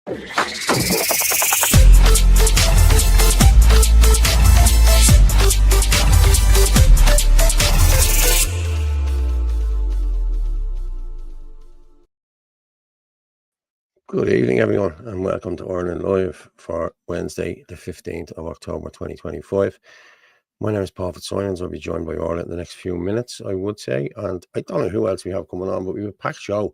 Good evening, everyone, and welcome to Ireland Live for Wednesday, the 15th of October, 2025. My name is Paul Fitzsimons. I'll be joined by Orla in the next few minutes, I would say. And I don't know who else we have coming on, but we have a packed show.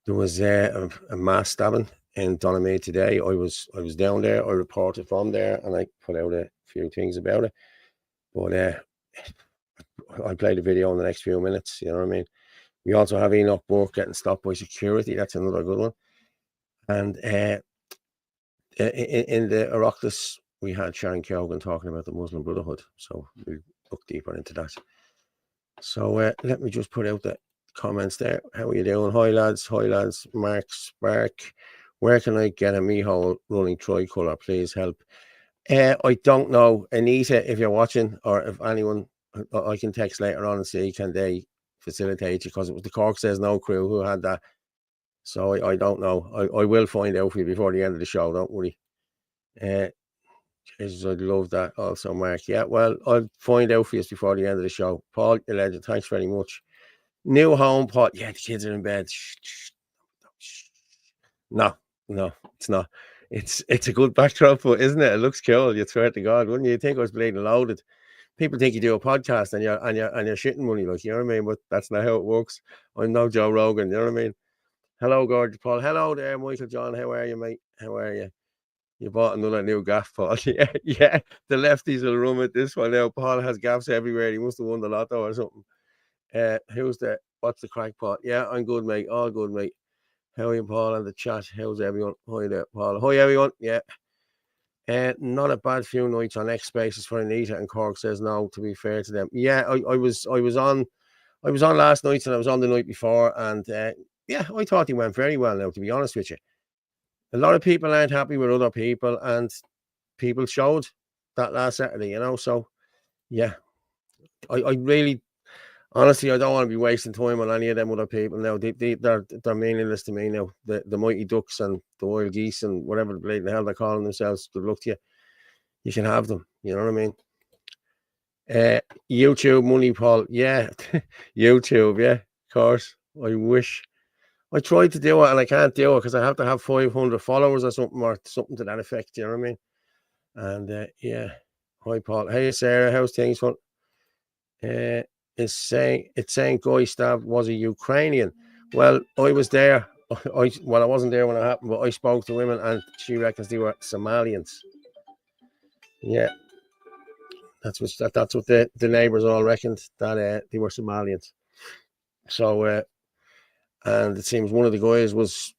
There was a mass stabbing in Donaghmede today. I was down there. I reported from there, and I put out a few things about it. But I'll play the video in the next few minutes. You know what I mean? We also have Enoch Burke getting stopped by security. That's another good one. And in the Oireachtas, we had Sharon Keoghan talking about the Muslim Brotherhood. So we'll look deeper into that. So let me just put out the comments there. How are you doing? Hi, lads. Hi, lads. Mark Spark. Where can I get a Mihole running tricolour? Please help. I don't know. Anita, if you're watching, or if anyone, I can text later on and see, can they facilitate you? Because it was the Cork Says No crew who had that. So I don't know. I will find out for you before the end of the show. Don't worry. Jesus, I'd love that also, Mark. Yeah, well, I'll find out for you before the end of the show. Paul, you legend. Thanks very much. New home, Paul. Yeah, the kids are in bed. No, it's not. It's a good backdrop, but isn't it? It looks cool. You swear to God, wouldn't you think I was bleeding loaded? People think you do a podcast and you're shitting money, like, you know what I mean? But that's not how it works. I'm no Joe Rogan, you know what I mean? Hello, gorgeous Paul. Hello there, Michael John. How are you, mate? How are you? You bought another new gaff, Paul. Yeah. The lefties will run with this one now. Paul has gaffs everywhere. He must have won the lotto or something. What's the crack, Paul? Yeah, I'm good, mate. All good, mate. How are you, Paul? And the chat. How's everyone? Hi there, Paul. Hi, everyone. Yeah. Not a bad few nights on X Spaces for Anita, and Cork Says No, to be fair to them. Yeah, I was on last night, and I was on the night before, and yeah, I thought he went very well now, to be honest with you. A lot of people aren't happy with other people, and people showed that last Saturday, you know. So, yeah, I really, honestly, I don't want to be wasting time on any of them other people now. They're meaningless to me now. The Mighty Ducks and the Wild Geese and whatever the hell they're calling themselves. Good luck to you. You can have them. You know what I mean? YouTube money, Paul. Yeah, YouTube. Yeah, of course. I wish. I tried to do it and I can't do it because I have to have 500 followers or something to that effect. You know what I mean? And yeah. Hi, Paul. Hey, Sarah. How's things? Fun? It's saying guy stabbed was a Ukrainian. Well, I was there. I wasn't there when it happened, but I spoke to women and she reckons they were Somalians. Yeah. That's what the neighbours all reckoned, that they were Somalians. So and it seems one of the guys was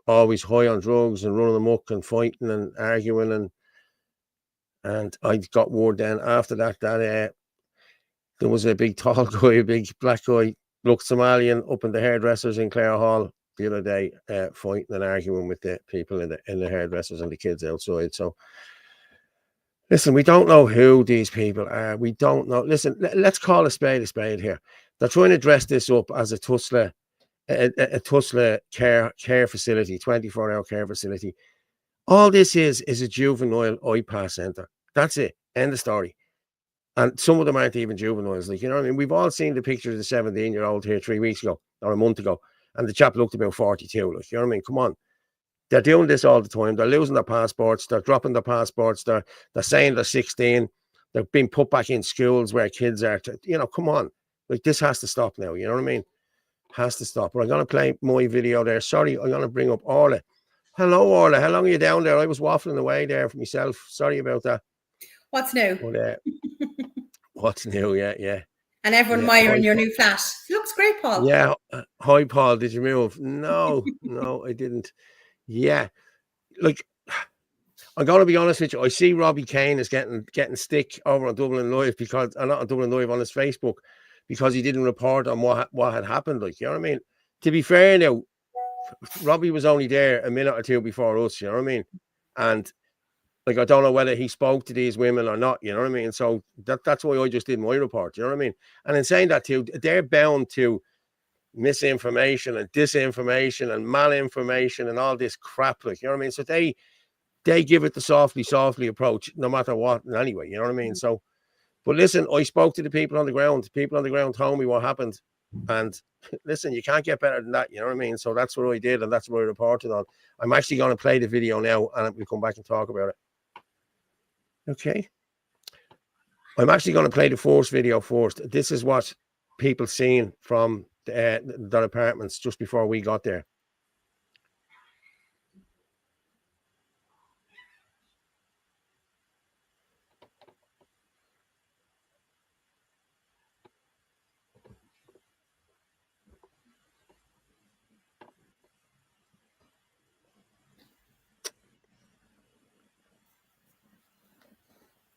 always high on drugs and running amok and fighting and arguing, and I got word then after that there was a big tall guy, a big black guy, looked Somalian, up in the hairdressers in Clare Hall the other day, fighting and arguing with the people in the hairdressers and the kids outside. So listen, we don't know who these people are. We don't know. Listen, let's call a spade here. They're trying to dress this up as a Tusla care facility, 24-hour care facility. All this is a juvenile IPAS centre. That's it. End of story. And some of them aren't even juveniles. Like, you know what I mean? We've all seen the picture of the 17-year-old here 3 weeks ago or a month ago, and the chap looked about 42. Like, you know what I mean? Come on. They're doing this all the time. They're losing their passports. They're dropping their passports. They're saying they're 16. They're being put back in schools where kids are. You know, come on. Like, this has to stop now. You know what I mean? Has to stop. But I'm going to play my video there. Sorry, I'm going to bring up Orla. Hello, Orla. How long are you down there? I was waffling away there for myself. Sorry about that. What's new? But, what's new? Yeah. And everyone admiring your new flat. It looks great, Paul. Yeah. Hi, Paul. Did you move? No, I didn't. Yeah. Like, I'm going to be honest with you. I see Robbie Kane is getting stick over on Dublin Live because, not on Dublin Live, on his Facebook, because he didn't report on what had happened. Like, you know what I mean? To be fair now, Robbie was only there a minute or two before us, you know what I mean? And like, I don't know whether he spoke to these women or not, you know what I mean? So that's why I just did my report, you know what I mean? And in saying that too, they're bound to misinformation and disinformation and malinformation and all this crap, like, you know what I mean? So they give it the softly approach, no matter what. Anyway, you know what I mean? So, but listen, I spoke to the people on the ground. People on the ground told me what happened, and listen, you can't get better than that. You know what I mean? So that's what I did, and that's what I reported on. I'm actually going to play the video now, and we'll come back and talk about it. Okay. I'm actually going to play the first video first. This is what people seen from their apartments just before we got there.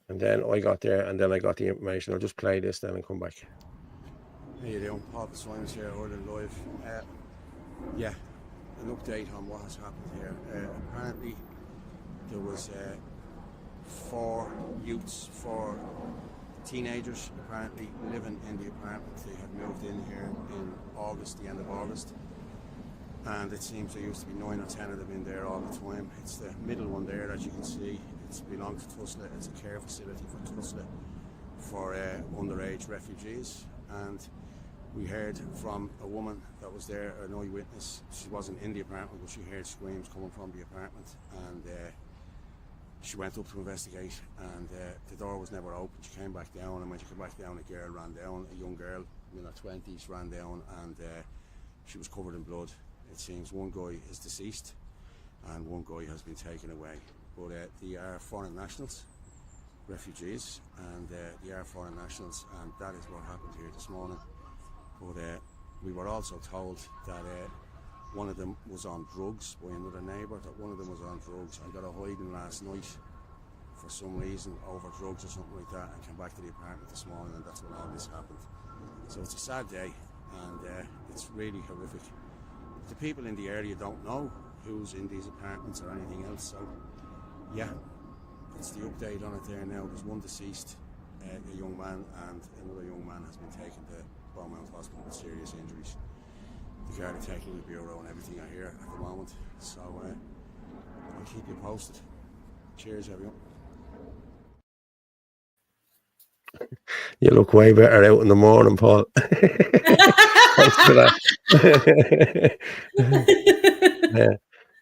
And then I got there, and then I got the information. I'll just play this then and come back. How you doing? Paul Fitzsimons here, Ireland Live. Yeah, an update on what has happened here. Apparently, there was 4 youths, 4 teenagers, apparently living in the apartment. They had moved in here in August, the end of August. And it seems there used to be 9 or 10 of them in there all the time. It's the middle one there, as you can see. It belongs to Tusla. It's a care facility for Tusla for underage refugees. And we heard from a woman that was there, an eyewitness. She wasn't in the apartment, but she heard screams coming from the apartment. And she went up to investigate, and the door was never open. She came back down, and when she came back down, a girl ran down, a young girl in her 20s ran down, and she was covered in blood. It seems one guy is deceased and one guy has been taken away. But they are foreign nationals, refugees, and they are foreign nationals, and that is what happened here this morning. But we were also told that one of them was on drugs by another neighbour, that one of them was on drugs and got a hiding last night for some reason over drugs or something like that, and came back to the apartment this morning, and that's when all this happened. So it's a sad day, and it's really horrific. The people in the area don't know who's in these apartments or anything else, so yeah, that's the update on it there now. There's one deceased, a young man, and another young man has been taken to Beaumont Hospital with serious injuries. The Garda Technical Bureau and everything are here at the moment, so I'll keep you posted. Cheers, everyone. You look way better out in the morning, Paul. Thanks for that. Yeah.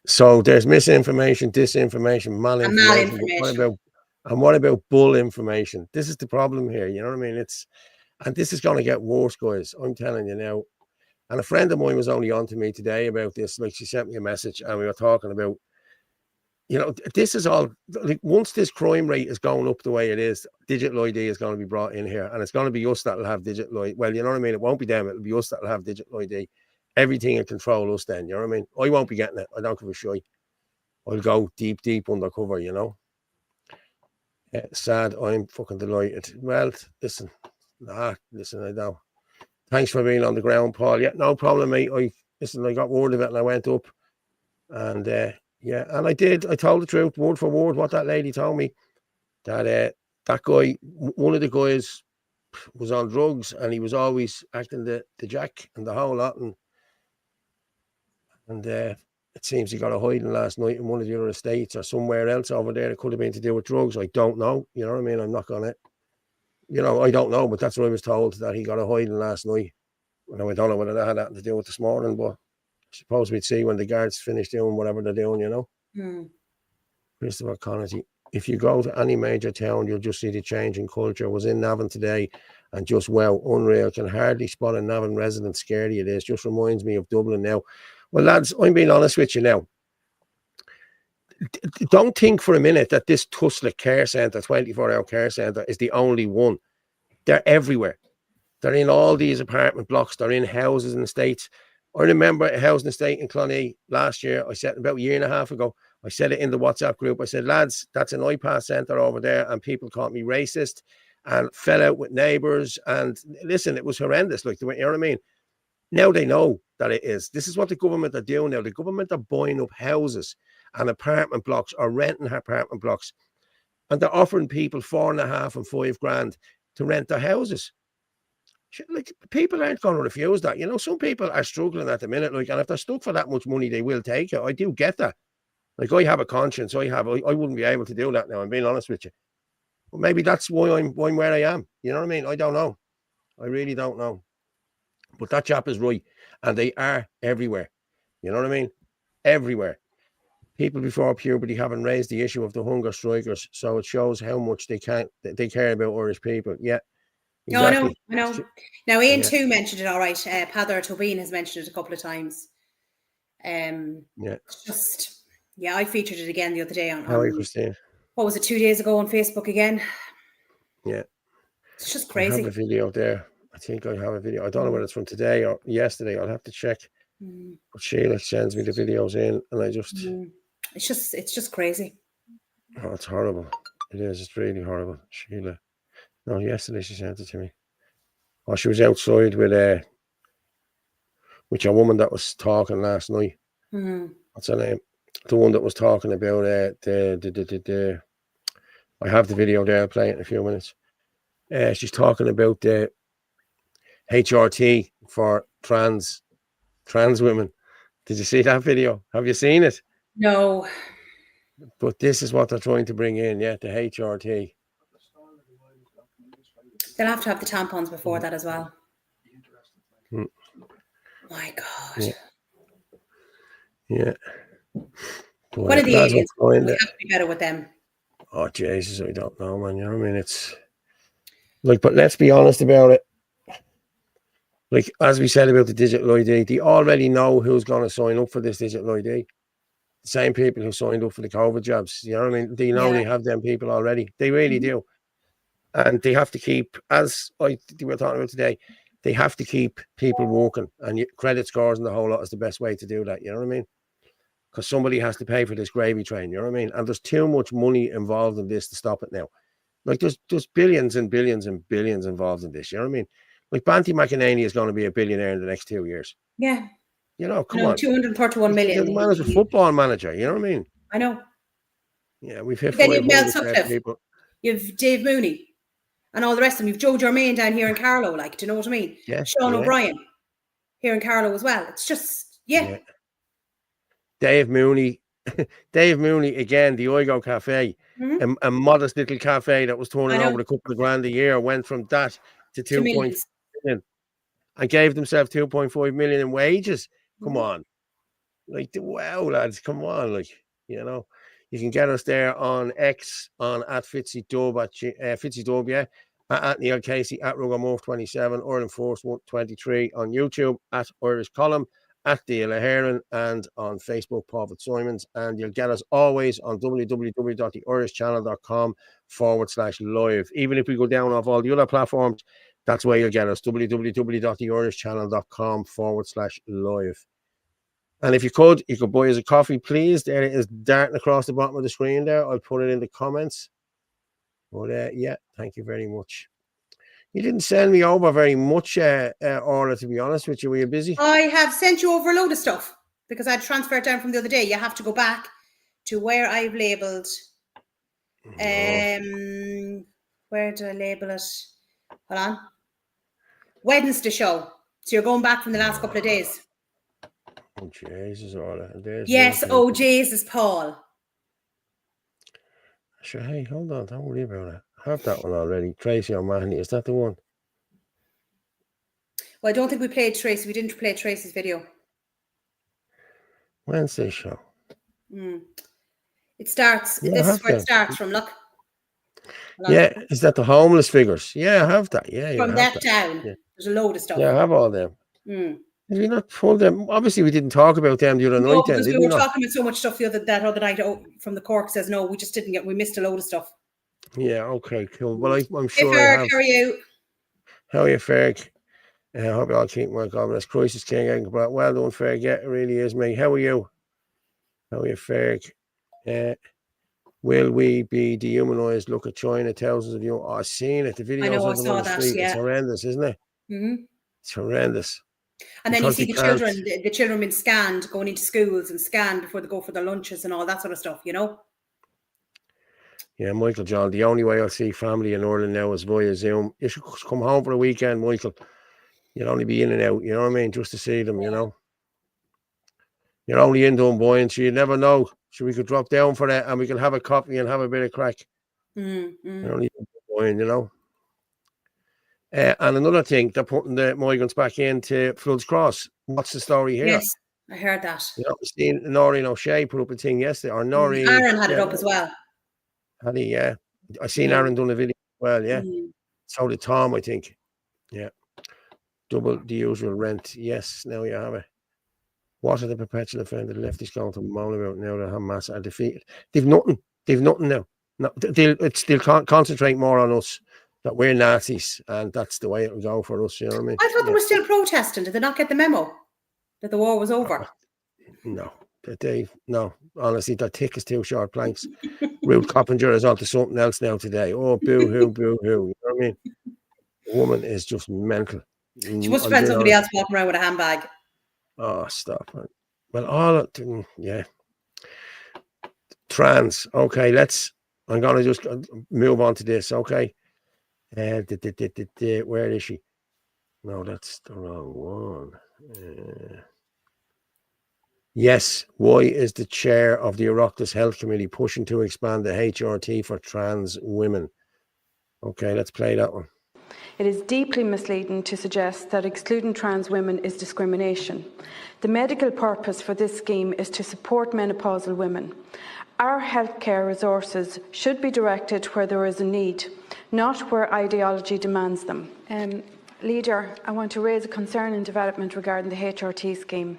So there's misinformation, disinformation, malinformation. What about bull information? This is the problem here. You know what I mean? And this is going to get worse, guys. I'm telling you now. And a friend of mine was only on to me today about this. Like, she sent me a message, and we were talking about, you know, this is all, like, once this crime rate is going up the way it is, digital ID is going to be brought in here, and it's going to be us that'll have digital ID. Well, you know what I mean? It won't be them. It'll be us that'll have digital ID. Everything will control us then. You know what I mean? I won't be getting it. I don't give a shit. I'll go deep undercover, you know? Sad. I'm fucking delighted. Well, listen, I don't. Thanks for being on the ground, Paul. Yeah, no problem, mate. I got word of it and I went up, and yeah, and I told the truth, word for word, what that lady told me, that that guy, one of the guys, was on drugs, and he was always acting the jack and the whole lot, and it seems he got a hiding last night in one of the other estates or somewhere else over there. It could have been to do with drugs. I don't know. You know what I mean? I'm not gonna, I don't know, but that's what I was told, that he got a hiding last night. Now, I don't know whether that had anything to do with this morning, but I suppose we'd see when the guards finish doing whatever they're doing, you know. Christopher Connaughty. If you go to any major town, you'll just see the change in culture. I was in Navan today, and just, wow, unreal. Can hardly spot a Navan resident. Scary it is. Just reminds me of Dublin now. Well, lads, I'm being honest with you now. Don't think for a minute that this Tusla care centre, 24-hour care centre, is the only one. They're everywhere. They're in all these apartment blocks. They're in houses and estates. I remember a housing estate in Clonee last year. I said, about a year and a half ago, I said it in the WhatsApp group. I said, lads, that's an iPass centre over there, and people called me racist and fell out with neighbours. And listen, it was horrendous. Like, you know what I mean? Now they know that it is. This is what the government are doing now. The government are buying up houses and apartment blocks, or renting apartment blocks, and they're offering people $4.5 and $5 grand to rent their houses. Like, people aren't going to refuse that. You know, some people are struggling at the minute, like, and if they're stuck for that much money, they will take it. I do get that. Like, I have a conscience. I wouldn't be able to do that now. I'm being honest with you. But maybe that's why I'm where I am. You know what I mean? I don't know. I really don't know. But that chap is right, and they are everywhere. You know what I mean? Everywhere. People before puberty haven't raised the issue of the hunger strikers, so it shows how much they care about Irish people. Yeah, exactly. No, I know. Now, Ian Yeah. too mentioned it. All right, Peadar Tobin has mentioned it a couple of times. Yeah. It's just, yeah, I featured it again the other day on How are you, Christine? what was it, 2 days ago on Facebook again? Yeah. It's just I have crazy. a video there. I think I have a video. I don't know whether it's from today or yesterday. I'll have to check. But Sheila sends me the videos in, and I just It's just crazy. oh, it's horrible. It is. It's really horrible. Sheila. No, yesterday she sent it to me. Oh, she was outside with a woman that was talking last night. What's her name? The one that was talking about the I have the video there. I'll play it in a few minutes. She's talking about the HRT for trans women. Did you see that video? Have you seen it? No. But this is what they're trying to bring in, yeah, the HRT. They'll have to have the tampons before that as well. My God. Yeah. What are the aliens? We have to be better with them. Oh, Jesus, I don't know, man. You know what I mean? It's like, but let's be honest about it. Like, as we said about the digital ID, they already know who's going to sign up for this digital ID. The same people who signed up for the COVID jobs. You know what I mean? They know they have them people already. They really do. And they have to keep, as we were talking about today, they have to keep people working. And credit scores and the whole lot is the best way to do that. You know what I mean? Because somebody has to pay for this gravy train. You know what I mean? And there's too much money involved in this to stop it now. Like, there's billions and billions and billions involved in this. You know what I mean? Like, Banty McEnany is going to be a billionaire in the next 2 years. Yeah. You know, come on. 231 million. The man is a football manager. You know what I mean? I know. Yeah, we've hit 500 people. You've Dave Mooney and all the rest of them. You've Joe Germain down here in Carlow, like, do you know what I mean? Yeah. Sean O'Brien here in Carlow as well. It's just, Dave Mooney again, the Oigo Cafe, a modest little cafe that was turning over a couple of grand a year, went from that to 2.5 million and gave themselves 2.5 million in wages. Come on. Like, wow, lads, come on. Like, you know, you can get us there on X, on at FitzyDub, at FitzyDub, yeah, at Neil Casey, at Rugamorph27, Ireland Force 123, on YouTube, at Irish Column, at the Heron, and on Facebook, Paul Fitzsimons. And you'll get us always on www.theirishchannel.com/live. Even if we go down off all the other platforms, that's where you'll get us, www.theirishchannel.com/live. And if you could buy us a coffee, please. There it is, darting across the bottom of the screen there. I'll put it in the comments. But yeah, thank you very much. You didn't send me over very much, Orla, to be honest with you. Were you busy? I have sent you over a load of stuff because I transferred down from the other day. You have to go back to where I've labelled. Where did I label it? Hold on. Wednesday show. So you're going back from the last couple of days. Oh, Jesus, Orla. Yes, oh, Jesus, Paul. Sure, hey, hold on. Don't worry about it. I have that one already. Tracy O'Mahony. Is that the one? Well, I don't think we played Tracy. We didn't play Tracy's video. Wednesday show. It starts. This is where it starts from. Look. Yeah, is that the homeless figures? Yeah, I have that. Yeah, from that down. Yeah. There's a load of stuff. Yeah, I have all them. Did we not pull them? Obviously, we didn't talk about them the other night. Because we were talking about so much stuff that other night. From the Cork says no, we just didn't get. We missed a load of stuff. Yeah. Okay. Cool. Well, I'm sure. Hey, Ferg, how are you? How are you, Ferg? I hope you all keep well. God bless. Christ is King. Well done, Ferg. Yeah, it really is, mate. How are you? How are you, Ferg? Will we be dehumanized? Look at China. Thousands of you. Oh, I've seen it. The videos of them on the street. It's horrendous, isn't it? It's horrendous. And then you see the children being scanned, going into schools and scanned before they go for their lunches and all that sort of stuff, you know? Yeah, Michael John, the only way I'll see family in Ireland now is via Zoom. You should come home for a weekend, Michael. You'll only be in and out, you know what I mean, just to see them, you know. You're only in Dunboyne, so you never know. So we could drop down for that and we can have a coffee and have a bit of crack. You're only in Dunboyne, you know. And another thing, they're putting the migrants back into Floods Cross. What's the story here? Yes, I heard that. You know, seen Noreen O'Shea put up a thing yesterday, or Noreen. Aaron had it up as well. Had he? Yeah. I seen Aaron done a video as well, yeah. So did Tom, I think. Yeah. Double the usual rent. Yes, now you have it. What are the perpetual offenders leftists going to moan about now that Hamas are defeated? They've nothing. They've nothing now. No, they'll concentrate more on us, that we're Nazis, and that's the way it will go for us, you know what I mean? I thought they were still protesting. Did they not get the memo that the war was over? No. No, honestly, that thick is too short planks. Ruth Coppinger is on to something else now today. Oh, boo-hoo, boo-hoo. You know what I mean? The woman is just mental. She must have found somebody else walking around with a handbag. Oh, stop. Well, yeah. Trans. Okay, I'm going to just move on to this, okay? Where is she? No, that's the wrong one. Yes, why is the chair of the Oireachtas Health Committee pushing to expand the HRT for trans women? Okay, let's play that one. It is deeply misleading to suggest that excluding trans women is discrimination. The medical purpose for this scheme is to support menopausal women. Our healthcare resources should be directed where there is a need, not where ideology demands them. Leader, I want to raise a concerning development regarding the HRT scheme.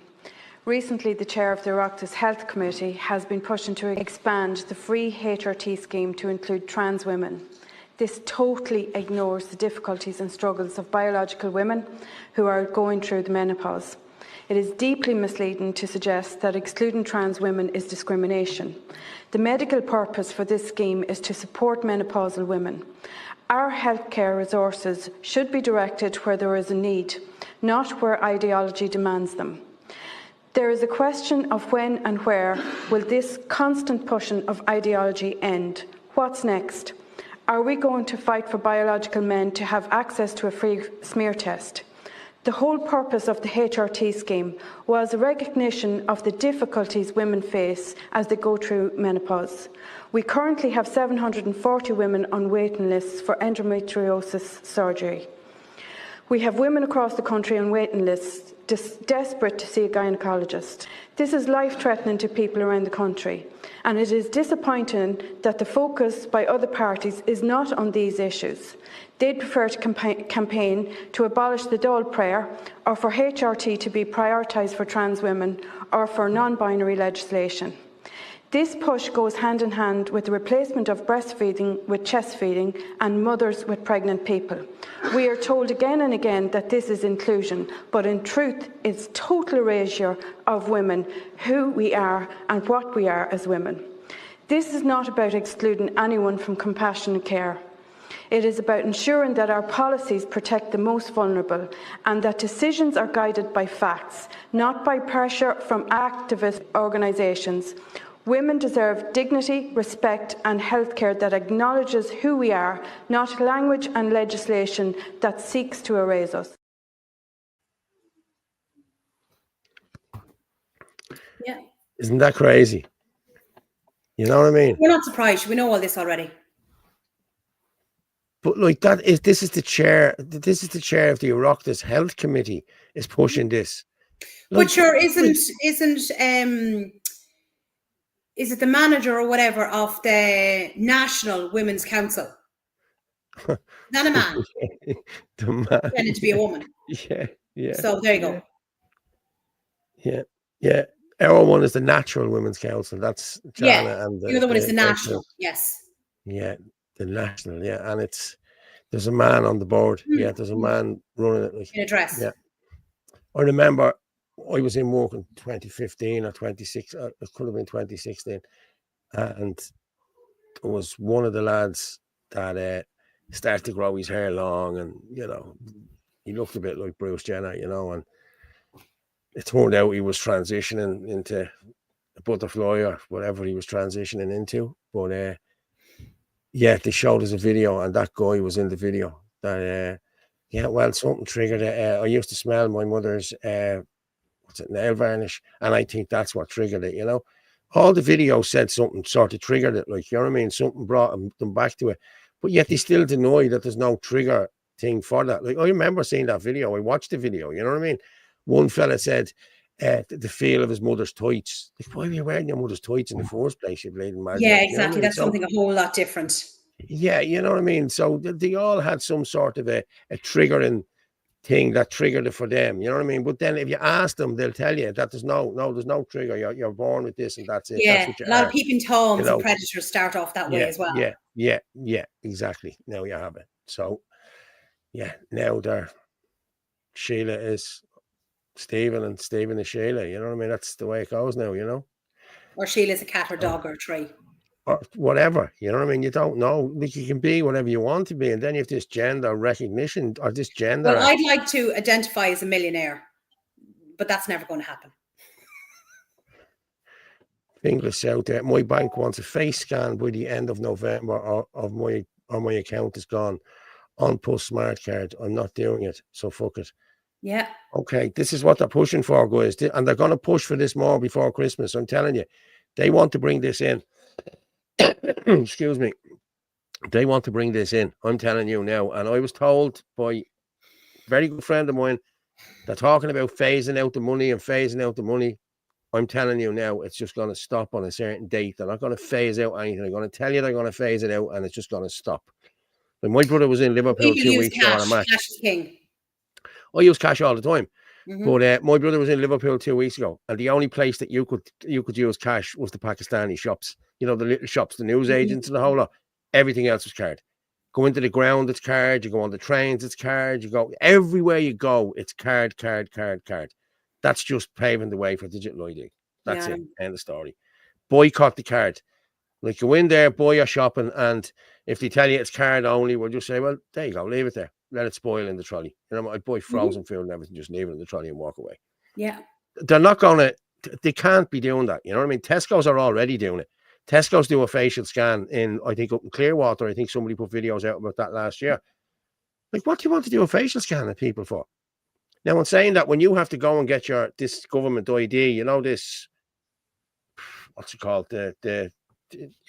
Recently, the chair of the Oireachtas Health Committee has been pushing to expand the free HRT scheme to include trans women. This totally ignores the difficulties and struggles of biological women who are going through the menopause. It is deeply misleading to suggest that excluding trans women is discrimination. The medical purpose for this scheme is to support menopausal women. Our healthcare resources should be directed where there is a need, not where ideology demands them. There is a question of when and where will this constant pushing of ideology end? What's next? Are we going to fight for biological men to have access to a free smear test? The whole purpose of the HRT scheme was a recognition of the difficulties women face as they go through menopause. We currently have 740 women on waiting lists for endometriosis surgery. We have women across the country on waiting lists desperate to see a gynaecologist. This is life-threatening to people around the country, and it is disappointing that the focus by other parties is not on these issues. They'd prefer to campaign to abolish the Dáil prayer, or for HRT to be prioritised for trans women, or for non-binary legislation. This push goes hand in hand with the replacement of breastfeeding with chest feeding and mothers with pregnant people. We are told again and again that this is inclusion, but in truth it's total erasure of women, who we are and what we are as women. This is not about excluding anyone from compassionate care. It is about ensuring that our policies protect the most vulnerable and that decisions are guided by facts, not by pressure from activist organisations. Women deserve dignity, respect and healthcare that acknowledges who we are, not language and legislation that seeks to erase us. Yeah. Isn't that crazy? You know what I mean? We're not surprised. We know all this already. But like this is the chair of the Oireachtas Health Committee is pushing this. But sure, isn't is it the manager or whatever of the National Women's Council? Not a man. The man Pretending to be a woman. Yeah. So there you go. Yeah. Our one is the Natural Women's Council. That's Jana and the other one is the National. Yes. Yeah, the National. Yeah, and there's a man on the board. Yeah, there's a man running it. In a dress. Yeah. I remember I was in work in 2015 or 26. It could have been 2016, and there was one of the lads that started to grow his hair long, and he looked a bit like Bruce Jenner, and it turned out he was transitioning into a butterfly or whatever he was transitioning into. But they showed us a video, and that guy was in the video. That Yeah, well, something triggered it. I used to smell my mother's what's it, nail varnish, and I think that's what triggered it. All the videos said something sort of triggered it, like, you know what I mean? Something brought them back to it, but yet they still deny that there's no trigger thing for that. Like, I remember seeing that video. I watched the video. You know what I mean? One fella said the feel of his mother's tights. Like, why were you wearing your mother's tights in the first place? You bleeding mad. Yeah, Like, you know what I exactly. mean? That's So, something a whole lot different. yeah, you know what I mean? So they all had some sort of a triggering thing that triggered it for them. You know what I mean? But then if you ask them, they'll tell you that there's no trigger. You're born with this and that's it. That's Yeah, what you a lot are. of peeping toms You know? and predators start off that way Yeah, as well. yeah, exactly. Now you have it. So, yeah, now Sheila is Stephen and Stephen is Sheila. You know what I mean? That's the way it goes now, Or Sheila's a cat or dog or a tree. or whatever. You know what I mean? You don't know. Like, you can be whatever you want to be, and then you have this gender recognition or this gender. Well, I'd like to identify as a millionaire, but that's never going to happen. English out there. My bank wants a face scan by the end of November, or my account is gone. On post smart card. I'm not doing it, so fuck it. Yeah. Okay, this is what they're pushing for, guys, and they're going to push for this more before Christmas. I'm telling you, they want to bring this in. Excuse me. They want to bring this in. I'm telling you now. And I was told by a very good friend of mine, they're talking about phasing out the money and phasing out the money. I'm telling you now, it's just going to stop on a certain date. They're not going to phase out anything. They're going to tell you they're going to phase it out, and it's just going to stop. When my brother was in Liverpool People 2 use weeks ago on a cash. match. Cash is king. I use cash all the time. Mhm. But my brother was in Liverpool 2 weeks ago, and the only place that you could use cash was the Pakistani shops. You know, the little shops, the news agents and the whole lot. Everything else was card. Go into the ground, it's card. You go on the trains, it's card. You go everywhere you go, it's card. That's just paving the way for digital ID. That's Yeah. it. End of story. Boycott the card. Like, go in there, buy your shopping, and if they tell you it's card only, we'll just say, well, there you go, leave it there. Let it spoil in the trolley. You know, I'd buy frozen food and everything, just leave it in the trolley and walk away. Yeah. They're not going to, they can't be doing that. You know what I mean? Tesco's are already doing it. Tesco's do a facial scan in, I think, up in Clearwater. I think somebody put videos out about that last year. Like, what do you want to do a facial scan of people for? Now, I'm saying that when you have to go and get this government ID, you know, this, what's it called? Your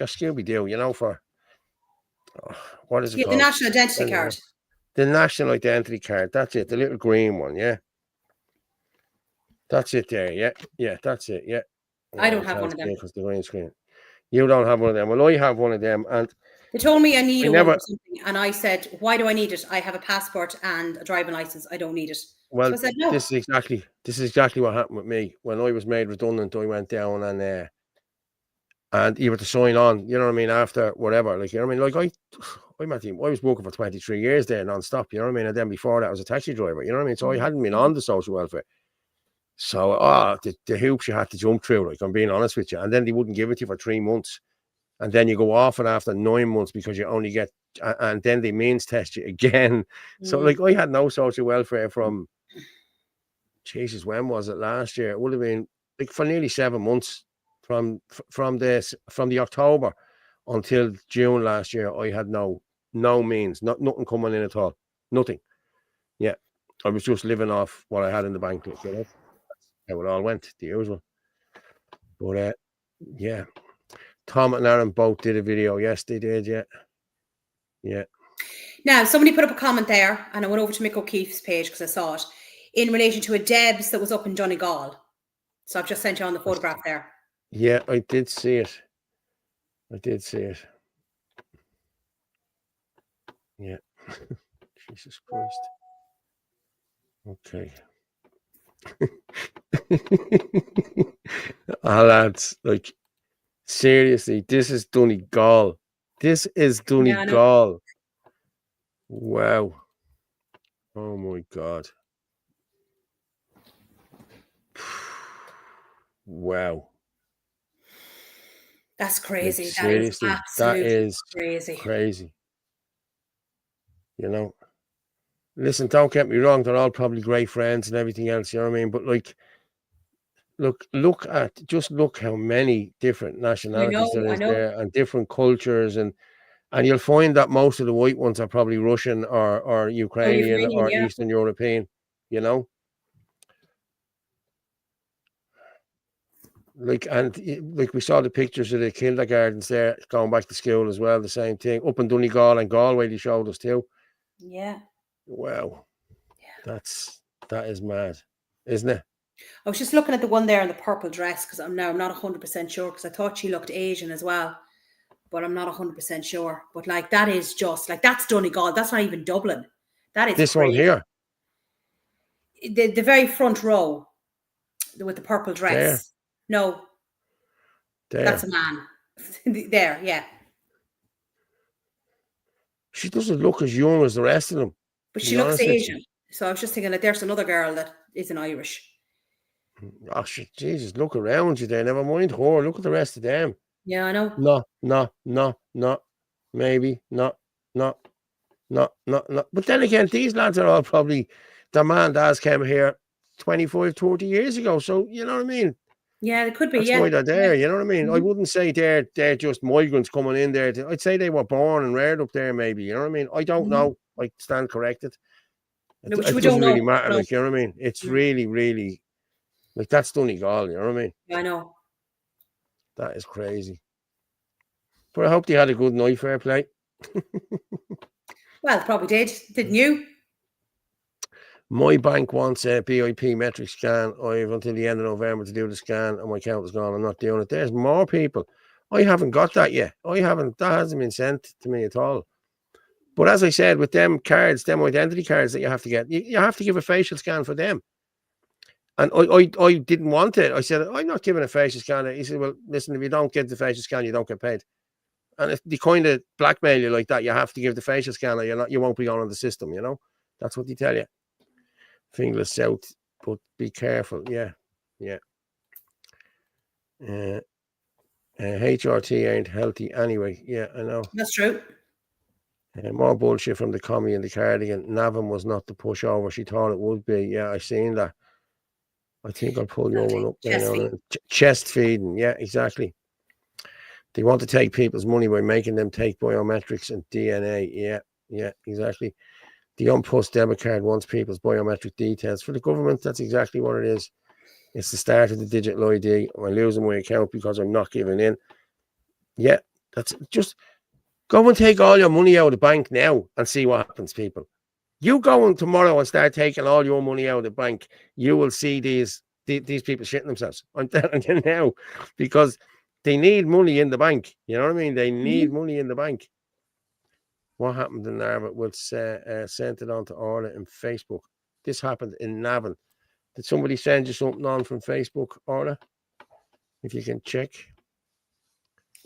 Scooby-Doo, you know, for, what is it Yeah, called? the national identity Anyway. card. The national identity card. That's it. The little green one. Yeah. That's it there. Yeah. That's it. Yeah. I don't have one of them. Because the green screen. You don't have one of them. Well, I have one of them, and They told me I need I one never- or something, and I said, "Why do I need it? I have a passport and a driving license. I don't need it." well, So I said, "No." this is exactly what happened with me when I was made redundant. I went down and you were to sign on. You know what I mean? After whatever, like, you know what I mean? Like, I was working for 23 years there non-stop. You know what I mean? And then before that, I was a taxi driver. You know what I mean? So I hadn't been on the social welfare. So, the hoops you had to jump through, like, I'm being honest with you. And then they wouldn't give it to you for 3 months. And then you go off it after 9 months because you only get, and then they means test you again. So, like, I had no social welfare from, Jesus, when was it? Last year? It would have been like for nearly 7 months from the October until June last year. I had no means, nothing coming in at all. Nothing. Yeah. I was just living off what I had in the bank. You know? That's how it all went, the usual. But yeah. Tom and Aaron both did a video. Yes, they did. Yeah. Now, somebody put up a comment there, and I went over to Mick O'Keefe's page because I saw it in relation to a Debs that was up in Donegal. So I've just sent you on the photograph there. Yeah, I did see it. Yeah. Jesus Christ. Okay. Lads, like, seriously, this is Donegal. This is Donegal. Wow. Oh my God. Wow. That's crazy. Like, That is seriously, that absolutely is crazy. crazy. You know, listen, don't get me wrong, they're all probably great friends and everything else, you know what I mean? But, like, look how many different nationalities there is there, and different cultures, and And you'll find that most of the white ones are probably Russian or Ukrainian Ukrainian, or yeah. Eastern European, you know. Like, like we saw the pictures of the kindergartens there going back to school as well, the same thing. Up in Donegal and Galway, they showed us too. Yeah. Wow. That is mad, isn't it? I was just looking at the one there in the purple dress because I'm not 100% sure because I thought she looked Asian as well, but I'm not 100% sure. But like that is just like that's Donegal. That's not even Dublin. That is This crazy. one here. The very front row with the purple dress. There. No, There. that's a man. There, yeah. She doesn't look as young as the rest of them. But to she be looks honest with you. Asian. So I was just thinking that there's another girl that isn't Irish. Oh, Jesus, look around you there. Never mind her. Look at the rest of them. Yeah, I know. No. Maybe, not. But then again, these lads are all probably, their man dads came here 25, 30 years ago. So, you know what I mean? Yeah, it could be, That's yeah. why they're there, Yeah. you know what I mean? I wouldn't say they're just migrants coming in there. I'd say they were born and reared up there, maybe, you know what I mean? I don't know. I stand corrected. No, It but we doesn't don't really know. matter, No. like, you know what I mean? It's really, really, like, that's Donegal, you know what I mean? Yeah, I know. That is crazy. But I hope they had a good night, fair play. Well, probably did. Didn't you? My bank wants a BIP metric scan. I have until the end of November to do the scan, and my account is gone. I'm not doing it. There's more people. I haven't got that yet. That hasn't been sent to me at all. But as I said, with them cards, them identity cards that you have to get, you have to give a facial scan for them. And I didn't want it. I said, I'm not giving a facial scan. He said, well, listen, if you don't get the facial scan, you don't get paid. And if they kind of blackmail you like that, you have to give the facial scan or you won't be on the system, you know? That's what they tell you. Finglas South, but be careful. Yeah. HRT ain't healthy anyway. Yeah, I know. That's true. More bullshit from the commie and the cardigan. Navan was not the pushover she thought it would be. Yeah, I seen that. I think I'll pull your one up there now. Chest feeding. Yeah, exactly. They want to take people's money by making them take biometrics and DNA. Yeah, exactly. The Unpost debit card wants people's biometric details. For the government, that's exactly what it is. It's the start of the digital ID. I'm losing my account because I'm not giving in. Yeah, that's just go and take all your money out of the bank now and see what happens, people. You go in tomorrow and start taking all your money out of the bank, you will see these people shitting themselves. I'm telling you now, because they need money in the bank. You know what I mean? They need money in the bank. What happened in Navan? We'll send it on to Orla in Facebook. This happened in Navan. Did somebody send you something on from Facebook, Orla? If you can check.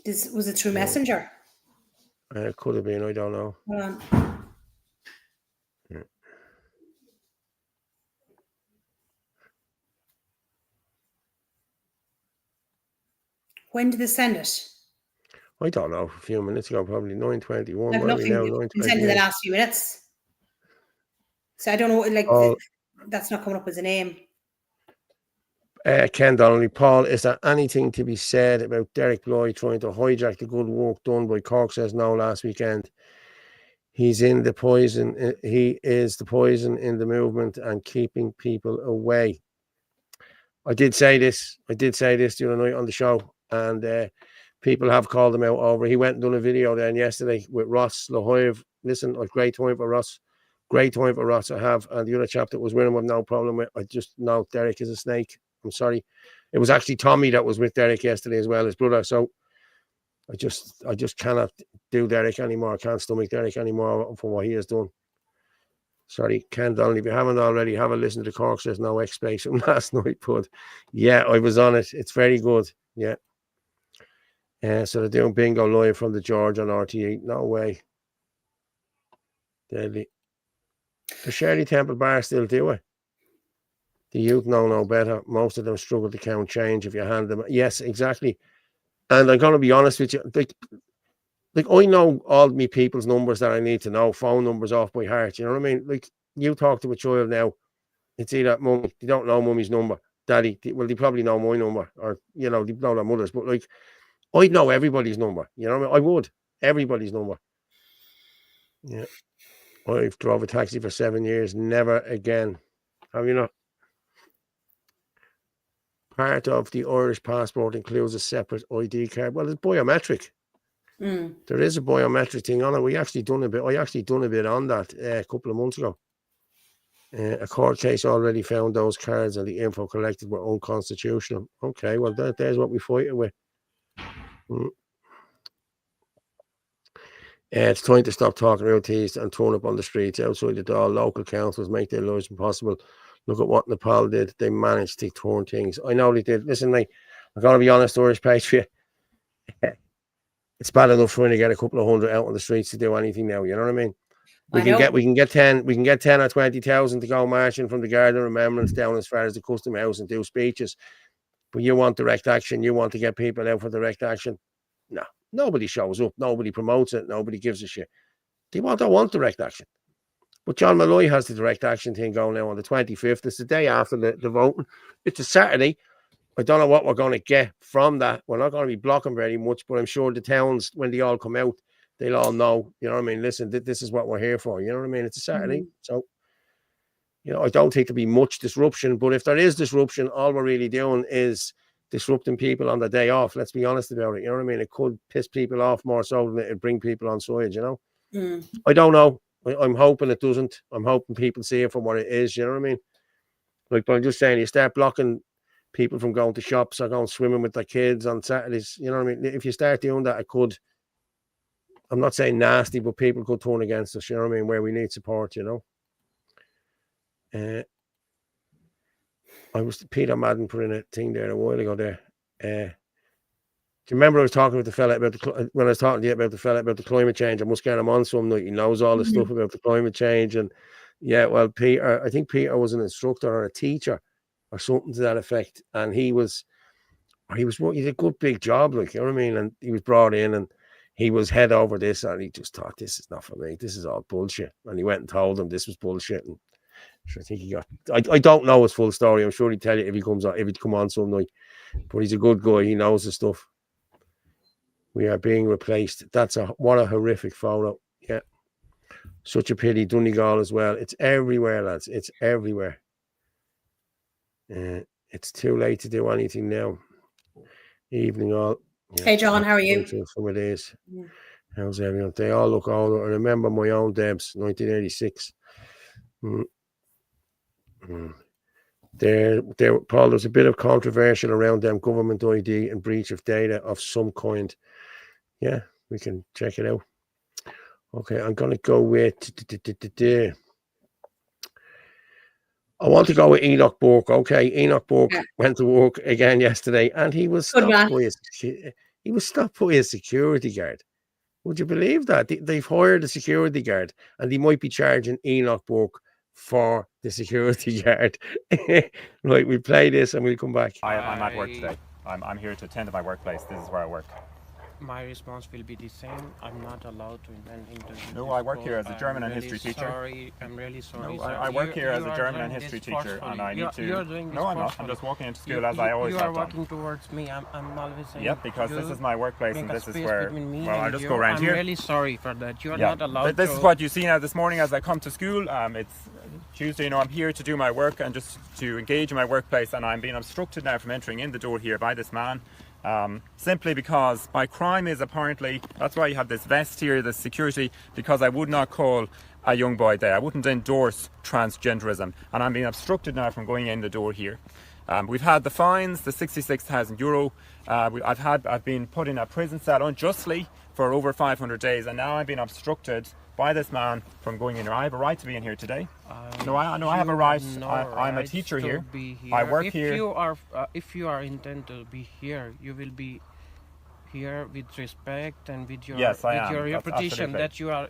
Was it through Messenger? It could have been. I don't know. Hold on. Yeah. When did they send it? I don't know. A few minutes ago, probably 9:21. I've nothing been sent in the last few minutes. So I don't know, like, that's not coming up as a name. Ken Donnelly, Paul, is there anything to be said about Derek Lloyd trying to hijack the good work done by Cork Says No last weekend? He's in the poison. He is the poison in the movement and keeping people away. I did say this the other night on the show, and people have called him out over. He went and done a video then yesterday with Ross Lahoyev. Listen, I've great time for Ross. Great time for Ross, I have. And the other chap that was with him, I've no problem with. I just know Derek is a snake. I'm sorry. It was actually Tommy that was with Derek yesterday as well, his brother. So I just cannot do Derek anymore. I can't stomach Derek anymore for what he has done. Sorry, Ken Donnelly, if you haven't already, have a listen to Cork Says No X-Space from last night. But yeah, I was on it. It's very good. Yeah. So they're doing bingo live from the George on RTE. No way. Deadly. The Shirley Temple Bar still do it. The youth know no better. Most of them struggle to count change if you hand them. Yes, exactly. And I'm going to be honest with you. Like I know all me people's numbers that I need to know, phone numbers off by heart. You know what I mean? Like you talk to a child now, it's either mummy, they don't know mummy's number. Daddy, they probably know my number, or you know, they know their mother's. But like, I'd know everybody's number. You know what I mean? I would everybody's number. Yeah. I've drove a taxi for 7 years. Never again. Have you not? Part of the Irish passport includes a separate ID card. Well, it's biometric. There is a biometric thing on it. I actually done a bit on that a couple of months ago. A court case already found those cards and the info collected were unconstitutional. Okay, well, there's what we fight it with. It's time to stop talking about these and turn up on the streets outside the door. Local councils make their lives impossible. Look at what Nepal did. They managed to turn things. I know they did. Listen, mate, I'm going to be honest, Irish Patriot. It's bad enough trying to get a couple of hundred out on the streets to do anything now. You know what I mean? We can get 10 or 20,000 to go marching from the Garden of Remembrance down as far as the Custom House and do speeches. But you want direct action. You want to get people out for direct action. No, nobody shows up. Nobody promotes it. Nobody gives a shit. They don't want direct action. But John Malloy has the direct action thing going now on the 25th. It's the day after the voting. It's a Saturday. I don't know what we're going to get from that. We're not going to be blocking very much, but I'm sure the towns, when they all come out, they'll all know, you know what I mean? Listen, this is what we're here for. You know what I mean? It's a Saturday. So, you know, I don't think there'll be much disruption, but if there is disruption, all we're really doing is disrupting people on the day off. Let's be honest about it. You know what I mean? It could piss people off more so than it'd bring people on side, you know? I don't know. I'm hoping it doesn't. I'm hoping people see it for what it is. You know what I mean? Like, but I'm just saying, you start blocking people from going to shops or going swimming with their kids on Saturdays. You know what I mean? If you start doing that, it could, I'm not saying nasty, but people could turn against us. You know what I mean? Where we need support, you know? Peter Madden put in a thing there a while ago there. Do you remember I was talking with the fella about when I was talking to you about the fella about the climate change? I must get him on some night. He knows all the stuff about the climate change. And yeah, well, Peter, I think Peter was an instructor or a teacher or something to that effect. And he did a good big job, like, you know what I mean? And he was brought in and he was head over this and he just thought, this is not for me. This is all bullshit. And he went and told them this was bullshit. And I think he got, I don't know his full story. I'm sure he'd tell you if he'd come on some night. But he's a good guy. He knows the stuff. We are being replaced. What a horrific photo. Yeah. Such a pity. Donegal as well. It's everywhere, lads. It's everywhere. It's too late to do anything now. Evening all. Yeah, hey, John, how are you? Some of these. Yeah. How's everyone? They all look older. I remember my own Debs, 1986. Paul, there's a bit of controversial around them government ID and breach of data of some kind. Yeah, we can check it out. Okay, I'm going to go with... I want to go with Enoch Burke. Okay, Enoch Burke went to work again yesterday and he was stopped by a security guard. Would you believe that? They've hired a security guard and they might be charging Enoch Burke for the security guard. Right, we'll play this and we'll come back. I'm at work today. I'm here to attend to my workplace. This is where I work. My response will be the same. I'm not allowed to interview. No, I work here as a German and history teacher. I'm really sorry. No, I work here as a German and history teacher, and I need to. You're doing this no, I'm not. I'm just walking into school as I always have done. You are walking towards me. I'm always saying. Yep, because this is my workplace, and this is where. Well, I'll just go around here. I'm really sorry for that. You're not allowed. This is what you see now this morning as I come to school. It's Tuesday. You know, I'm here to do my work and just to engage in my workplace, and I'm being obstructed now from entering in the door here by this man. Simply because my crime is apparently, that's why you have this vest here, this security, because I would not call a young boy there. I wouldn't endorse transgenderism, and I'm being obstructed now from going in the door here. We've had the fines, the €66,000. I've been put in a prison cell unjustly for over 500 days, and now I'm being obstructed by this man from going in here. I have a right to be in here today. I have a right. I'm a teacher here. I work here. If you are intended to be here, you will be here with respect and with your your reputation that you are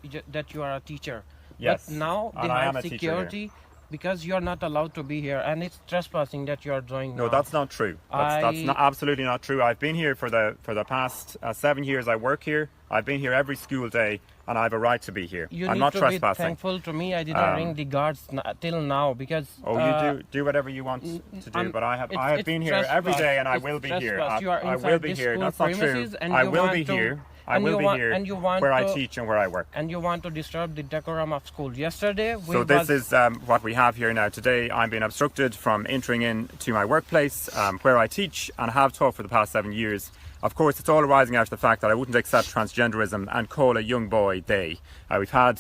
a teacher. Yes. But now they have security because you are not allowed to be here, and it's trespassing that you are doing. No, that's not true. That's not, absolutely not true. I've been here for the past 7 years. I work here. I've been here every school day, and I have a right to be here. I'm not trespassing. You need to be thankful to me. I didn't ring the guards till now because. You do whatever you want to do, but I have been here every day, and I will be here. I will be here. That's not true. I will be here. I will be here where I teach and where I work. And you want to disturb the decorum of school. Yesterday, this is what we have here now. Today, I'm being obstructed from entering into my workplace where I teach and have taught for the past 7 years. Of course, it's all arising out of the fact that I wouldn't accept transgenderism and call a young boy they. We've had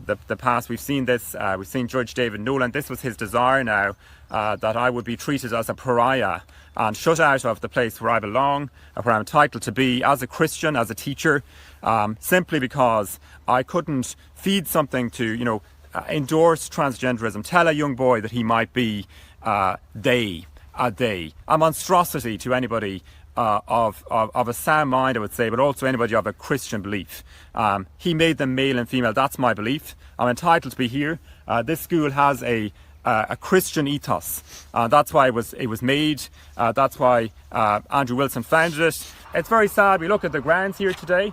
the past, we've seen this, we've seen Judge David Nolan. This was his desire now, that I would be treated as a pariah and shut out of the place where I belong, where I'm entitled to be as a Christian, as a teacher, simply because I couldn't feed something to, endorse transgenderism, tell a young boy that he might be they, a monstrosity to anybody of a sound mind, I would say, but also anybody of a Christian belief. He made them male and female. That's my belief. I'm entitled to be here. This school has a Christian ethos. That's why it was made. That's why Andrew Wilson founded it. It's very sad. We look at the grounds here today.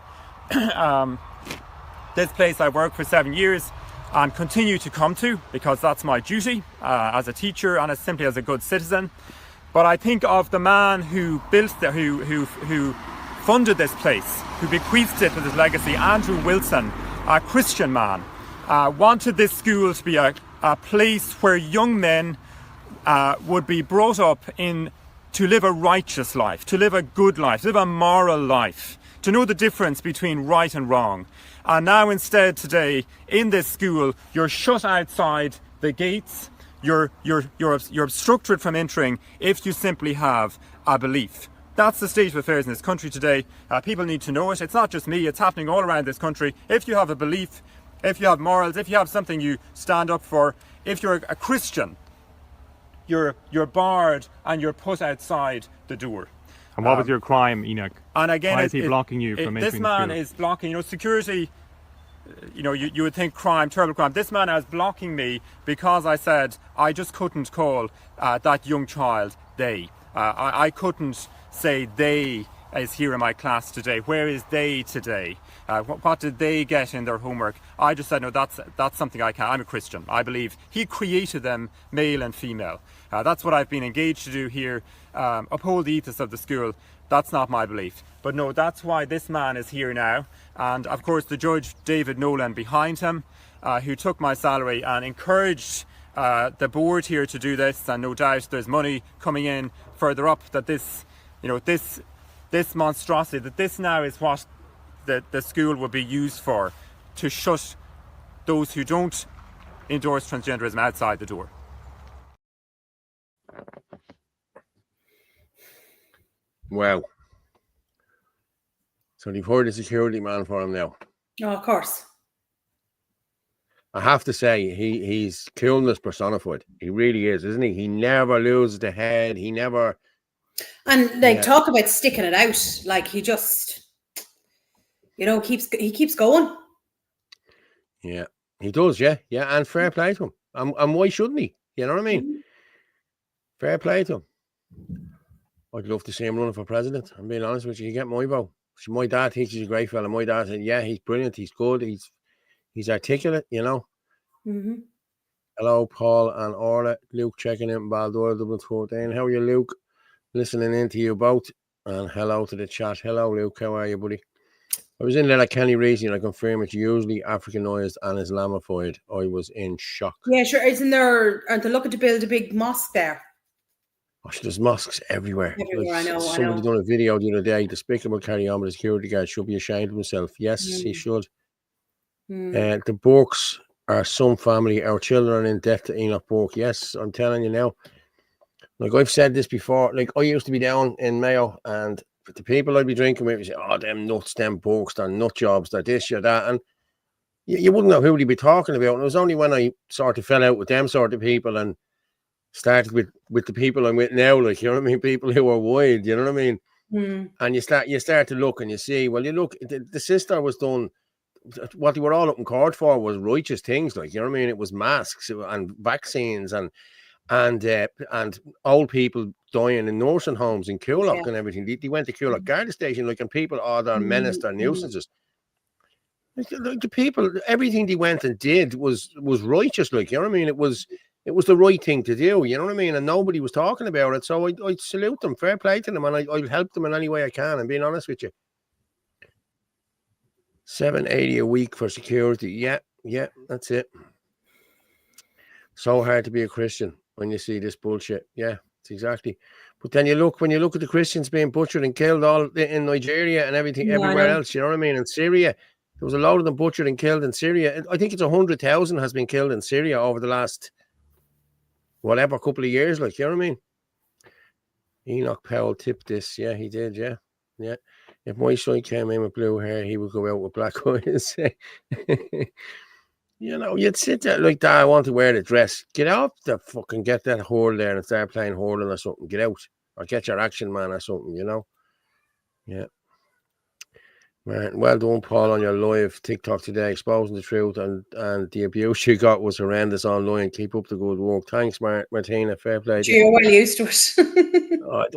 This place I worked for 7 years and continue to come to because that's my duty as a teacher and simply as a good citizen. But I think of the man who built who funded this place, who bequeathed it with his legacy, Andrew Wilson, a Christian man, wanted this school to be a place where young men would be brought up to live a righteous life, to live a good life, to live a moral life, to know the difference between right and wrong. And now instead today, in this school, you're shut outside the gates. You're obstructed from entering if you simply have a belief. That's the state of affairs in this country today. People need to know it. It's not just me. It's happening all around this country. If you have a belief, if you have morals, if you have something you stand up for, if you're a Christian, you're barred and you're put outside the door. And what was your crime, Enoch? And again, why is he blocking you from entering the school? This man is blocking, security. You would think crime, terrible crime. This man is blocking me because I said I just couldn't call that young child they. I couldn't say they is here in my class today. Where is they today? What did they get in their homework? I just said, no, that's something I can't. I'm a Christian. I believe he created them male and female. That's what I've been engaged to do here, uphold the ethos of the school. That's not my belief. But no, that's why this man is here now. And of course, the Judge David Nolan behind him, who took my salary and encouraged the board here to do this. And no doubt there's money coming in further up that this monstrosity, that this now is what the school will be used for, to shut those who don't endorse transgenderism outside the door. Wow. So they've hired a security man for him now. Oh, of course. I have to say, he's coolness personified. He really is, isn't he? He never loses the head. He never... And talk about sticking it out. Like, he just, he keeps going. Yeah, he does, yeah. And fair play to him. And why shouldn't he? You know what I mean? Mm-hmm. Fair play to him. I'd love to see him running for president. I'm being honest with you. You get my vote. My dad thinks he's a great fella. My dad said, yeah, he's brilliant. He's good. He's articulate, Mm-hmm. Hello, Paul and Orla. Luke checking in Baldor, Dublin 14. How are you, Luke? Listening in to you both. And hello to the chat. Hello, Luke. How are you, buddy? I was in Letterkenny recently, and I confirm it's usually Africanized and Islamified. I was in shock. Yeah, sure. Isn't there? Aren't they looking to build a big mosque there? Oh, there's mosques everywhere. I know. Somebody done a video the other day. Despicable carry on with the security guard should be ashamed of himself. Yes, he should. The Burkes are some family. Our children are in debt to Enoch Burke. Yes, I'm telling you now. Like, I've said this before. Like, I used to be down in Mayo, and the people I'd be drinking with would say, oh, them nuts, them Burkes, they're nut jobs, they're this, you're that. And you wouldn't know who they'd be talking about. And it was only when I sort of fell out with them sort of people and started with the people I'm with now, like, you know what I mean? People who are wide, you know what I mean? And you start to look and you see, well, you look, the sister was done, what they were all up in court for was righteous things, like, you know what I mean? It was masks and vaccines and old people dying in nursing homes in Coolock and everything. They went to Coolock Garda Station, like, and people they're menaced, they're nuisances. Like, the people, everything they went and did was righteous, like, you know what I mean? It was the right thing to do, you know what I mean? And nobody was talking about it. So I salute them, fair play to them, and I'll help them in any way I can. I'm being honest with you. $780 a week for security. Yeah, that's it. So hard to be a Christian when you see this bullshit. Yeah, it's exactly. But then when you look at the Christians being butchered and killed all in Nigeria and everything, everywhere else, you know what I mean? In Syria, there was a load of them butchered and killed in Syria. I think it's 100,000 has been killed in Syria over the last, whatever, couple of years, like, you know what I mean? Enoch Powell tipped this. Yeah, he did. Yeah. If my son came in with blue hair, he would go out with black eyes. You know, you'd sit there like that. I want to wear the dress. Get out the fucking, get that whore there and start playing hurling or something. Get out. Or get your Action Man or something, you know? Yeah. Man, well done, Paul, on your live TikTok today, exposing the truth, and the abuse you got was horrendous online. Keep up the good work. Thanks, Martina. Fair play. You're well used to it.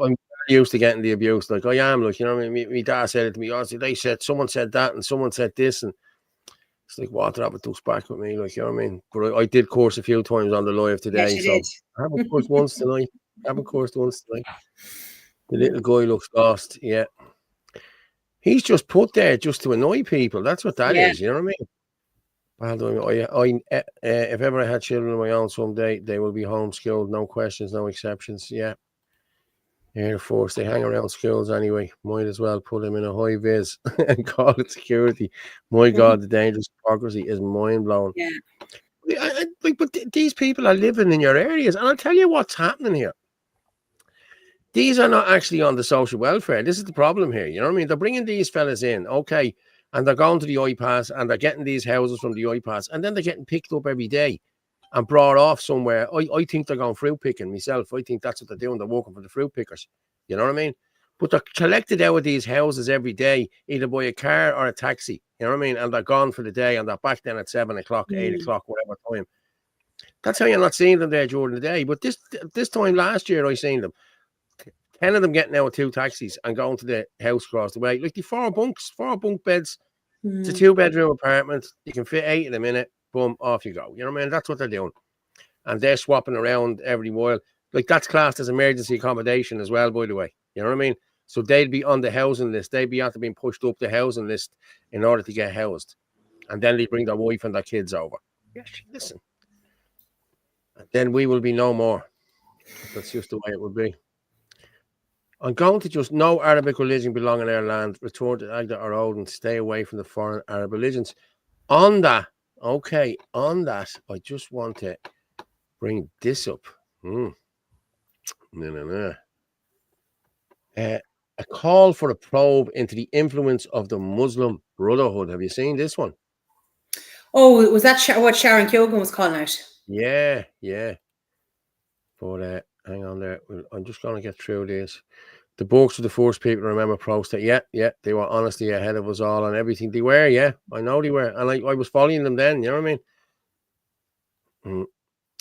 I'm used to getting the abuse. Like, I am, like, you know what I mean? My dad said it to me. They said, someone said that and someone said this, and it's like water up a duck's back with me, like, you know what I mean? But I did course a few times on the live today, yes, so did. I haven't coursed once tonight. The little guy looks lost, yeah. He's just put there just to annoy people. That's what that is, you know what I mean? If ever I had children of my own someday, they will be homeschooled, no questions, no exceptions, yeah. Air Force, they hang around schools anyway. Might as well put them in a high vis and call it security. My God, the dangerous hypocrisy is mind-blowing. Yeah. But these people are living in your areas, and I'll tell you what's happening here. These are not actually on the social welfare. This is the problem here. You know what I mean? They're bringing these fellas in, okay, and they're going to the iPass, and they're getting these houses from the iPass, and then they're getting picked up every day and brought off somewhere. I think they're going fruit picking myself. I think that's what they're doing. They're working for the fruit pickers. You know what I mean? But they're collected out of these houses every day, either by a car or a taxi. You know what I mean? And they're gone for the day, and they're back then at 7 o'clock, 8 o'clock, whatever time. That's how you're not seeing them there during the day. But this time last year, I seen them. 10 of them getting out of 2 taxis and going to the house across the way. Like the 4 bunk beds. It's a 2-bedroom apartment. You can fit 8 of them in it. Boom, off you go. You know what I mean? That's what they're doing. And they're swapping around every while. Like, that's classed as emergency accommodation as well, by the way. You know what I mean? So they'd be on the housing list. They'd be after being pushed up the housing list in order to get housed. And then they bring their wife and their kids over. Yeah, listen. And then we will be no more. That's just the way it would be. I'm going to just, no Arabic religion belong in our land. Return to Agda or Odin. Stay away from the foreign Arab religions. On that, I just want to bring this up. A call for a probe into the influence of the Muslim Brotherhood. Have you seen this one? Oh, was that what Sharon Kyogan was calling out? Yeah. But hang on there. I'm just going to get through this. The books were the first people to remember Proust. Yeah. They were honestly ahead of us all on everything. They were, yeah. I know they were. And I was following them then, you know what I mean?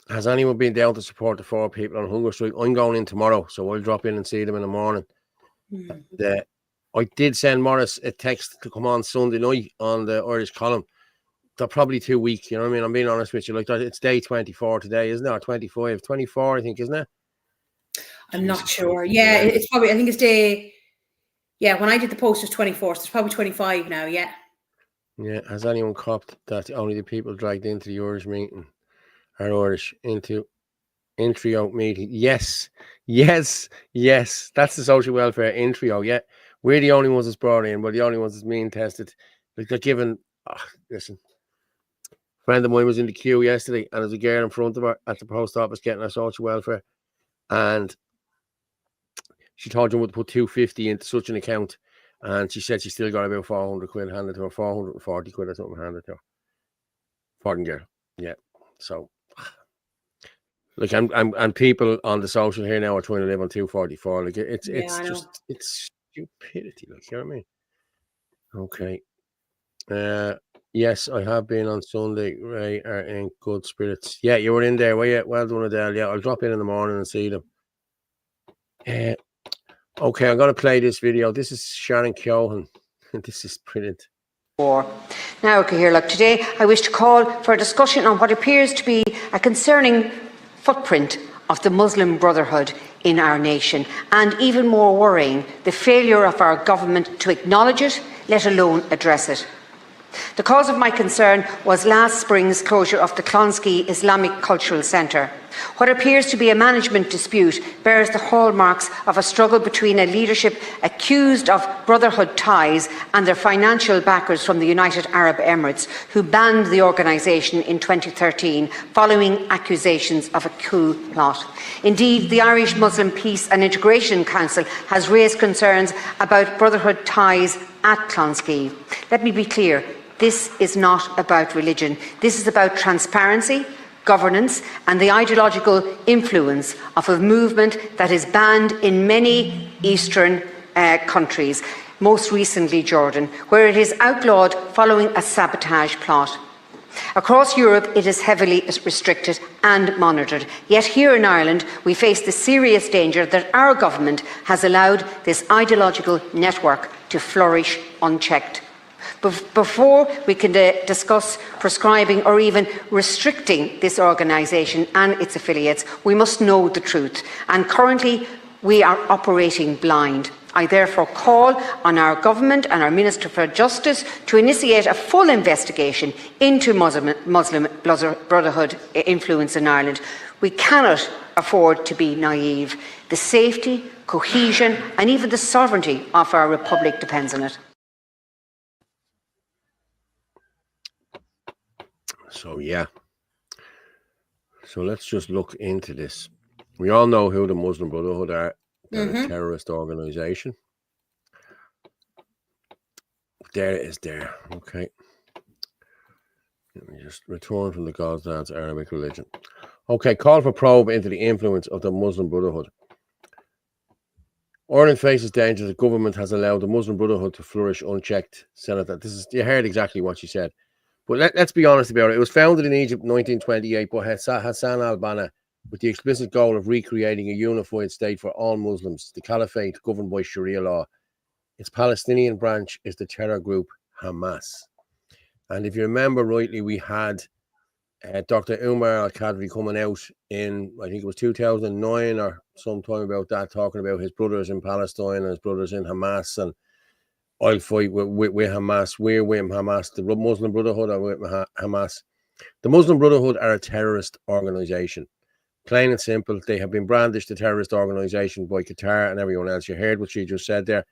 Has anyone been down to support the 4 people on hunger strike? I'm going in tomorrow, so I'll drop in and see them in the morning. I did send Morris a text to come on Sunday night on the Irish column. They're probably too weak, you know what I mean? I'm being honest with you. Like, it's day 24 today, isn't it? Or 25, 24, I think, isn't it? I'm not sure. Yeah, it's probably, I think it's day, when I did the post, it was 24, so it's probably 25 now, yeah. Yeah, has anyone copped that only the people dragged into the Irish meeting are Irish into Intrio meeting? Yes. That's the social welfare Intrio, yeah. We're the only ones that's brought in. We're the only ones that's being tested. Like, they're given, listen. A friend of mine was in the queue yesterday, and there's a girl in front of her at the post office getting her social welfare, and she told him to put 250 into such an account, and she said she still got about 400 quid handed to her, 440 quid or something handed to her. Fucking girl, yeah. So, like, and people on the social here now are trying to live on 244. Like, it's stupidity. Like, you know what I mean? Okay. Yes, I have been on Sunday. Ray are in good spirits. Yeah, you were in there, were you? Well done, Adele. Yeah, I'll drop in the morning and see them. Okay, I'm going to play this video. This is Sharon Kyogan. This is brilliant. Now, Cathaoirleach, today I wish to call for a discussion on what appears to be a concerning footprint of the Muslim Brotherhood in our nation, and even more worrying, the failure of our government to acknowledge it, let alone address it. The cause of my concern was last spring's closure of the Clonskeagh Islamic Cultural Centre. What appears to be a management dispute bears the hallmarks of a struggle between a leadership accused of brotherhood ties and their financial backers from the United Arab Emirates, who banned the organisation in 2013 following accusations of a coup plot. Indeed, the Irish Muslim Peace and Integration Council has raised concerns about brotherhood ties at Clonskeagh. Let me be clear, this is not about religion. This is about transparency, governance and the ideological influence of a movement that is banned in many Eastern countries, most recently Jordan, where it is outlawed following a sabotage plot. Across Europe, it is heavily restricted and monitored. Yet here in Ireland, we face the serious danger that our government has allowed this ideological network to flourish unchecked. Before we can discuss prescribing or even restricting this organisation and its affiliates, we must know the truth. And currently, we are operating blind. I therefore call on our government and our Minister for Justice to initiate a full investigation into Muslim Brotherhood influence in Ireland. We cannot afford to be naive. The safety, cohesion and even the sovereignty of our republic depends on it. So, yeah. So let's just look into this. We all know who the Muslim Brotherhood are. They're a terrorist organisation. There it is there. Okay. Let me just return from the God's Arabic religion. Okay, call for probe into the influence of the Muslim Brotherhood. Ireland faces danger the government has allowed the Muslim Brotherhood to flourish unchecked. Senator, you heard exactly what she said. But let's be honest about it. It was founded in Egypt in 1928 by Hassan al-Banna with the explicit goal of recreating a unified state for all Muslims, the Caliphate governed by Sharia law. Its Palestinian branch is the terror group Hamas. And if you remember rightly, we had Dr. Umar al-Qadri coming out in, I think it was 2009 or sometime about that, talking about his brothers in Palestine and his brothers in Hamas, and I'll fight with Hamas. We're with Hamas. The Muslim Brotherhood are with Hamas. The Muslim Brotherhood are a terrorist organisation. Plain and simple, they have been brandished a terrorist organisation by Qatar and everyone else. You heard what she just said there.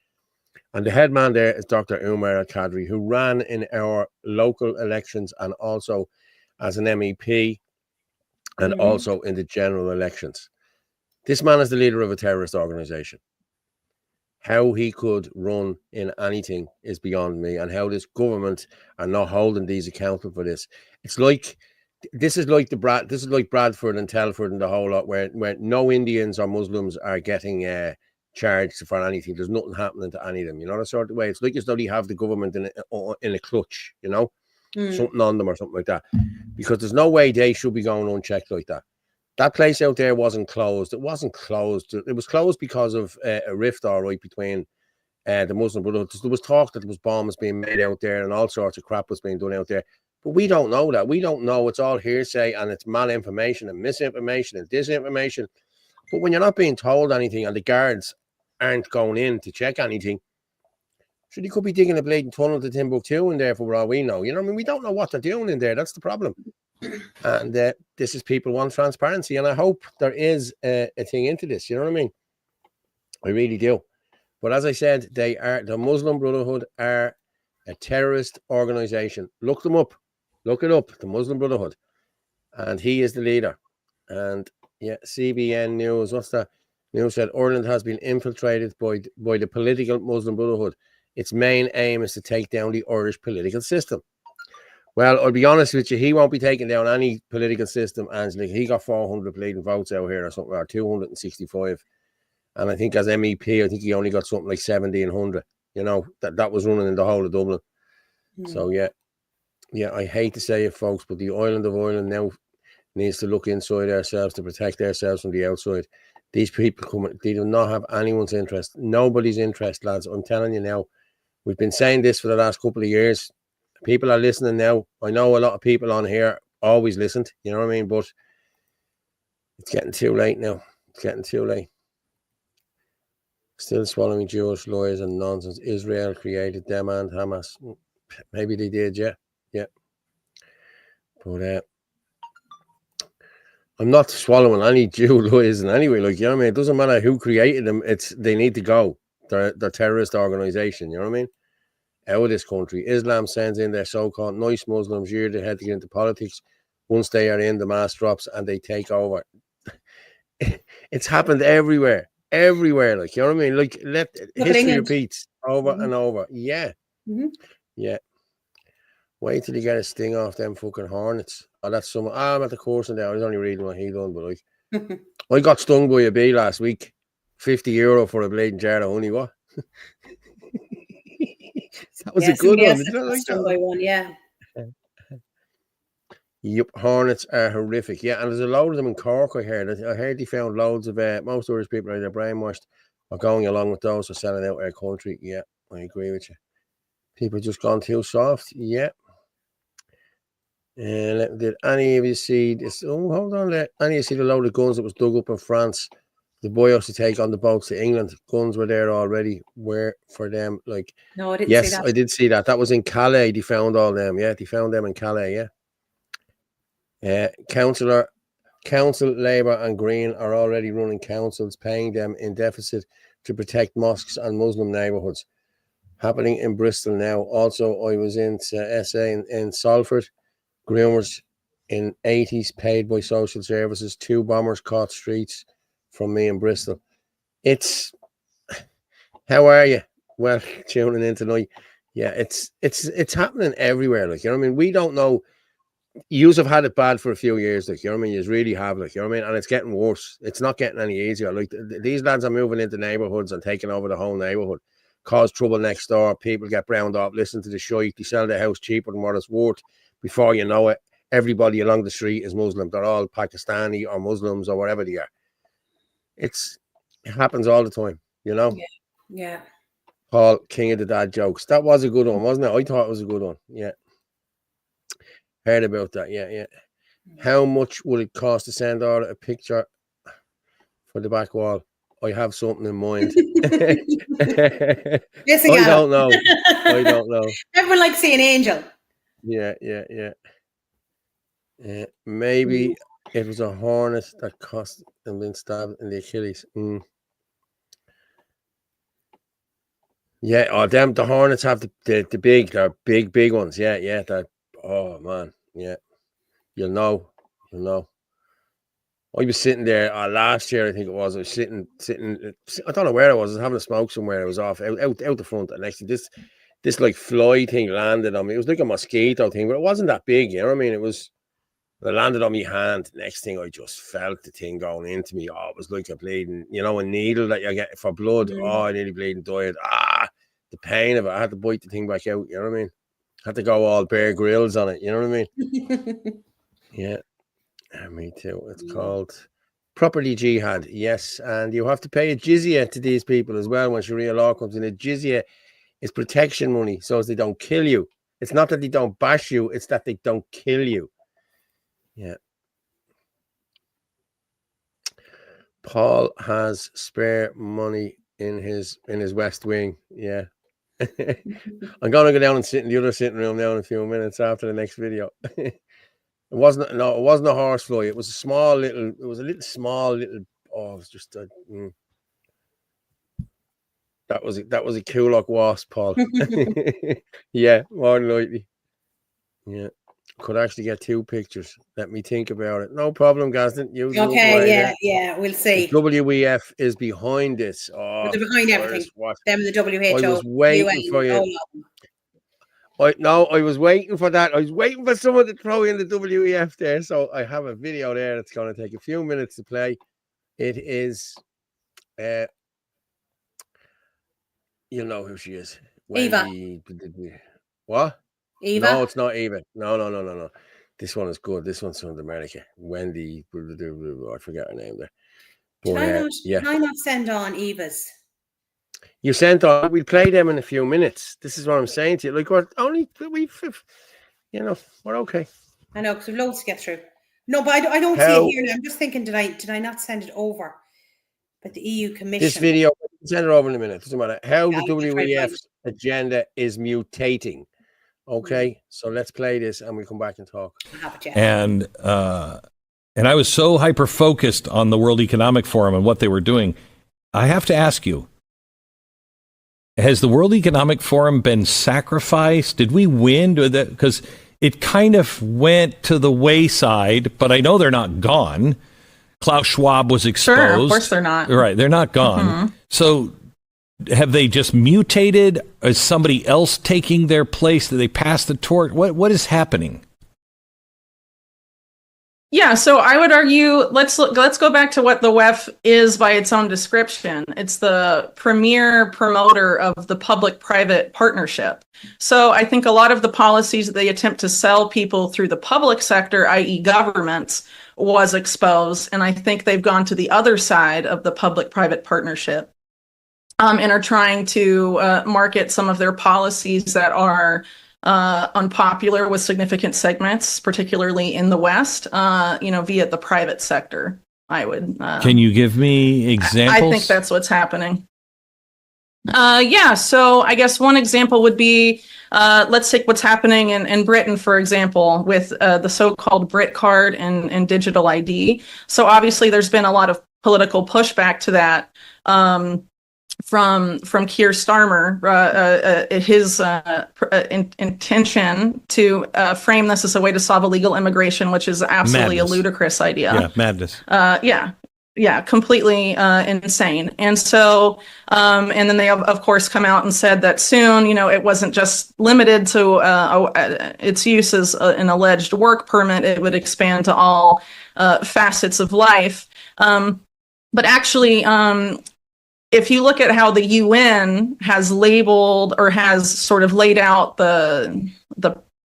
And the head man there is Dr. Umar al-Qadri, who ran in our local elections and also as an MEP and also in the general elections. This man is the leader of a terrorist organisation. How he could run in anything is beyond me, and how this government are not holding these accountable for this. It's like this is like Bradford and Telford and the whole lot, where no Indians or Muslims are getting charged for anything. There's nothing happening to any of them. You know, that sort of way. It's like as though they have the government in a clutch. You know, something on them or something like that. Because there's no way they should be going unchecked like that. That place out there wasn't closed. It wasn't closed. It was closed because of a rift, all right, between the Muslim Brotherhood. There was talk that there was bombs being made out there and all sorts of crap was being done out there. But we don't know that. We don't know. It's all hearsay and it's malinformation and misinformation and disinformation. But when you're not being told anything and the guards aren't going in to check anything, so they could be digging a bleeding tunnel to Timbuktu in there for all we know. You know what I mean? We don't know what they're doing in there. That's the problem. And this is people want transparency, and I hope there is a thing into this. You know what I mean? I really do. But as I said, the Muslim Brotherhood are a terrorist organization. Look them up. Look it up. The Muslim Brotherhood, and he is the leader. And yeah, CBN News. What's that? News said Ireland has been infiltrated by the political Muslim Brotherhood. Its main aim is to take down the Irish political system. Well, I'll be honest with you, he won't be taking down any political system, Angela. He got 400 bleeding votes out here or something, or 265. And I think as MEP, I think he only got something like 70 and 100. You know, that was running in the whole of Dublin. So, yeah, I hate to say it, folks, but the island of Ireland now needs to look inside ourselves to protect ourselves from the outside. These people they do not have anyone's interest. Nobody's interest, lads. I'm telling you now. We've been saying this for the last couple of years. People are listening now. I know a lot of people on here always listened, you know what I mean? But it's getting too late now. It's getting too late. Still swallowing Jewish lawyers and nonsense. Israel created them and Hamas. Maybe they did, yeah. But I'm not swallowing any Jew-ism anyway. Like, you know what I mean? It doesn't matter who created them. They need to go. They're terrorist organization. You know what I mean? Out of this country, Islam sends in their so-called nice Muslims. Year they had to get into politics. Once they are in, the mask drops and they take over. It's happened everywhere. Like, you know what I mean? Like, history repeats over and over. Yeah. Yeah. Wait till you get a sting off them fucking hornets. Oh, that's someone. I'm at the course now. I was only reading what he done, but like, I got stung by a bee last week. €50 for a bleeding jar of honey. What? That was a good one. Did you like stung by one? Yeah. Yep, hornets are horrific. Yeah, and there's a load of them in Cork. I heard they found loads of most Irish people either brainwashed or going along with those who are selling out our country. Yeah, I agree with you. People just gone too soft. Yeah. And did any of you see this? Oh, hold on there. Any of you see the load of guns that was dug up in France? The boy used to take on the boats to England. Guns were there already. Where for them? Like, no, I didn't. Yes, see that. I did see that. That was in Calais. They found all them. Yeah, they found them in Calais. Yeah. Council, Labour and Green are already running councils, paying them in deficit to protect mosques and Muslim neighbourhoods. Happening in Bristol now. Also, I was in SA in Salford. Groomers in 80s paid by social services. 2 bombers caught streets from me in Bristol. It's, how are you? Well, tuning in tonight. Yeah, it's happening everywhere. Like, you know what I mean? We don't know. Yous have had it bad for a few years. Like, you know what I mean? You really have. Like, you know what I mean? And it's getting worse. It's not getting any easier. Like, these lads are moving into neighborhoods and taking over the whole neighborhood. Cause trouble next door. People get browned up. Listen to the shite. They sell their house cheaper than what it's worth. Before you know it, everybody along the street is Muslim. They're all Pakistani or Muslims or whatever they are. It happens all the time, you know? Yeah. Paul, king of the dad jokes. That was a good one, wasn't it? I thought it was a good one. Yeah. Heard about that. Yeah. How much would it cost to send out a picture for the back wall? I have something in mind. Yes, I don't know. Everyone likes seeing an angel. Yeah. Maybe it was a hornet that cost and been stabbed in the Achilles. Yeah, the hornets have they're big ones. Yeah. Oh man, yeah. You'll know. I was sitting there last year, I think it was. I was sitting. I don't know where I was. I was having a smoke somewhere. I was off out the front, and actually this like fly thing landed on me. It was like a mosquito thing, but it wasn't that big. You know what I mean? It landed on my hand. Next thing, I just felt the thing going into me. Oh, it was like a bleeding, a needle that you get for blood. Oh, I nearly bleeding died. The pain of it. I had to bite the thing back out. You know what I mean? Had to go all Bear Grylls on it. You know what I mean? Yeah. Me too. It's called property jihad. Yes, and you have to pay a jizya to these people as well when Sharia law comes in. A jizya is protection money, so as they don't kill you. It's not that they don't bash you; it's that they don't kill you. Yeah. Paul has spare money in his West Wing. Yeah. I'm gonna go down and sit in the other sitting room now in a few minutes after the next video. It wasn't a horsefly. It was a small little. Oh, it was just a. That was a Kulak wasp, Paul. Yeah, more than likely. Yeah, could actually get 2 pictures. Let me think about it. No problem, Gazden. Okay, yeah, we'll see. The WEF is behind this. Oh, they're behind everything. Them and the WHO. I was waiting for you. I was waiting for that. I was waiting for someone to throw in the WEF there. So I have a video there that's going to take a few minutes to play. It is, you'll know who she is. Wendy. Eva. What? Eva? No, it's not Eva. No. This one is good. This one's from America. Wendy. I forget her name there. But, can I not send on Eva's? You sent on. We'll play them in a few minutes. This is what I'm saying to you. Like, we're okay. I know, because we've loads to get through. No, but I don't see it here. I'm just thinking, did I not send it over? But the EU Commission. This video, send it over in a minute. Doesn't matter. How the WEF's agenda is mutating. Okay, so let's play this and we'll come back and talk. And I was so hyper focused on the World Economic Forum and what they were doing. I have to ask you, has the World Economic Forum been sacrificed? Did we win? Because it kind of went to the wayside, but I know they're not gone. Klaus Schwab was exposed. Sure, of course they're not. Right, they're not gone. Mm-hmm. So have they just mutated? Is somebody else taking their place? Did they pass the torch? What is happening? Yeah, so I would argue, let's go back to what the WEF is by its own description. It's the premier promoter of the public-private partnership. So I think a lot of the policies that they attempt to sell people through the public sector, i.e. governments, was exposed. And I think they've gone to the other side of the public-private partnership and are trying to market some of their policies that are unpopular with significant segments, particularly in the West, via the private sector. I would. Can you give me examples? I think that's what's happening. So I guess one example would be, let's take what's happening in Britain, for example, with the so-called Brit card and digital ID. So obviously there's been a lot of political pushback to that. From Keir Starmer, his intention to frame this as a way to solve illegal immigration, which is absolutely madness. A ludicrous idea. Yeah, madness. Completely insane. And so, and then they of course come out and said that soon, it wasn't just limited to its use as an alleged work permit; it would expand to all facets of life. But actually, if you look at how the UN has labeled or has sort of laid out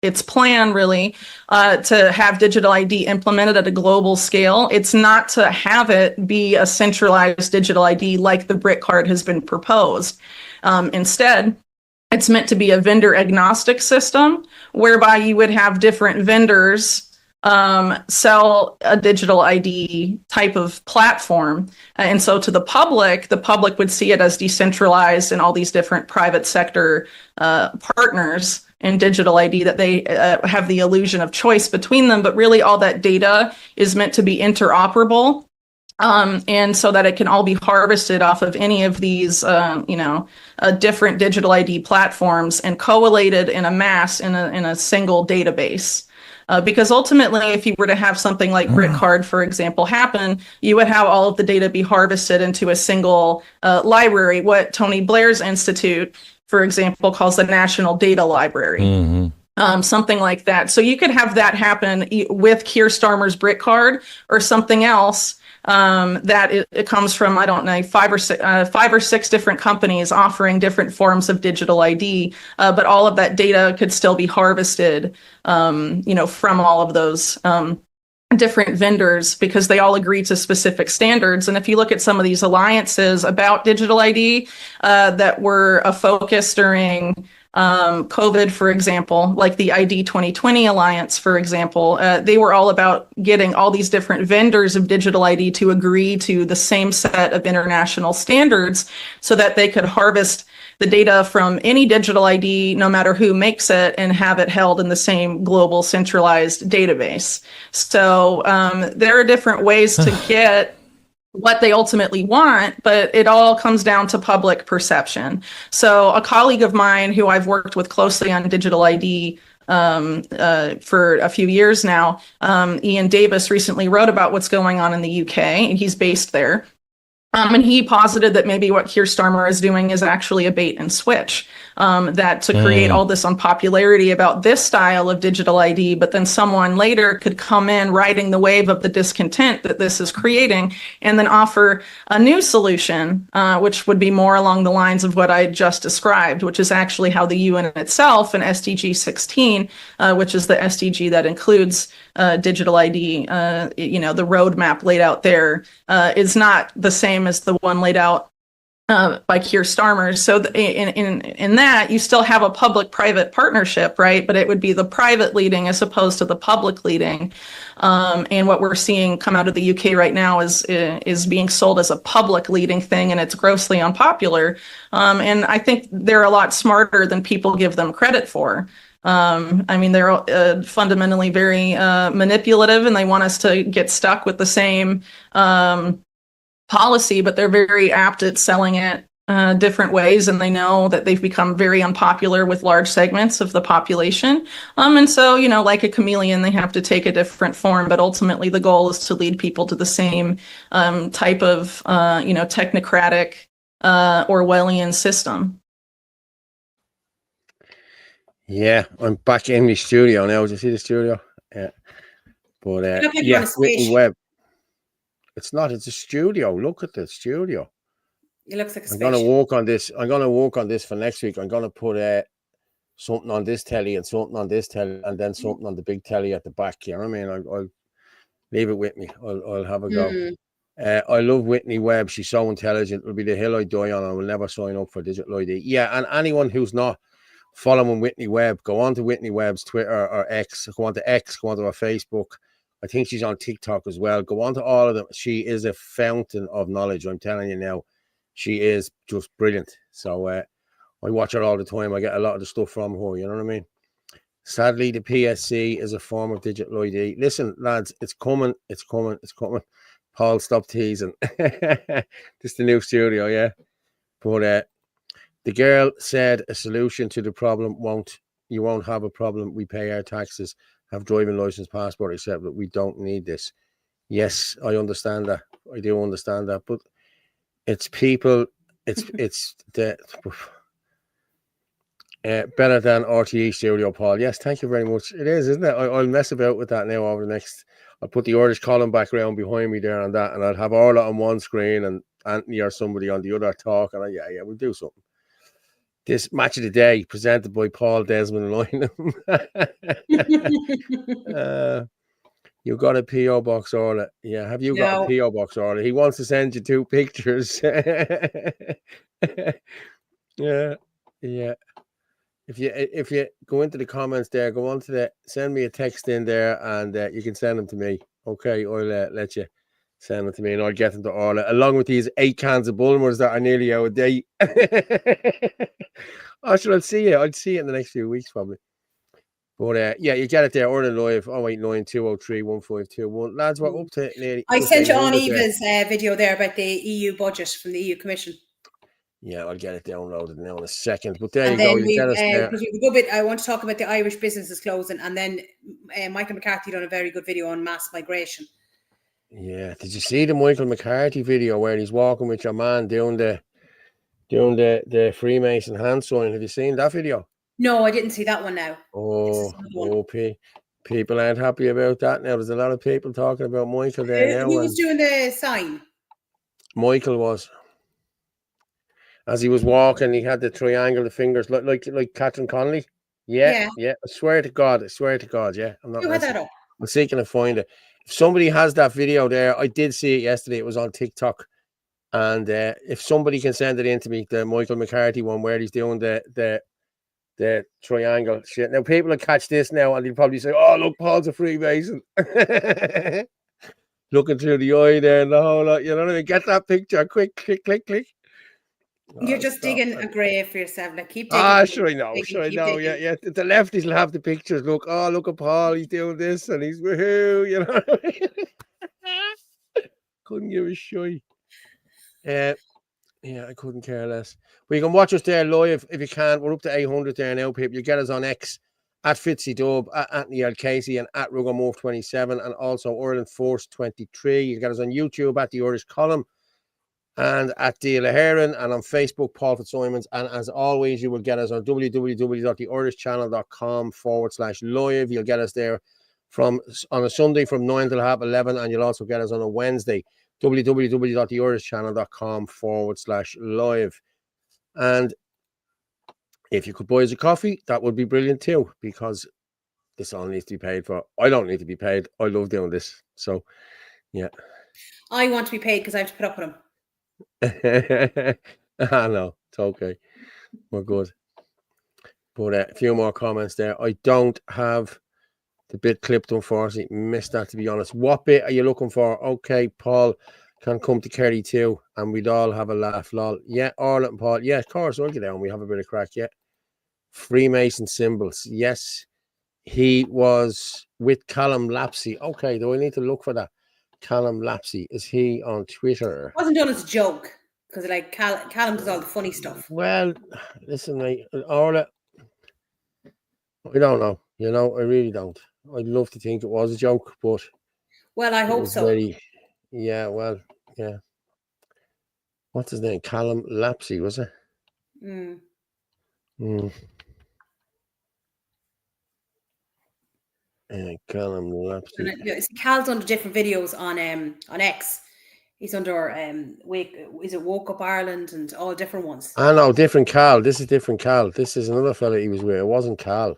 its plan really to have digital ID implemented at a global scale, it's not to have it be a centralized digital ID like the Brit card has been proposed. Instead, it's meant to be a vendor agnostic system whereby you would have different vendors sell a digital ID type of platform. And so to the public would see it as decentralized and all these different private sector partners in digital ID that they have the illusion of choice between them. But really all that data is meant to be interoperable. And so that it can all be harvested off of any of these, different digital ID platforms and collated in a mass in a single database. Because ultimately, if you were to have something like Brit card, for example, happen, you would have all of the data be harvested into a single library, what Tony Blair's institute, for example, calls the National Data Library. Mm-hmm. Something like that. So you could have that happen with Keir Starmer's Brit card or something else that it comes from, I don't know, five or six different companies offering different forms of digital ID, but all of that data could still be harvested, from all of those different vendors because they all agree to specific standards. And if you look at some of these alliances about digital ID that were a focus during COVID, for example, like the ID 2020 Alliance, for example, they were all about getting all these different vendors of digital ID to agree to the same set of international standards so that they could harvest the data from any digital ID, no matter who makes it, and have it held in the same global centralized database. So there are different ways to get what they ultimately want, but it all comes down to public perception. So a colleague of mine who I've worked with closely on digital ID for a few years now, Ian Davis, recently wrote about what's going on in the UK, and he's based there. And he posited that maybe what Keir Starmer is doing is actually a bait and switch, that to create all this unpopularity about this style of digital ID, but then someone later could come in riding the wave of the discontent that this is creating and then offer a new solution, which would be more along the lines of what I just described, which is actually how the UN itself and SDG 16, which is the SDG that includes digital ID, the roadmap laid out there is not the same as the one laid out by Keir Starmer. So in that, you still have a public-private partnership, right? But it would be the private leading as opposed to the public leading. And what we're seeing come out of the UK right now is being sold as a public leading thing, and it's grossly unpopular. And I think they're a lot smarter than people give them credit for. I mean, they're fundamentally very manipulative, and they want us to get stuck with the same policy, but they're very apt at selling it different ways, and they know that they've become very unpopular with large segments of the population. And so, you know, like a chameleon, they have to take a different form, but ultimately the goal is to lead people to the same type of, you know, technocratic Orwellian system. Yeah, I'm back in the studio now. Did you see the studio? Yeah. But yeah, Whitney Webb. It's not, it's a studio. Look at the studio. It looks like a I'm gonna work on this. I'm gonna work on this for next week. I'm gonna put something on this telly and something on this telly and then something on the big telly at the back. You know what I mean? I'll leave it with me. I'll have a go. I love Whitney Webb. She's so intelligent. It'll be the hill I die on. I will never sign up for digital ID. Yeah, and anyone who's not following Whitney Webb, go on to Whitney Webb's Twitter or X. Go on to X. Go on to her Facebook. I think she's on TikTok as well. Go on to all of them. She is a fountain of knowledge. I'm telling you now. She is just brilliant. So I watch her all the time. I get a lot of the stuff from her. You know what I mean? Sadly, the PSC is a form of digital ID. Listen, lads, it's coming. It's coming. It's coming. Paul, stop teasing. This is the new studio, yeah. But the girl said a solution to the problem you won't have a problem. We pay our taxes, have driving license, passport, except that we don't need this. Yes, I understand that. I do understand that. But it's people, it's the better than RTE studio, Paul. Yes, thank you very much. It is, isn't it? I'll mess about with that now over the next. I'll put the Irish column background behind me there on that, and I'll have Orla on one screen and Anthony or somebody on the other talk. And yeah, we'll do something. This match of the day presented by Paul Desmond Lynham. You got a P.O. box, Orla? Yeah, have you got a P.O. box, Orla? He wants to send you 2 pictures. Yeah. If you go into the comments there, go on to send me a text in there, and you can send them to me. Okay, I'll let you send them to me, and I'll get them to Orla along with these 8 cans of Bulmers that are nearly out of date. I'll see you. I'll see you in the next few weeks probably. But yeah, you get it there. Orla Live 089-203-1521. Lads, we're up to nearly. I sent you on Eva's video there about the EU budget from the EU Commission. Yeah, I'll get it downloaded now in a second. But there you go. You get us there. A good bit. I want to talk about the Irish businesses closing, and then Michael McCarthy done a very good video on mass migration. Yeah, did you see the Michael McCarthy video where he's walking with your man doing the Freemason hand sign? Have you seen that video? No, I didn't see that one now. People aren't happy about that now. There's a lot of people talking about Michael there now. Who was doing the sign? Michael was. As he was walking, he had the triangle, the fingers, like Catherine Connolly. Yeah. I swear to God, yeah. I'm not. Who had that up? I'm seeking to find it. If somebody has that video there, I did see it yesterday. It was on TikTok, and if somebody can send it in to me, the Michael McCarthy one where he's doing the triangle shit. Now people will catch this now, and they'll probably say, "Oh, look, Paul's a Freemason." Looking through the eye there and the whole lot. You know what I mean? Get that picture quick, click. You're just digging a grave for yourself. Like, keep digging. Sure I know. Yeah. The lefties will have the pictures. Look at Paul. He's doing this and he's woohoo. You know what I mean? Couldn't give a shit. Yeah, I couldn't care less. But you can watch us there live if you can. We're up to 800 there now, people. You get us on X at FitzyDub, at Anthony L. Casey, and at Rugamorph27, and also Ireland Force 23. You get us on YouTube at the Irish Column, and at Díla Heron, and on Facebook, Paul Fitzsimons. And as always, you will get us on www.theirishchannel.com/live. You'll get us there on a Sunday from 9 till 11:30, and you'll also get us on a Wednesday, www.theirishchannel.com/live. And if you could buy us a coffee, that would be brilliant too, because this all needs to be paid for. I don't need to be paid. I love doing this. So, yeah. I want to be paid because I have to put up with him. No, it's okay. We're good. But a few more comments there. I don't have the bit clipped, unfortunately. Missed that, to be honest. What bit are you looking for? Okay, Paul can come to Kerry too, and we'd all have a laugh. Lol. Yeah, Orla and Paul. Yeah, of course, I'll get down. We have a bit of crack. Yeah. Freemason symbols. Yes, he was with Callum Lapsey. Okay, do I need to look for that? Callum Lapsey, is he on Twitter? It wasn't done as a joke because like Callum does all the funny stuff. Well, listen, Orla, I don't know. You know, I really don't. I'd love to think it was a joke, but well, I hope so. Yeah. What's his name? Callum Lapsey, was it? Callum Lapsey. Cal's under different videos on X. He's under Woke Up Ireland and all different ones. I know, different Cal. This is different Cal. This is another fella he was with. It wasn't Cal.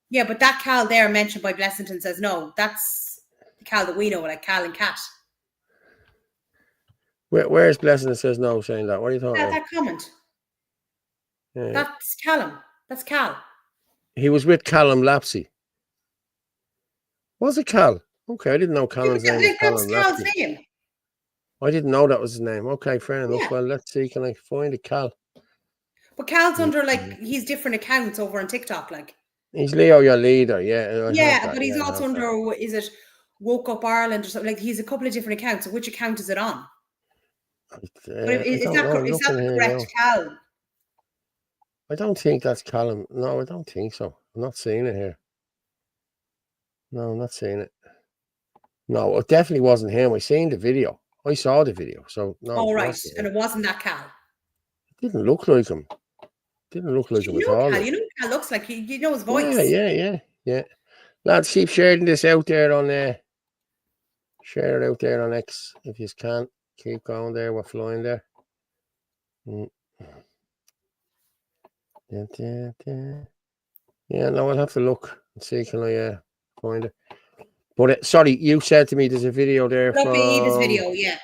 Yeah, but that Cal there mentioned by Blessington says no. That's the Cal that we know, like Cal and Cat. Where's Blessington says no, saying that? What are you talking about? That comment. Yeah. That's Callum. That's Cal. He was with Callum Lapsey. Was it Cal? Okay, I didn't know Callum's name was Callum Cal's Lapsey. name. I didn't know that was his name. Okay, fair enough. Yeah. Well, let's see. Can I find a Cal? But Cal's under he's different accounts over on TikTok, like. He's Leo, your leader, yeah. Yeah, but he's also under, is it Woke Up Ireland or something? Like, he's a couple of different accounts. So which account is it on? Is that the correct Cal? I don't think that's Callum. No, I don't think so. I'm not seeing it here. No, I'm not seeing it. No, it definitely wasn't him. I seen the video. I saw the video. So no. Oh, right. And it wasn't that Cal. It didn't look like him. Didn't look like him at all. Cal, you know what Cal looks like. You know his voice. Yeah. Lads, keep sharing this out there on share it out there on X if you can. Keep going there. We're flying there. Yeah, no, I'll have to look and see can I find it. But sorry, you said to me there's a video there from Eva's video, yeah.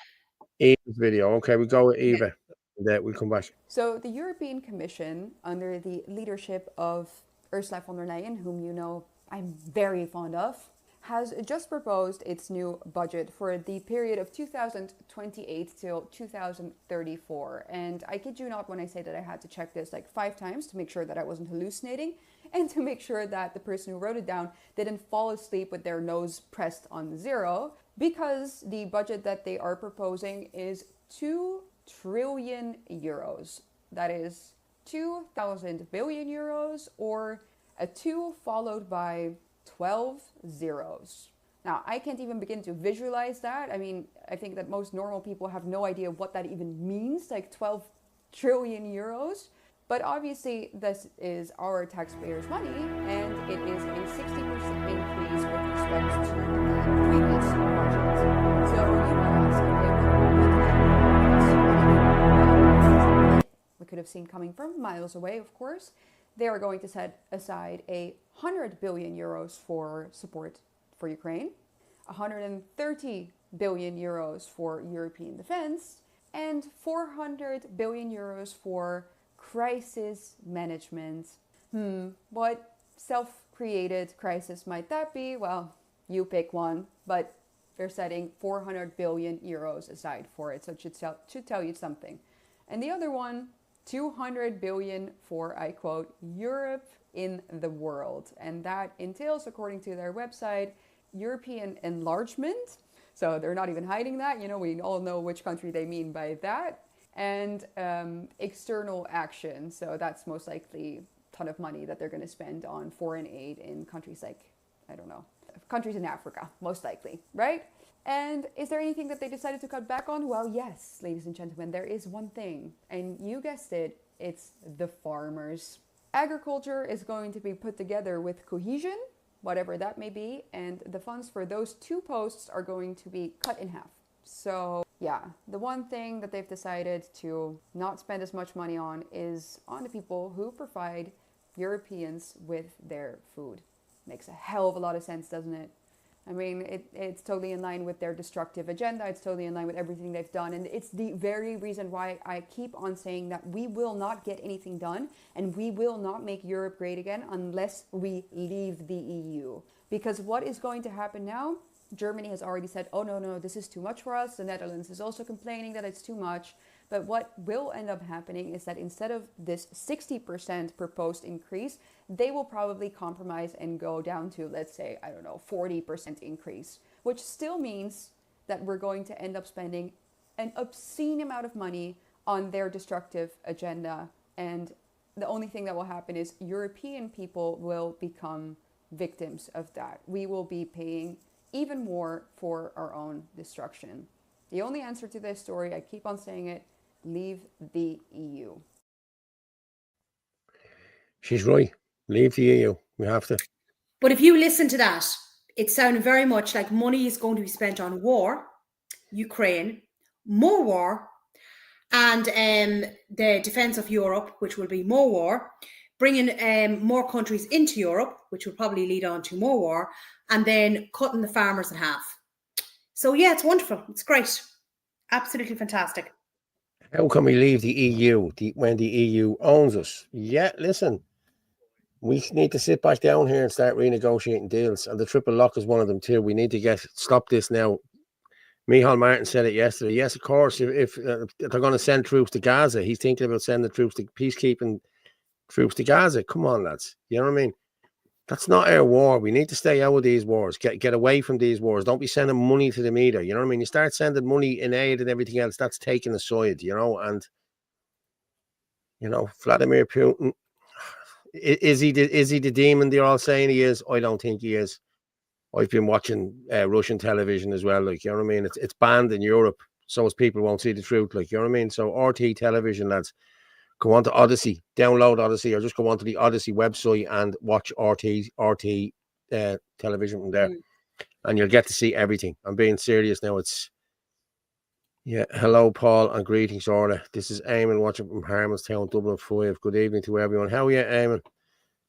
Eva's video. Okay, we go with Eva. Yeah. We'll come back. So the European Commission, under the leadership of Ursula von der Leyen, whom you know I'm very fond of, has just proposed its new budget for the period of 2028 till 2034. And I kid you not when I say that I had to check this like 5 times to make sure that I wasn't hallucinating and to make sure that the person who wrote it down didn't fall asleep with their nose pressed on 0, because the budget that they are proposing is 2 trillion euros. That is 2,000 billion euros, or a 2 followed by 12 zeros. Now, I can't even begin to visualize that. I mean, I think that most normal people have no idea what that even means, like 12 trillion euros. But obviously, this is our taxpayers' money, and it is a 60% increase with respect to the previous budget. So you might ask, we could have seen coming from miles away, of course. They are going to set aside 100 billion euros for support for Ukraine, 130 billion euros for European defense, and 400 billion euros for crisis management. What self-created crisis might that be? Well, you pick one, but they're setting 400 billion euros aside for it, so it should tell you something. And the other one, 200 billion for, I quote, Europe in the world. And that entails, according to their website, European enlargement. So they're not even hiding that. You know, we all know which country they mean by that. And external action. So that's most likely a ton of money that they're going to spend on foreign aid in countries like, I don't know, countries in Africa, most likely, right? And is there anything that they decided to cut back on? Well, yes, ladies and gentlemen, there is one thing. And you guessed it, it's the farmers. Agriculture is going to be put together with cohesion, whatever that may be. And the funds for those 2 posts are going to be cut in half. So yeah, the one thing that they've decided to not spend as much money on is on the people who provide Europeans with their food. Makes a hell of a lot of sense, doesn't it? I mean, it's totally in line with their destructive agenda. It's totally in line with everything they've done. And it's the very reason why I keep on saying that we will not get anything done and we will not make Europe great again unless we leave the EU. Because what is going to happen now? Germany has already said, oh, no, this is too much for us. The Netherlands is also complaining that it's too much. But what will end up happening is that instead of this 60% proposed increase, they will probably compromise and go down to, let's say, 40% increase, which still means that we're going to end up spending an obscene amount of money on their destructive agenda. And the only thing that will happen is European people will become victims of that. We will be paying even more for our own destruction. The only answer to this story, I keep on saying it, leave the EU. She's right. Leave the EU. We have to. But if you listen to that, it sounded very much like money is going to be spent on war, Ukraine, more war, and the defense of Europe, which will be more war, bringing more countries into Europe, which will probably lead on to more war, and then cutting the farmers in half. So yeah, it's wonderful. It's great. Absolutely fantastic. How can we leave the EU when the EU owns us? Yeah, listen, we need to sit back down here and start renegotiating deals. And the triple lock is one of them too. We need to stop this now. Micheál Martin said it yesterday. Yes, of course, if they're going to send troops to Gaza, he's thinking about sending troops to peacekeeping troops to Gaza. Come on, lads. You know what I mean? That's not our war. We need to stay out of these wars. Get away from these wars. Don't be sending money to them either. You know what I mean? You start sending money in aid and everything else, that's taking a side, you know. And, you know, Vladimir Putin, is he the demon they're all saying he is? I don't think he is. I've been watching Russian television as well. Like, you know what I mean? It's banned in Europe, so as people won't see the truth. Like, you know what I mean? So RT television, lads. Go on to Odyssey, download Odyssey, or just go on to the Odyssey website and watch RT television from there, and you'll get to see everything. I'm being serious now. Hello, Paul, and greetings, Orla. This is Eamon watching from Harmonstown, Dublin 5. Good evening to everyone. How are you, Eamon?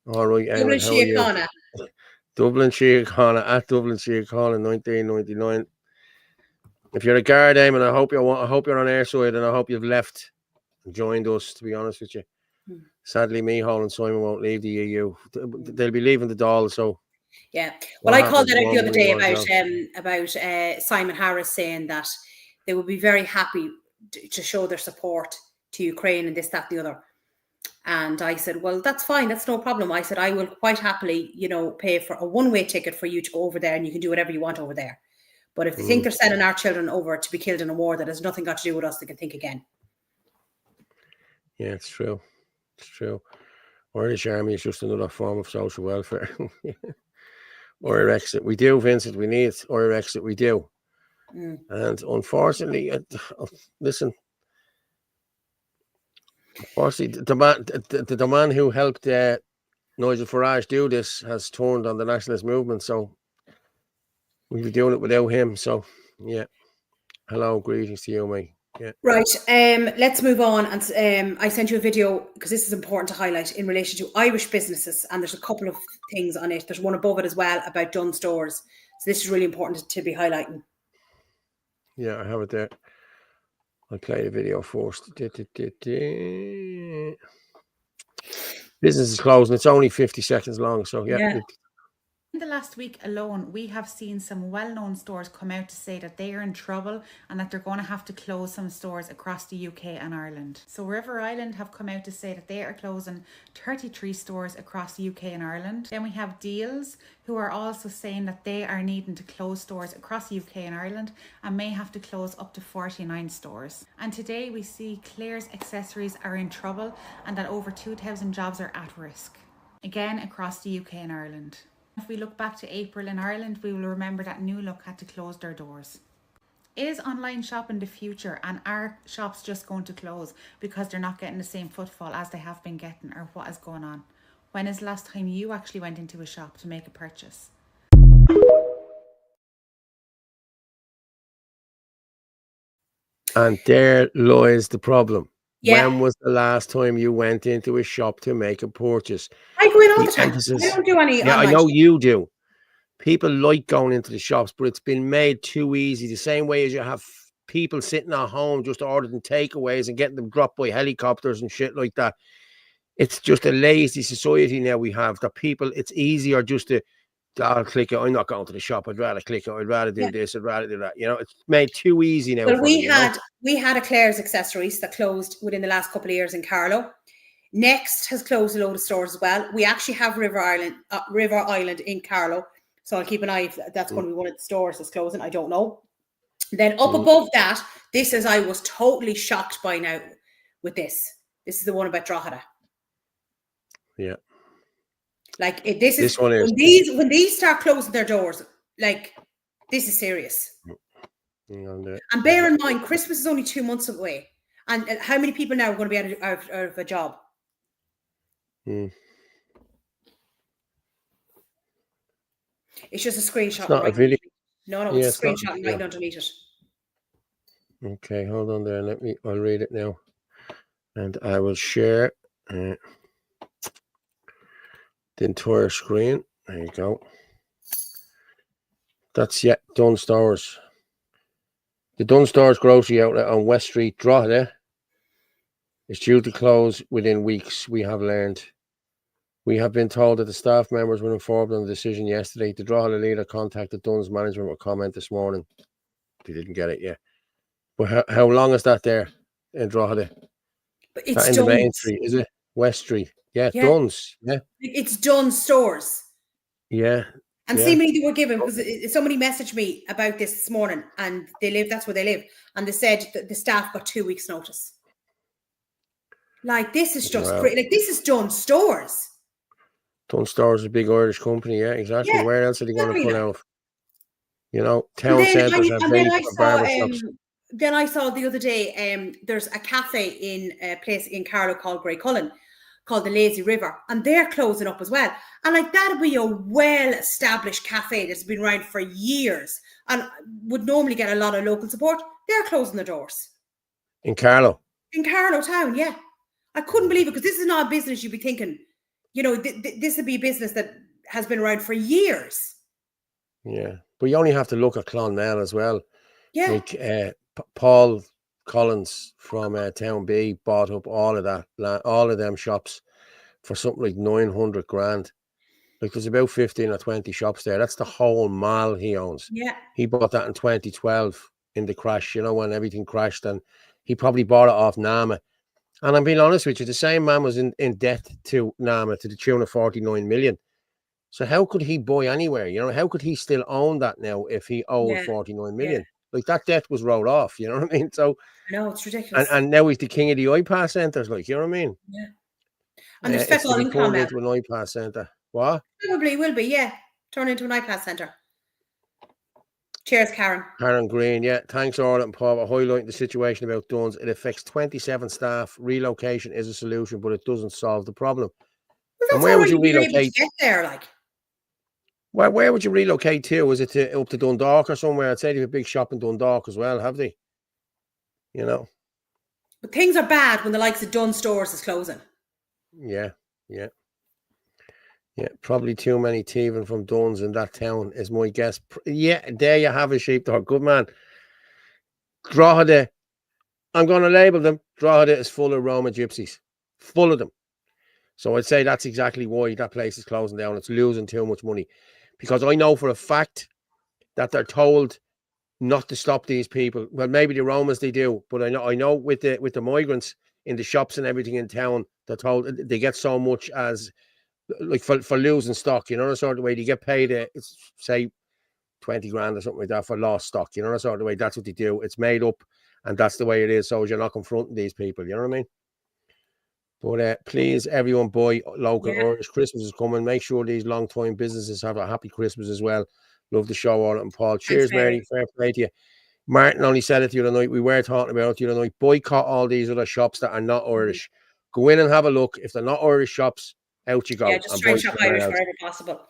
All right, Eamon. Dublin Síochána. Dublin Síochána, at Dublin Síochána 1999. If you're a guard, Eamon, I hope you're on air side, and I hope you've left. Joined us, to be honest with you. Sadly, Micheál and Simon won't leave the EU. They'll be leaving the Dáil. So yeah. Well, I called that out the other day about Simon Harris saying that they would be very happy to show their support to Ukraine and this, that, and the other. And I said, well, that's fine. That's no problem. I said, I will quite happily, pay for a one-way ticket for you to go over there, and you can do whatever you want over there. But if they think they're sending our children over to be killed in a war that has nothing got to do with us, they can think again. Yeah, it's true. It's true. Irish Army is just another form of social welfare. Or exit. We do, Vincent. We need or exit. We do. And unfortunately, listen. Unfortunately, the man who helped Nigel Farage do this has turned on the nationalist movement. So we'll be doing it without him. So yeah. Hello, greetings to you, mate. Yeah. Right. Let's move on. And I sent you a video because this is important to highlight in relation to Irish businesses. And there's a couple of things on it. There's one above it as well about Dunnes Stores. So this is really important to be highlighting. Yeah, I have it there. I'll play the video first. Business is closing. It's only 50 seconds long. So yeah. In the last week alone, we have seen some well-known stores come out to say that they are in trouble and that they're going to have to close some stores across the UK and Ireland. So River Island have come out to say that they are closing 33 stores across the UK and Ireland. Then we have Dealz, who are also saying that they are needing to close stores across the UK and Ireland and may have to close up to 49 stores. And today we see Claire's Accessories are in trouble and that over 2,000 jobs are at risk. Again, across the UK and Ireland. If we look back to April in Ireland, we will remember that New Look had to close their doors. Is online shopping the future, and are shops just going to close because they're not getting the same footfall as they have been getting, or what is going on? When is the last time you actually went into a shop to make a purchase? And there lies the problem. Yeah. When was the last time you went into a shop to make a purchase? I go in all the time. I don't do any. Yeah, I know you do. People like going into the shops, but it's been made too easy. The same way as you have people sitting at home just ordering takeaways and getting them dropped by helicopters and shit like that. It's just a lazy society now we have that people, it's easier just to I'll click it. I'm not going to the shop. I'd rather click it. I'd rather do this. I'd rather do that. You know, it's made too easy now. Well, we had a Claire's Accessories that closed within the last couple of years in Carlow. Next has closed a load of stores as well. We actually have River Island in Carlow, so I'll keep an eye if that's going to be one of the stores that's closing. I don't know. Then up above that, I was totally shocked by now with this. This is the one about Drogheda. Yeah. Like this one is when these start closing their doors, like this is serious. And bear in mind, Christmas is only 2 months away, and how many people now are going to be out of a job? It's just a screenshot. It's not a video. No, it's a screenshot right underneath it. Okay, hold on there. I'll read it now, and I will share the entire screen. There you go. That's Dunnes Stores. The Dunnes Stores grocery outlet on West Street, Drogheda, is due to close within weeks. We have been told that the staff members were informed on the decision yesterday. The Drogheda leader contacted Dunnes management with comment this morning. They didn't get it yet. But how long is that there in Drogheda? But it's in the main street, is it? West Street. Yeah, Dunnes. Yeah. It's Dunnes Stores. Yeah. And seemingly they were given, because somebody messaged me about this morning, and that's where they live. And they said that the staff got 2 weeks' notice. Like, this is just great. Like, this is Dunnes Stores. Dunnes Stores is a big Irish company. Yeah, exactly. Yeah, where else are they going to pull out? You know, town centres have barber shops. Then I saw the other day, there's a cafe in a place in Carlow called Greycullen, called the Lazy River, and they're closing up as well. And like, that'd be a well-established cafe that's been around for years and would normally get a lot of local support. They're closing their doors. In Carlow? In Carlow town, yeah. I couldn't believe it, because this is not a business you'd be thinking, you know, this would be a business that has been around for years. Yeah, but you only have to look at Clonmel as well. Yeah. Like, Paul Collins from Town B bought up all of them shops for something like 900 grand. Like, there's about 15 or 20 shops there. That's the whole mall he owns. Yeah. He bought that in 2012 in the crash, you know, when everything crashed, and he probably bought it off Nama. And I'm being honest with you, the same man was in debt to Nama to the tune of 49 million. So how could he buy anywhere? You know, how could he still own that now if he owed 49 million? Yeah. Like, that debt was rolled off, you know what I mean? So no, it's ridiculous. And now he's the king of the iPass centres, like, you know what I mean? Yeah. And there's fecal income now. Into an iPass centre. What? Probably will be, yeah. Turn into an iPass centre. Cheers, Karen. Karen Green, yeah. Thanks, Orla and Paul, for highlighting the situation about Dunnes. It affects 27 staff. Relocation is a solution, but it doesn't solve the problem. Well, and where would you relocate? Get there, like. Well, where would you relocate to? Was it up to Dundalk or somewhere? I'd say they have a big shop in Dundalk as well, have they? You know. But things are bad when the likes of Dunnes Stores is closing. Yeah. Probably too many thieving from Dunnes in that town is my guess. Yeah, there you have a sheepdog. Good man. Drogheda, I'm going to label them. Drogheda is full of Roma gypsies. Full of them. So I'd say that's exactly why that place is closing down. It's losing too much money. Because I know for a fact that they're told not to stop these people. Well, maybe the Romans they do, but I know with the migrants in the shops and everything in town, they're told they get so much as like for losing stock, you know, the sort of way they get paid, say 20 grand or something like that for lost stock, you know, the sort of way. That's what they do. It's made up, and that's the way it is. So you're not confronting these people, you know what I mean? But please, everyone, buy local Irish. Christmas is coming. Make sure these long-time businesses have a happy Christmas as well. Love the show, Orla and Paul. Cheers, Mary. Fair play to you. Martin only said it the other night. We were talking about it the other night. Boycott all these other shops that are not Irish. Go in and have a look. If they're not Irish shops, out you go. Yeah, just try and shop Irish wherever possible.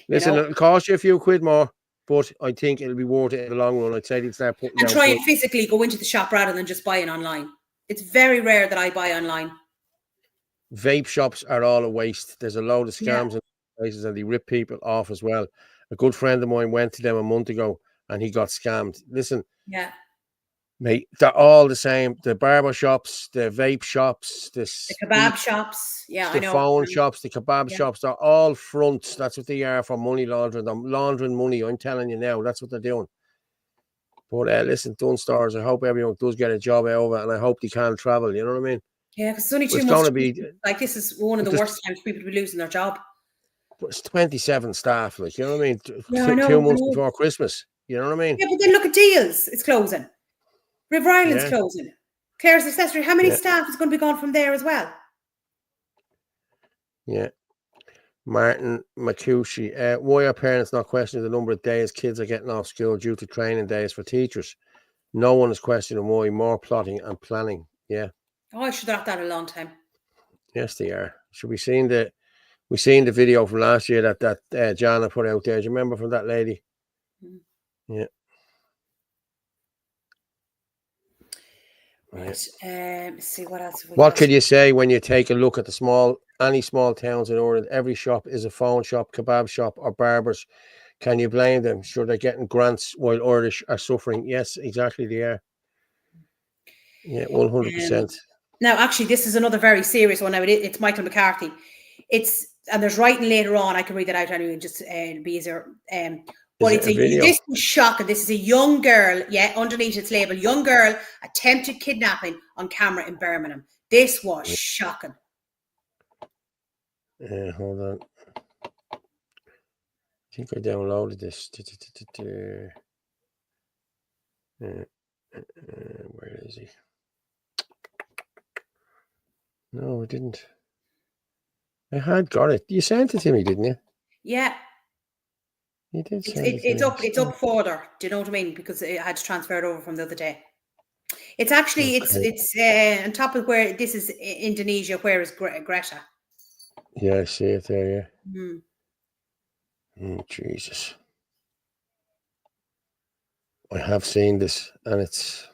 Listen, it'll cost you a few quid more, but I think it'll be worth it in the long run. I'd say they'd start putting and try and physically go into the shop rather than just buying online. It's very rare that I buy online. Vape shops are all a waste. There's a load of scams in places, and they rip people off as well. A good friend of mine went to them a month ago and he got scammed. Listen, Mate, they're all the same. The barber shops, the vape shops, the kebab shops. Yeah, I know. The phone shops, the kebab Yeah. shops, they're all fronts. That's what they are for money laundering. They're laundering money. I'm telling you now, that's what they're doing. But listen, Dunstars, I hope everyone does get a job out of it, and I hope they can travel. You know what I mean? Yeah, because it's only 2 It's months. gonna be Like, this is one of the worst times for people to be losing their job. it's 27 staff. Like, you know what I mean? Yeah, I know, 2 months I know. before Christmas. You know what I mean? Yeah, but then look at Deals. It's closing. River Island's Yeah. closing. Claire's Accessory. How many Yeah. staff is going to be gone from there as well? Yeah. Martin McCushy. Why are parents not questioning the number of days kids are getting off school due to training days for teachers? No one is questioning why. More plotting and planning. Yeah. Oh, I should have thought that a long time. Yes, they are. Should we seen the video from last year that Jana put out there? Do you remember from that lady? Mm. Yeah. Right. Let's see what else. What could you say when you take a look at any small towns in Ireland? Every shop is a phone shop, kebab shop, or barbers. Can you blame them? Sure, they're getting grants while Irish are suffering. Yes, exactly, they are. Yeah, 100%. Now, actually, this is another very serious one. Now, it's Michael McCarthy. And there's writing later on. I can read that out anyway, just be easier. But this is shocking. This is a young girl. Yeah, underneath its label, young girl attempted kidnapping on camera in Birmingham. This was shocking. Hold on. I think I downloaded this. Where is he? No, I didn't. I had got it. You sent it to me, didn't you? Yeah. You did send it. It's up further. Do you know what I mean? Because it had transferred over from the other day. It's actually it's on top of where this is Indonesia. Where is Greta? Yeah, I see it there. Yeah. Mm. Jesus. I have seen this, and it's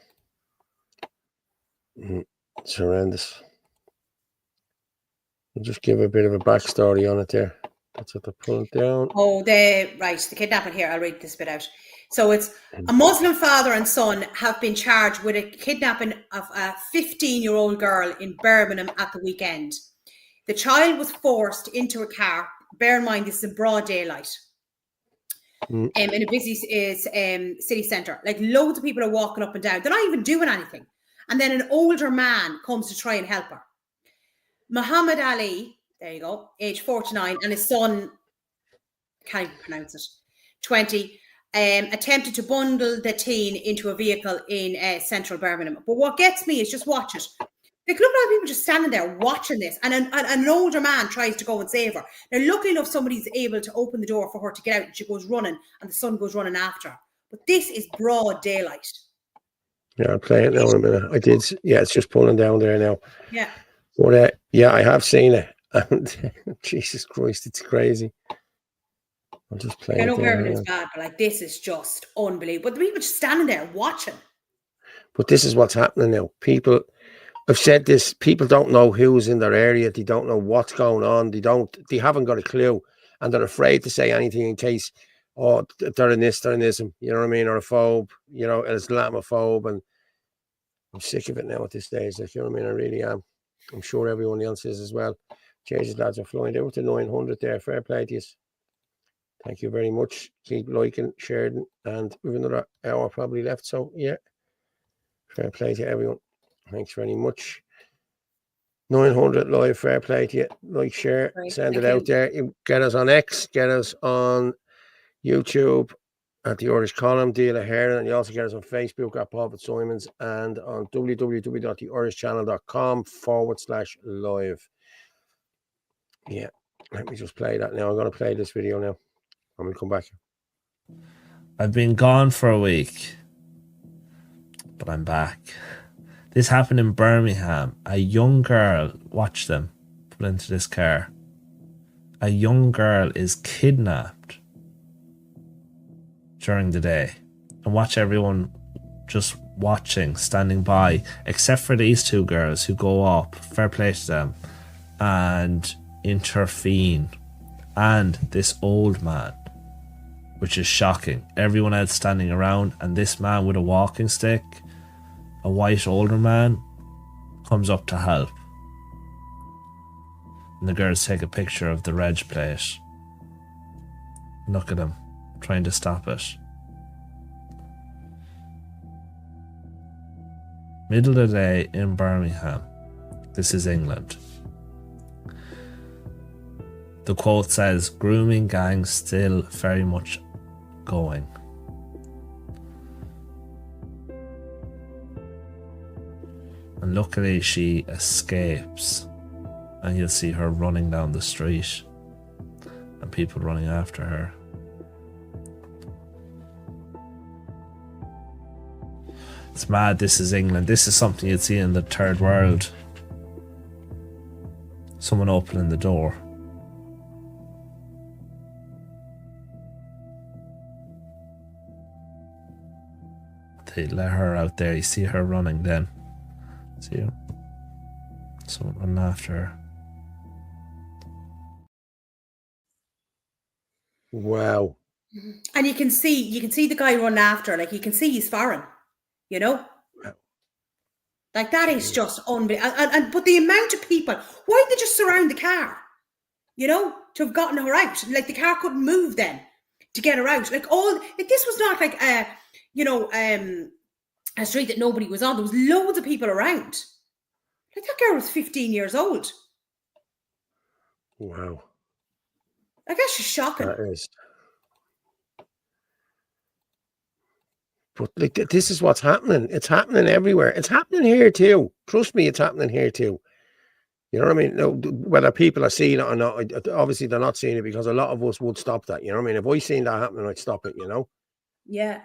horrendous. I'll just give a bit of a backstory on it there. That's what they're pulling down. Oh, the kidnapping here. I'll read this bit out. So it's a Muslim father and son have been charged with a kidnapping of a 15-year-old girl in Birmingham at the weekend. The child was forced into a car. Bear in mind, this is in broad daylight. In a busy city centre. Like, loads of people are walking up and down. They're not even doing anything. And then an older man comes to try and help her. Muhammad Ali, there you go, age 49, and his son, can't even pronounce it, 20, attempted to bundle the teen into a vehicle in central Birmingham. But what gets me is just watch it. Like, look at people just standing there watching this, and an older man tries to go and save her. Now, luckily enough, somebody's able to open the door for her to get out, and she goes running, and the son goes running after her. But this is broad daylight. Yeah, I'll play it now in a minute. I did. Yeah, it's just pulling down there now. Yeah. But yeah, I have seen it. And Jesus Christ, it's crazy. I'll just play it. I know Birmingham's bad, but like, this is just unbelievable. But the people just standing there watching. But this is what's happening now. I've said this, people don't know who's in their area. They don't know what's going on. They haven't got a clue. And they're afraid to say anything in case, they're in this, you know what I mean? Or a phobe, you know, an Islamophobe. And I'm sick of it now at this stage. Like, you know what I mean? I really am. I'm sure everyone else is as well. Jesus, lads are flying out to 900 there. Fair play to you. Thank you very much. Keep liking, sharing, and we've another hour probably left. So, yeah, fair play to everyone. Thanks very much. 900 live, fair play to you. Like, share, send it out there. Get us on X, get us on YouTube at the Irish Column, Deal of Heron, and you also get us on Facebook at Paul Fitzsimons and on www.theirishchannel.com/live. Yeah, let me just play that now. I'm going to play this video now. I'm going to come back. I've been gone for a week, but I'm back. This happened in Birmingham. A young girl, watch them, put into this car. A young girl is kidnapped during the day. And watch everyone just watching, standing by, except for these two girls who go up, fair play to them, and intervene. And this old man, which is shocking. Everyone else standing around, and this man with a walking stick A white older man comes up to help. And the girls take a picture of the reg plate. Look at him, trying to stop it. Middle of the day in Birmingham. This is England. The quote says, grooming gangs still very much going. And luckily she escapes. And you'll see her running down the street. And people running after her. It's mad, this is England. This is something you'd see in the third world. Someone opening the door. They let her out there. You see her running then. See her? Someone running after her. Wow. And you can see the guy running after her. Like, you can see he's foreign, you know? Like, that is just unbelievable. But the amount of people, why did they just surround the car? You know, to have gotten her out. Like, the car couldn't move then to get her out. Like, this was not like a street that nobody was on. There was loads of people around. Like, that girl was 15 years old. Wow. Like, that's just shocking. That is. But like, this is what's happening. It's happening everywhere. It's happening here too. Trust me, it's happening here too. You know what I mean? No, whether people are seeing it or not, obviously they're not seeing it because a lot of us would stop that. You know what I mean? If I seen that happening, I'd stop it, you know? Yeah.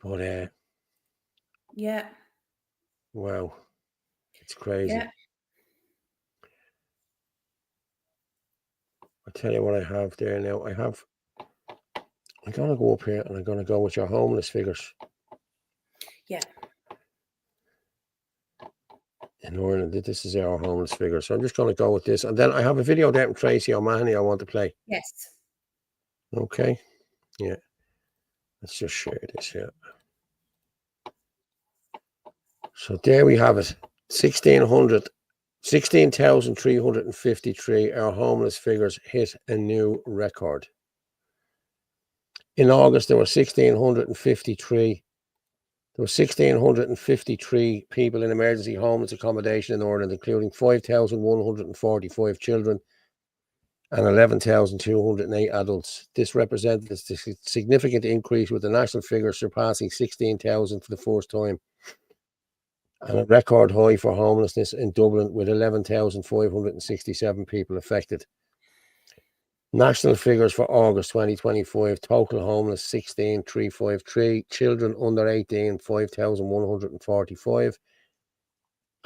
But, yeah. Wow. It's crazy. Yeah. I'll tell you what I have there now. I'm going to go up here and I'm going to go with your homeless figures. Yeah. In Ireland, this is our homeless figures. So I'm just going to go with this. And then I have a video there from Tracy O'Mahony I want to play. Yes. Okay. Yeah. Let's just share this here. So there we have it. 16,353. Our homeless figures hit a new record. In August, there were 1,653. There were 1,653 people in emergency homeless accommodation in Ireland, including 5,145 children and 11,208 adults. This represented a significant increase, with the national figure surpassing 16,000 for the first time, and a record high for homelessness in Dublin, with 11,567 people affected. National figures for August 2025, total homeless 16,353, children under 18 5,145,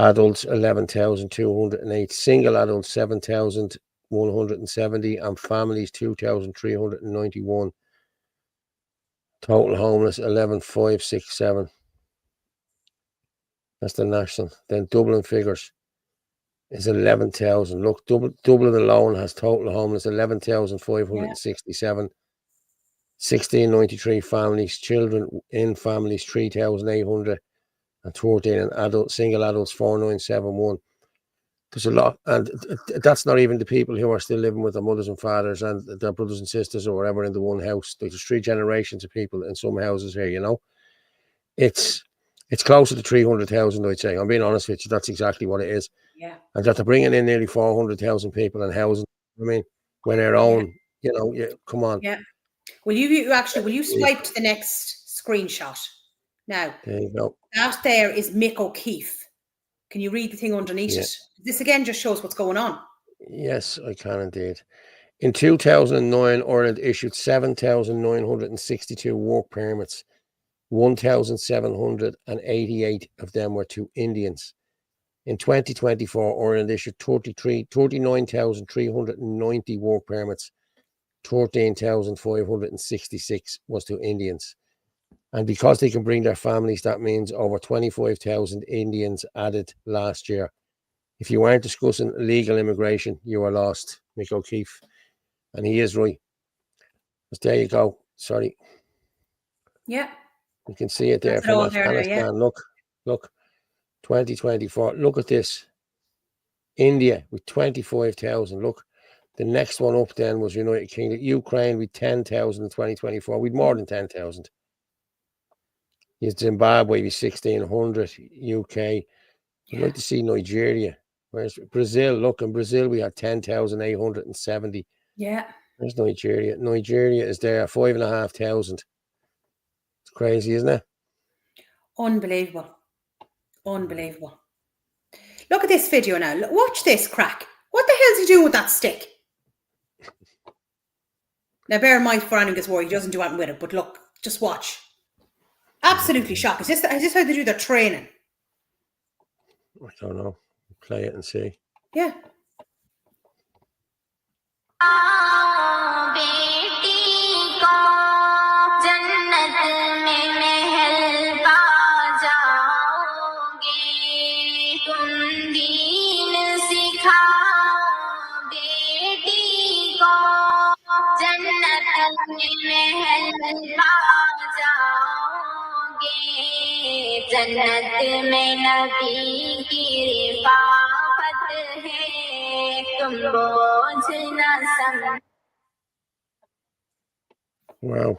adults 11,208, single adults 7,170, and families 2,391. Total homeless 11,567. That's the national. Then Dublin figures is 11,000. Look, Dublin alone has total homeless 11,567. 1,693 families, children in families 3,800, and 13 and single adults 4,971. There's a lot, and that's not even the people who are still living with their mothers and fathers and their brothers and sisters or whatever in the one house. There's 3 generations of people in some houses here. You know, it's closer to 300,000, I'd say. I'm being honest with you. That's exactly what it is. Yeah. And that they're bringing in nearly 400,000 people in housing. I mean, when they're own, you know, come on. Yeah. Will you swipe to the next screenshot? Now, there you go. That there is Mick O'Keefe. Can you read the thing underneath it? This again just shows what's going on. Yes, I can indeed. In 2009, Ireland issued 7,962 work permits. 1,788 of them were to Indians. In 2024, Ireland issued 39,390 work permits. 13,566 was to Indians. And because they can bring their families, that means over 25,000 Indians added last year. If you weren't discussing illegal immigration, you are lost, Mick O'Keefe. And he is right. But there you go. Sorry. Yeah. You can see it there from Afghanistan. Look. Look, 2024. Look at this. India with 25,000. Look, the next one up then was United Kingdom. Ukraine with 10,000 in 2024. We'd more than 10,000. Zimbabwe with 1,600. UK. I'd like to see Nigeria. Where's Brazil? Look, in Brazil we had 10,870. Yeah. Where's Nigeria? Nigeria is there, 5,500. It's crazy, isn't it? Unbelievable. Unbelievable. Look at this video now. Watch this crack. What the hell's he doing with that stick? Now, bear in mind, for anyone gets worried, he doesn't do anything with it. But look, just watch. Absolutely shocked. Is this how they do their training? I don't know. Play it and see. Yeah. Wow.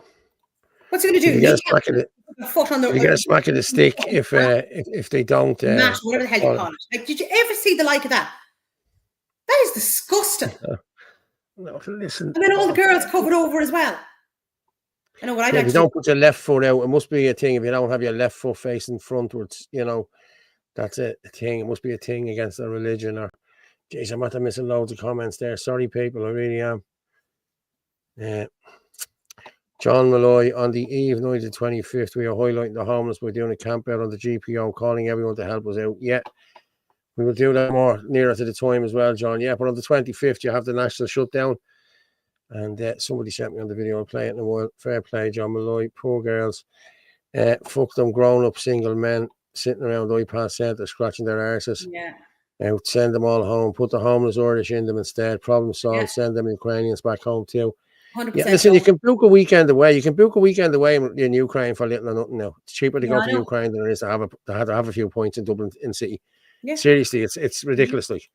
What's he going to do? You get a smack of the foot on the. You get a smack of the stick if they don't. Mash, whatever the hell you call it. Like, did you ever see the like of that? That is disgusting. No, listen. And then all the girls covered over as well. I know what I like. If you don't put your left foot out, it must be a thing. If you don't have your left foot facing frontwards, that's a thing. It must be a thing against the religion. Or, geez, I'm after missing loads of comments there. Sorry, people, I really am. John Malloy, on the eve night of the 25th, we are highlighting the homeless by doing a camp out on the GPO, calling everyone to help us out. Yeah, we will do that more nearer to the time as well, John. Yeah, but on the 25th, you have the national shutdown. And somebody sent me on the video. I'll play it in a while. Fair play, John Malloy. Poor girls. Fuck them grown-up single men sitting around iPad Centre scratching their arses. Yeah. Out, send them all home. Put the homeless Irish in them instead. Problem solved. Yeah. Send them Ukrainians back home too. 100%. Yeah, listen, you can book a weekend away. You can book a weekend away in Ukraine for little or nothing now. It's cheaper to go to Ukraine than it is to have a few points in Dublin in city. Yeah. Seriously, it's ridiculous. Like,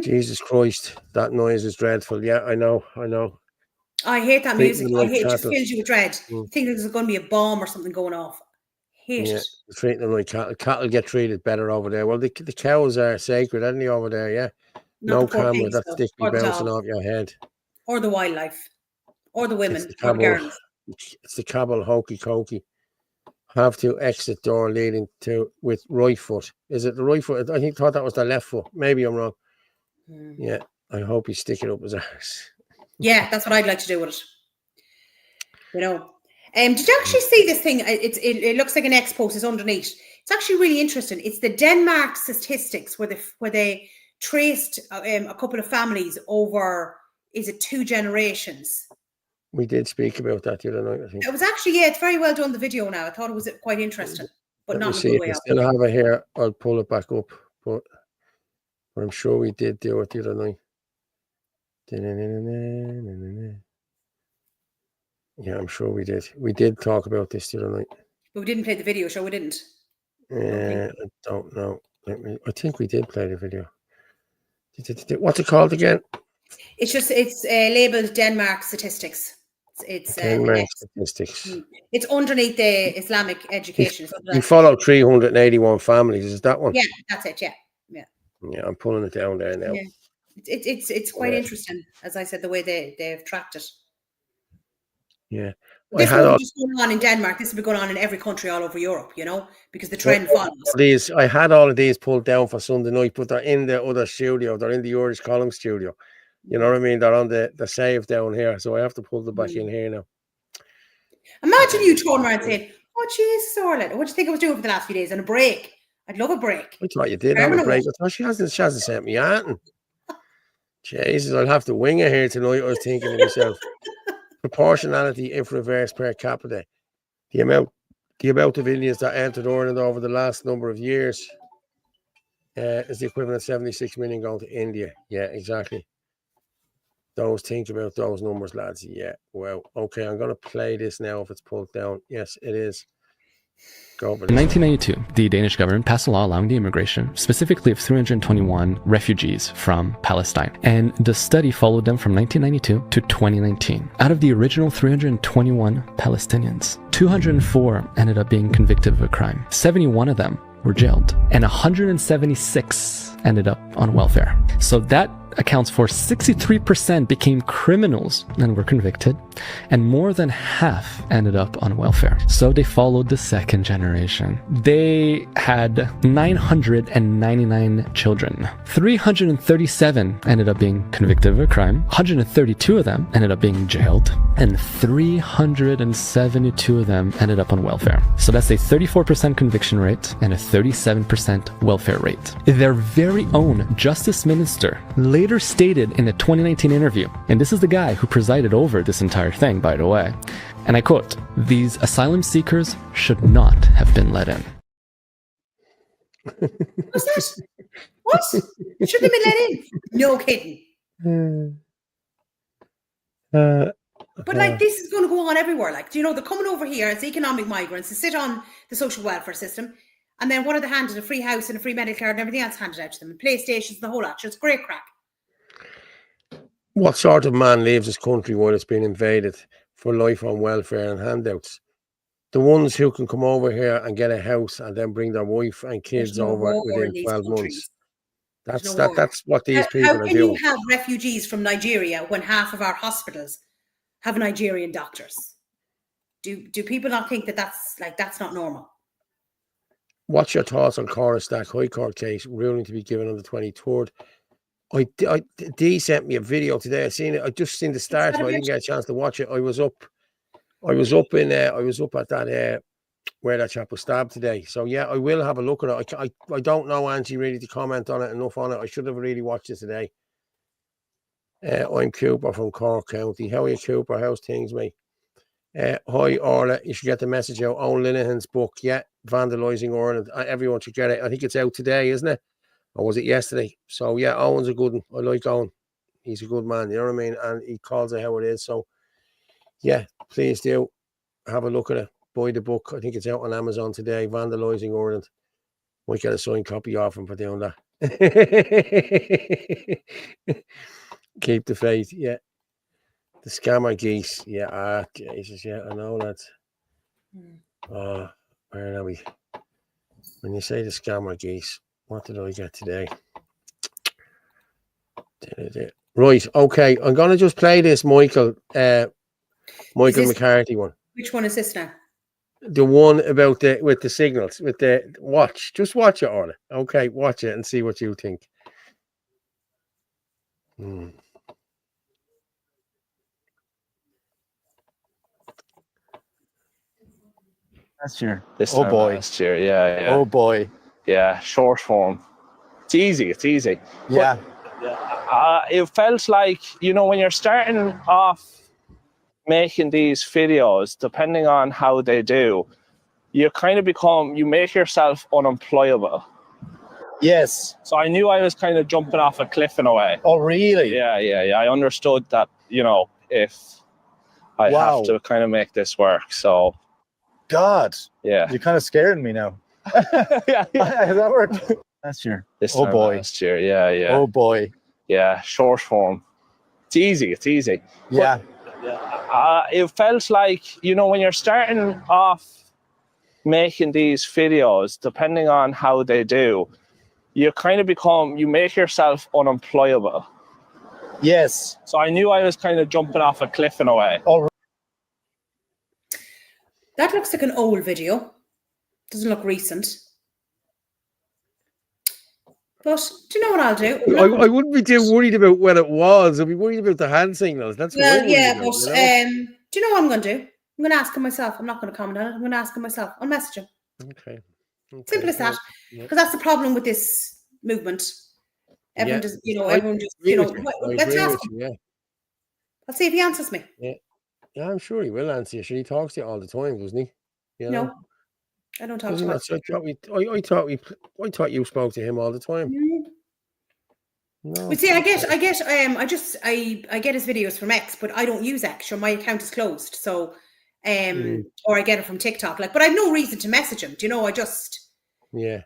Jesus Christ, that noise is dreadful. Yeah, I know. I hate that music. I hate it. It just fills you with dread. You think there's going to be a bomb or something going off. Hate it. Treating them like cattle. Cattle get treated better over there. Well, the cows are sacred, aren't they, over there? Yeah. No camera. That stick be bouncing off your head. Or the wildlife. Or the women. It's the Cabal hokey cokey. Have to exit door leading to with right foot. Is it the right foot? I thought that was the left foot. Maybe I'm wrong. Yeah, I hope he stick it up his arse. Yeah, that's what I'd like to do with it. Did you actually see this thing? It looks like an X post is underneath. It's actually really interesting. It's the Denmark statistics where they traced a couple of families over, is it 2 generations? We did speak about that the other night, I think. It was actually, it's very well done, the video now. I thought it was quite interesting, but not in a good way. I still have it here. I'll pull it back up, but I'm sure we did do it the other night. Yeah, I'm sure we did. We did talk about this the other night. But we didn't play the video, so we didn't. I don't know. I think we did play the video. What's it called again? It's labeled Denmark statistics. It's Denmark statistics. It's underneath the Islamic education. You follow 381 families. Is that one? Yeah, that's it. Yeah. Yeah, I'm pulling it down there now. Yeah. It's quite interesting, as I said, the way they've tracked it. Yeah. This wasn't just going on in Denmark. This has been going on in every country all over Europe, because the trend follows. I had all of these pulled down for Sunday night, but they're in the other studio. They're in the Irish Column studio. You know what I mean? They're on the save down here, so I have to pull them back in here now. Imagine you turn around saying, "Oh, Jesus, Orla, what do you think I was doing for the last few days? On a break? I'd love a break." I thought you did have a break. I thought she hasn't sent me anything. Jesus, I'll have to wing it here tonight. I was thinking to myself, proportionality if reversed per capita. The amount of Indians that entered Ireland over the last number of years is the equivalent of 76 million going to India. Yeah, exactly. Think about those numbers, lads. Yeah, well, okay, I'm going to play this now if it's pulled down. Yes, it is. Go over In this. 1992, the Danish government passed a law allowing the immigration, specifically of 321 refugees from Palestine. And the study followed them from 1992 to 2019. Out of the original 321 Palestinians, 204 ended up being convicted of a crime. 71 of them were jailed, and 176 ended up on welfare. So that accounts for 63% became criminals and were convicted, and more than half ended up on welfare. So they followed the second generation. They had 999 children. 337 ended up being convicted of a crime. 132 of them ended up being jailed, and 372 of them ended up on welfare. So that's a 34% conviction rate and a 37% welfare rate. Their very own Justice Minister later stated in a 2019 interview, and this is the guy who presided over this entire thing, by the way, and I quote, "These asylum seekers should not have been let in." What's that? What? Shouldn't have been let in? No kidding. But like, this is going to go on everywhere. Like, do you know, they're coming over here as economic migrants to sit on the social welfare system, and then what are they handed? A free house and a free medical card and everything else handed out to them, and PlayStations, the whole lot. It's great crack. What sort of man leaves this country while it's been invaded for life on welfare and handouts? The ones who can come over here and get a house and then bring their wife and kids over within 12 months. That's what these people are doing. How can you have refugees from Nigeria when half of our hospitals have Nigerian doctors? Do people not think that that's not normal? What's your thoughts on Cora Stack High Court case ruling to be given on the 23rd? Dee sent me a video today. I just seen the start, but I didn't get a chance to watch it. I was up at that where that chap was stabbed today. So yeah, I will have a look at it. I don't know, Angie, really to comment on it enough on it. I should have really watched it today. I'm Cooper from Cork County. How are you, Cooper? How's things, mate? Hi, Orla. You should get the message out. Owen Linehan's book, Vandalising Ireland. Everyone should get it. I think it's out today, isn't it? Or was it yesterday? So yeah, Owen's a good one. I like Owen. He's a good man, you know what I mean? And he calls it how it is. So yeah, please do have a look at it. Buy the book. I think it's out on Amazon today. Vandalising Ireland. Might get a signed copy off him for doing that. Keep the faith, yeah. The scammer geese, yeah. Jesus, yeah, I know that. Where are we? When you say the scammer geese, what did I get today? Right, okay. I'm gonna just play this Michael McCarthy one. Which one is this now? The one about with the signals, with the watch. Just watch it, Orla. Okay, watch it and see what you think. Last year. Oh boy. Last year, yeah. Oh boy. Yeah, short form. It's easy. Yeah. It felt like, when you're starting off making these videos, depending on how they do, you kind of you make yourself unemployable. Yes. So I knew I was kind of jumping off a cliff in a way. Oh, really? Yeah. I understood that, if I have to kind of make this work. So. God. Yeah. You're kind of scaring me now. Yeah. Has that worked? Last year. Last year, yeah. Oh boy. Yeah, short form. It's easy. Yeah. It felt like, when you're starting off making these videos, depending on how they do, you kind of you make yourself unemployable. Yes. So I knew I was kind of jumping off a cliff in a way. That looks like an old video. Doesn't look recent. But do you know what I'll do? I wouldn't be too worried about when it was. I'd be worried about the hand signals. That's what do you know what I'm going to do? I'm going to ask him myself. I'm not going to comment on it. I'm going to ask him myself. I'll message him. Okay. Simple as that. Because that's the problem with this movement. Everyone just, let's ask him. I'll see if he answers me. Yeah, I'm sure he will answer you. He talks to you all the time, doesn't he? No, I don't talk to him. I thought you spoke to him all the time. No. But see, I get his videos from X, but I don't use X, so my account is closed. So or I get it from TikTok. Like, but I've no reason to message him. Do you know? I just because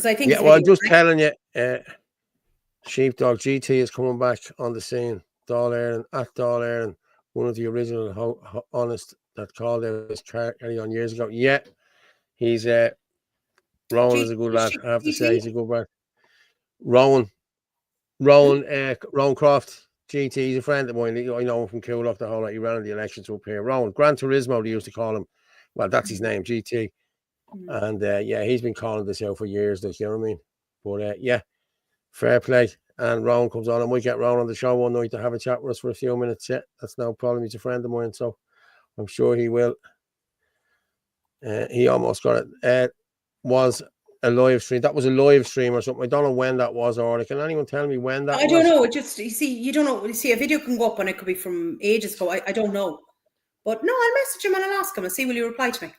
I think well, I'm just telling you, Sheepdog GT is coming back on the scene. Dáil Éireann, at Dáil Éireann, one of the original honest that called out his carry on years ago. Yeah, he's Rowan is a good lad. I have to say he's a good lad. Rowan Croft, GT, he's a friend of mine. I know him from Coolock the whole lot. He ran in the elections up here. Rowan, Gran Turismo, they used to call him. Well, that's his name, GT. And he's been calling this out for years, you know what I mean? But fair play. And Rowan comes on, and we get Rowan on the show one night to have a chat with us for a few minutes. Yeah, that's no problem. He's a friend of mine, so I'm sure he will. He almost got it. Was a live stream. That was a live stream or something. I don't know when that was, or can anyone tell me when that was? I don't know. It just, you don't know. You see, a video can go up and it could be from ages ago. I don't know. But no, I'll message him and I'll ask him and see will he reply to me.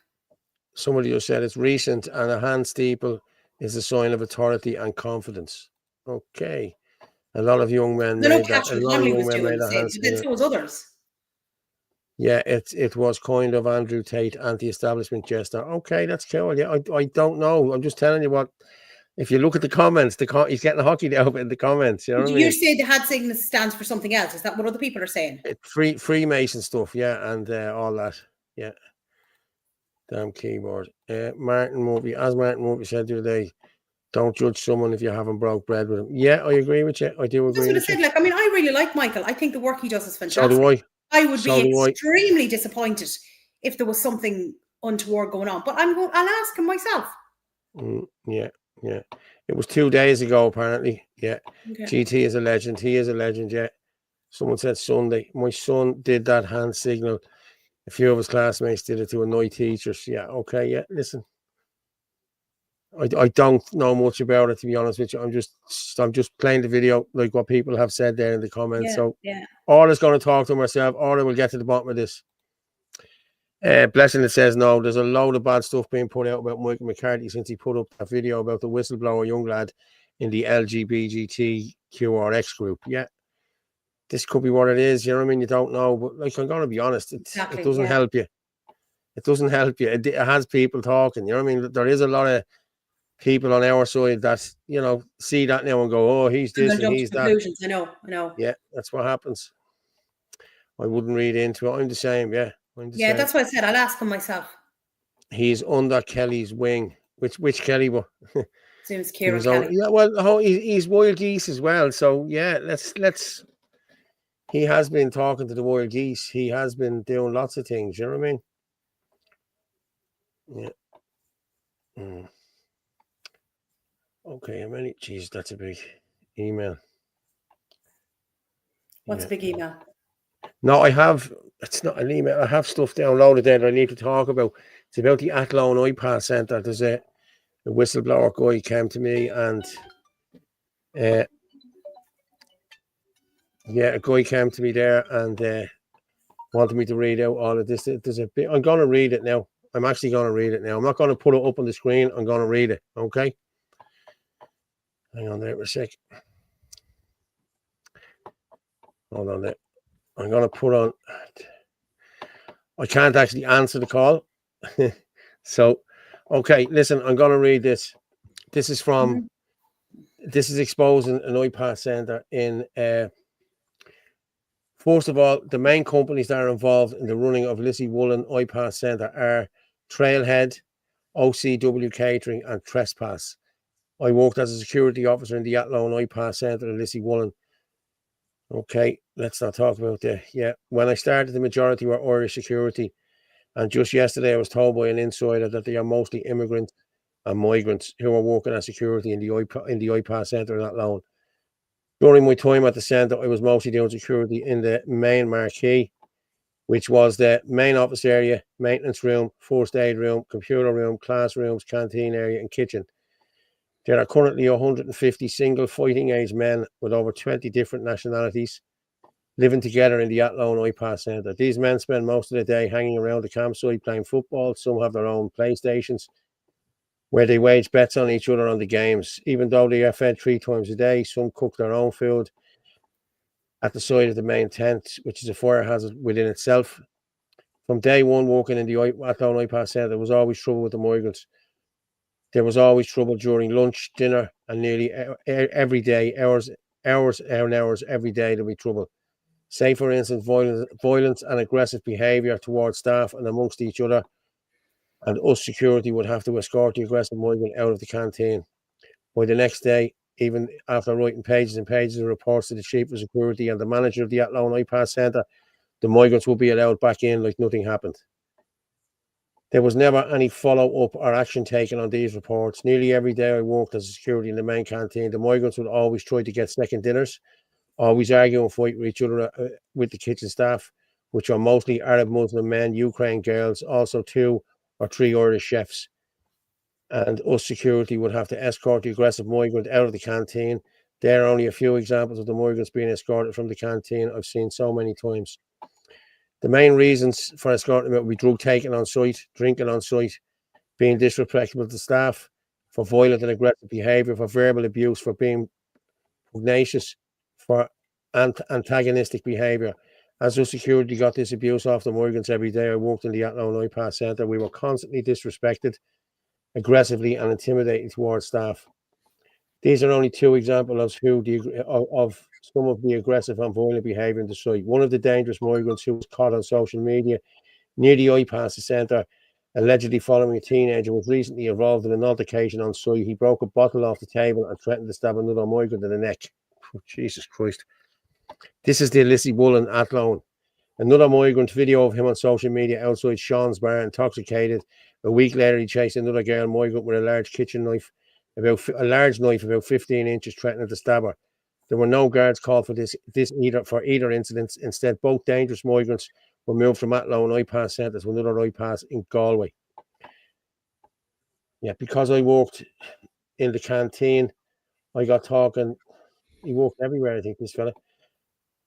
Somebody just said it's recent, and a hand steeple is a sign of authority and confidence. Okay. A lot of young men made that. A lot of young men made that hand steeple. So was others. Yeah, it was kind of Andrew Tate, anti-establishment jester. Okay, that's cool. Yeah, I don't know. I'm just telling you what. If you look at the comments, he's getting hockeyed out in the comments. You know what I mean? You say the hand signal stands for something else. Is that what other people are saying? Freemason stuff, yeah, and all that. Yeah. Damn keyboard. Martin Murphy said the other day, don't judge someone if you haven't broke bread with him. Yeah, I agree with you. I do agree. That's what I said. Like, I mean, I really like Michael. I think the work he does is fantastic. So do I. I would be extremely disappointed if there was something untoward going on. But I'll ask him myself. Yeah. It was 2 days ago, apparently. Yeah. Okay. GT is a legend. He is a legend, yeah. Someone said Sunday. My son did that hand signal. A few of his classmates did it to annoy teachers. Yeah, okay, yeah. Listen. I don't know much about it, to be honest with you. I'm just playing the video like what people have said there in the comments. Orla's going to talk to him herself. Orla will get to the bottom of this. Blessing, it says no. There's a load of bad stuff being put out about Michael McCarthy since he put up a video about the whistleblower young lad in the LGBTQRX group. Yeah, this could be what it is. You know what I mean? You don't know, but like, I'm going to be honest, it doesn't help you. It doesn't help you. It has people talking. You know what I mean? There is a lot of people on our side that, you know, see that now and go, oh, he's this and he's that. I know. Yeah, that's what happens. I wouldn't read into it. I'm the same, yeah. Yeah, that's what I said. I'll ask him myself. He's under Kelly's wing. Which Kelly? Seems Kieran Kelly. Yeah, well, he's Wild Geese as well. So yeah, let's. He has been talking to the Wild Geese. He has been doing lots of things. You know what I mean? Yeah. Okay, how many? Jeez, that's a big email. What's a big email? No, it's not an email. I have stuff downloaded there that I need to talk about. It's about the Athlone iPass Centre. There's a whistleblower guy came to me and a guy came to me there and wanted me to read out all of this. There's a bit. I'm going to read it now. I'm actually going to read it now. I'm not going to put it up on the screen. I'm going to read it. Okay. Hang on there for a sec. Hold on there. I'm going to put on. I can't actually answer the call. So, okay, listen, I'm going to read this. This is from, this is exposing an iPass Centre in, first of all, the main companies that are involved in the running of Lissy Woolen iPass Centre are Trailhead, OCW Catering and Trespass. I worked as a security officer in the Athlone iPass Centre in Lissy Woolen. Okay, let's not talk about that. Yeah, when I started, the majority were Irish security. And just yesterday, I was told by an insider that they are mostly immigrants and migrants who are working as security in the iPass Centre in Athlone. During my time at the centre, I was mostly doing security in the main marquee, which was the main office area, maintenance room, first aid room, computer room, classrooms, canteen area, and kitchen. There are currently 150 single fighting age men with over 20 different nationalities living together in the Athlone iPass Centre. These men spend most of the day hanging around the campsite playing football. Some have their own PlayStations where they wage bets on each other on the games. Even though they are fed 3 times a day, some cook their own food. at the side of the main tent, which is a fire hazard within itself. From day one, working in the Athlone IPAS Centre, there was always trouble with the migrants. There was always trouble during lunch, dinner, and nearly every day, hours and hours every day, there'll be trouble. Say, for instance, violence and aggressive behaviour towards staff and amongst each other, and us security would have to escort the aggressive migrant out of the canteen. By the next day, even after writing pages and pages of reports to the Chief of Security and the manager of the Athlone IPAS Centre, the migrants will be allowed back in like nothing happened. There was never any follow-up or action taken on these reports. Nearly every day I worked as a security in the main canteen, the migrants would always try to get second dinners, always argue and fight with each other with the kitchen staff, which are mostly Arab Muslim men, Ukraine girls, also 2 or 3 Irish chefs. And us security would have to escort the aggressive migrant out of the canteen. There are only a few examples of the migrants being escorted from the canteen I've seen so many times. The main reasons for escorting them would be drug taking on site, drinking on site, being disrespectful to staff, for violent and aggressive behaviour, for verbal abuse, for being pugnacious, for antagonistic behaviour. As the security got this abuse off the migrants every day I worked in the Athlone IPAS Centre, we were constantly disrespected, aggressively and intimidating towards staff. These are only 2 examples of some of the aggressive and violent behaviour in the site. One of the dangerous migrants who was caught on social media near the IPAS Centre, allegedly following a teenager, was recently involved in an altercation on site. He broke a bottle off the table and threatened to stab another migrant in the neck. Oh, Jesus Christ. This is the Lissy Woolen Athlone. Another migrant, video of him on social media outside Sean's bar, intoxicated. A week later, he chased another girl migrant with a large kitchen knife, about 15 inches, threatening to stab her. There were no guards called for either incidents. Instead, both dangerous migrants were moved from Athlone IPAS Centre to another IPAS in Galway. Yeah, because I worked in the canteen, I got talking. He worked everywhere, I think, this fella.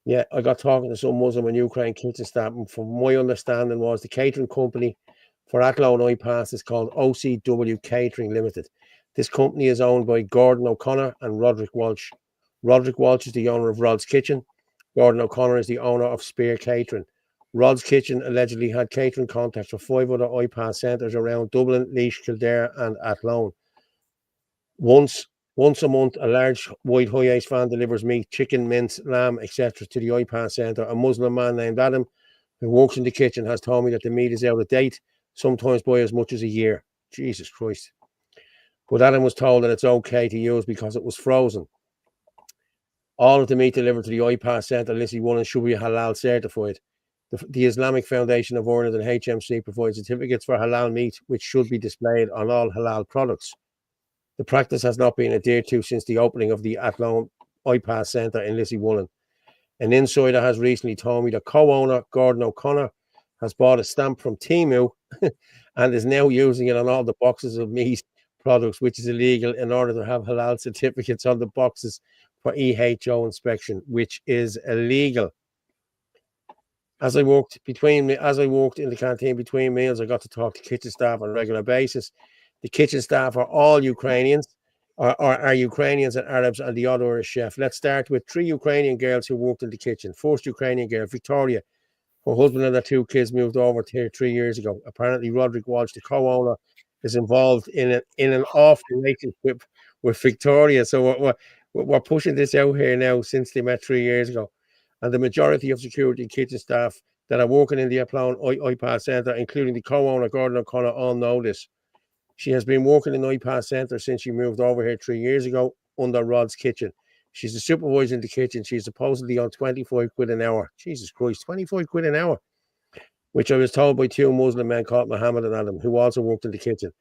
Yeah, I got talking to some Muslim and Ukraine kitchen staff, and from my understanding was the catering company for Athlone IPAS is called OCW Catering Limited. This company is owned by Gordon O'Connor and Roderick Walsh. Roderick Walsh is the owner of Rod's Kitchen. Gordon O'Connor is the owner of Spear Catering. Rod's Kitchen allegedly had catering contacts for 5 other IPAS centres around Dublin, Laois, Kildare and Athlone. Once a month, a large white high ace van delivers meat, chicken, mince, lamb, etc. to the IPAS centre. A Muslim man named Adam, who works in the kitchen, has told me that the meat is out of date, sometimes by as much as a year. Jesus Christ. But Adam was told that it's okay to use because it was frozen. All of the meat delivered to the IPAS Centre, Lissy Woolen, should be halal certified. The Islamic Foundation of Ireland and HMC provide certificates for halal meat, which should be displayed on all halal products. The practice has not been adhered to since the opening of the Athlone IPAS Centre in Lissy Woolen. An insider has recently told me that co-owner Gordon O'Connor has bought a stamp from Temu and is now using it on all the boxes of meat products, which is illegal, in order to have halal certificates on the boxes for EHO inspection, which is illegal. As I worked in the canteen between meals, I got to talk to kitchen staff on a regular basis. The kitchen staff are all Ukrainians, or are Ukrainians and Arabs, and the odd Irish chef. Let's start with 3 Ukrainian girls who worked in the kitchen. First Ukrainian girl, Victoria. Her husband and their 2 kids moved over here 3 years ago. Apparently, Roderick Walsh, the co-owner, is involved in an off relationship with Victoria. So we're pushing this out here now since they met 3 years ago. And the majority of security and kitchen staff that are working in the Athlone IPAS Centre, including the co-owner Gordon O'Connor, all know this. She has been working in IPAS Centre since she moved over here 3 years ago under Rod's Kitchen. She's a supervisor in the kitchen. She's supposedly on 25 quid an hour. Jesus Christ, 25 quid an hour, which I was told by 2 Muslim men called Mohammed and Adam, who also worked in the kitchen.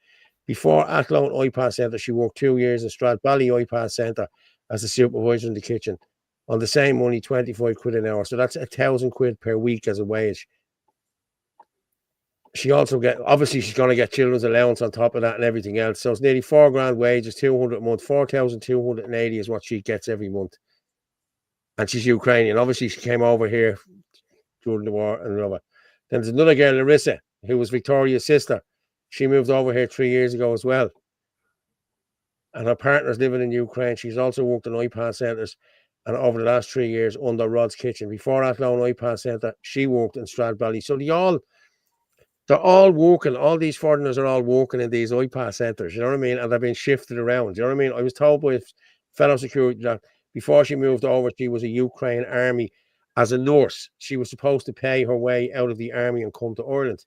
Before Athlone IPAS Centre, she worked 2 years in Stradbally IPAS Centre as a supervisor in the kitchen on the same money, 25 quid an hour. So that's 1,000 quid per week as a wage. She also obviously she's going to get children's allowance on top of that and everything else. So it's nearly 4 grand wages, 200 a month, 4,280 is what she gets every month. And she's Ukrainian. Obviously she came over here during the war and whatever. Then there's another girl, Larissa, who was Victoria's sister. She moved over here 3 years ago as well. And her partner's living in Ukraine. She's also worked in IPAS centres. And over the last 3 years under Rod's Kitchen. Before Athlone IPAS Centre, she worked in Stradbally. So they're all working. All these foreigners are all working in these IPAS centres. You know what I mean? And they've been shifted around. You know what I mean? I was told by a fellow security that before she moved over, she was a Ukraine army as a nurse. She was supposed to pay her way out of the army and come to Ireland.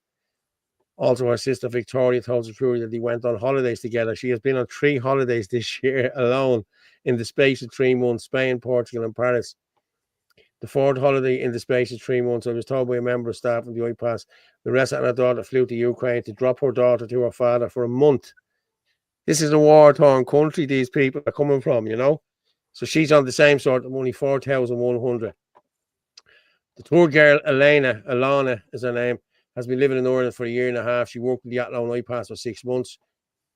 Also, her sister Victoria told security that they went on holidays together. She has been on 3 holidays this year alone in the space of 3 months: Spain, Portugal, and Paris. The 4th holiday in the space of 3 months. I was told by a member of staff of the IPAS, Larissa and her daughter flew to Ukraine to drop her daughter to her father for a month. This is a war-torn country these people are coming from, you know. So she's on the same sort of money, 4,100. The tour girl, Alana is her name, has been living in Ireland for a year and a half. She worked with the Athlone IPAS for 6 months.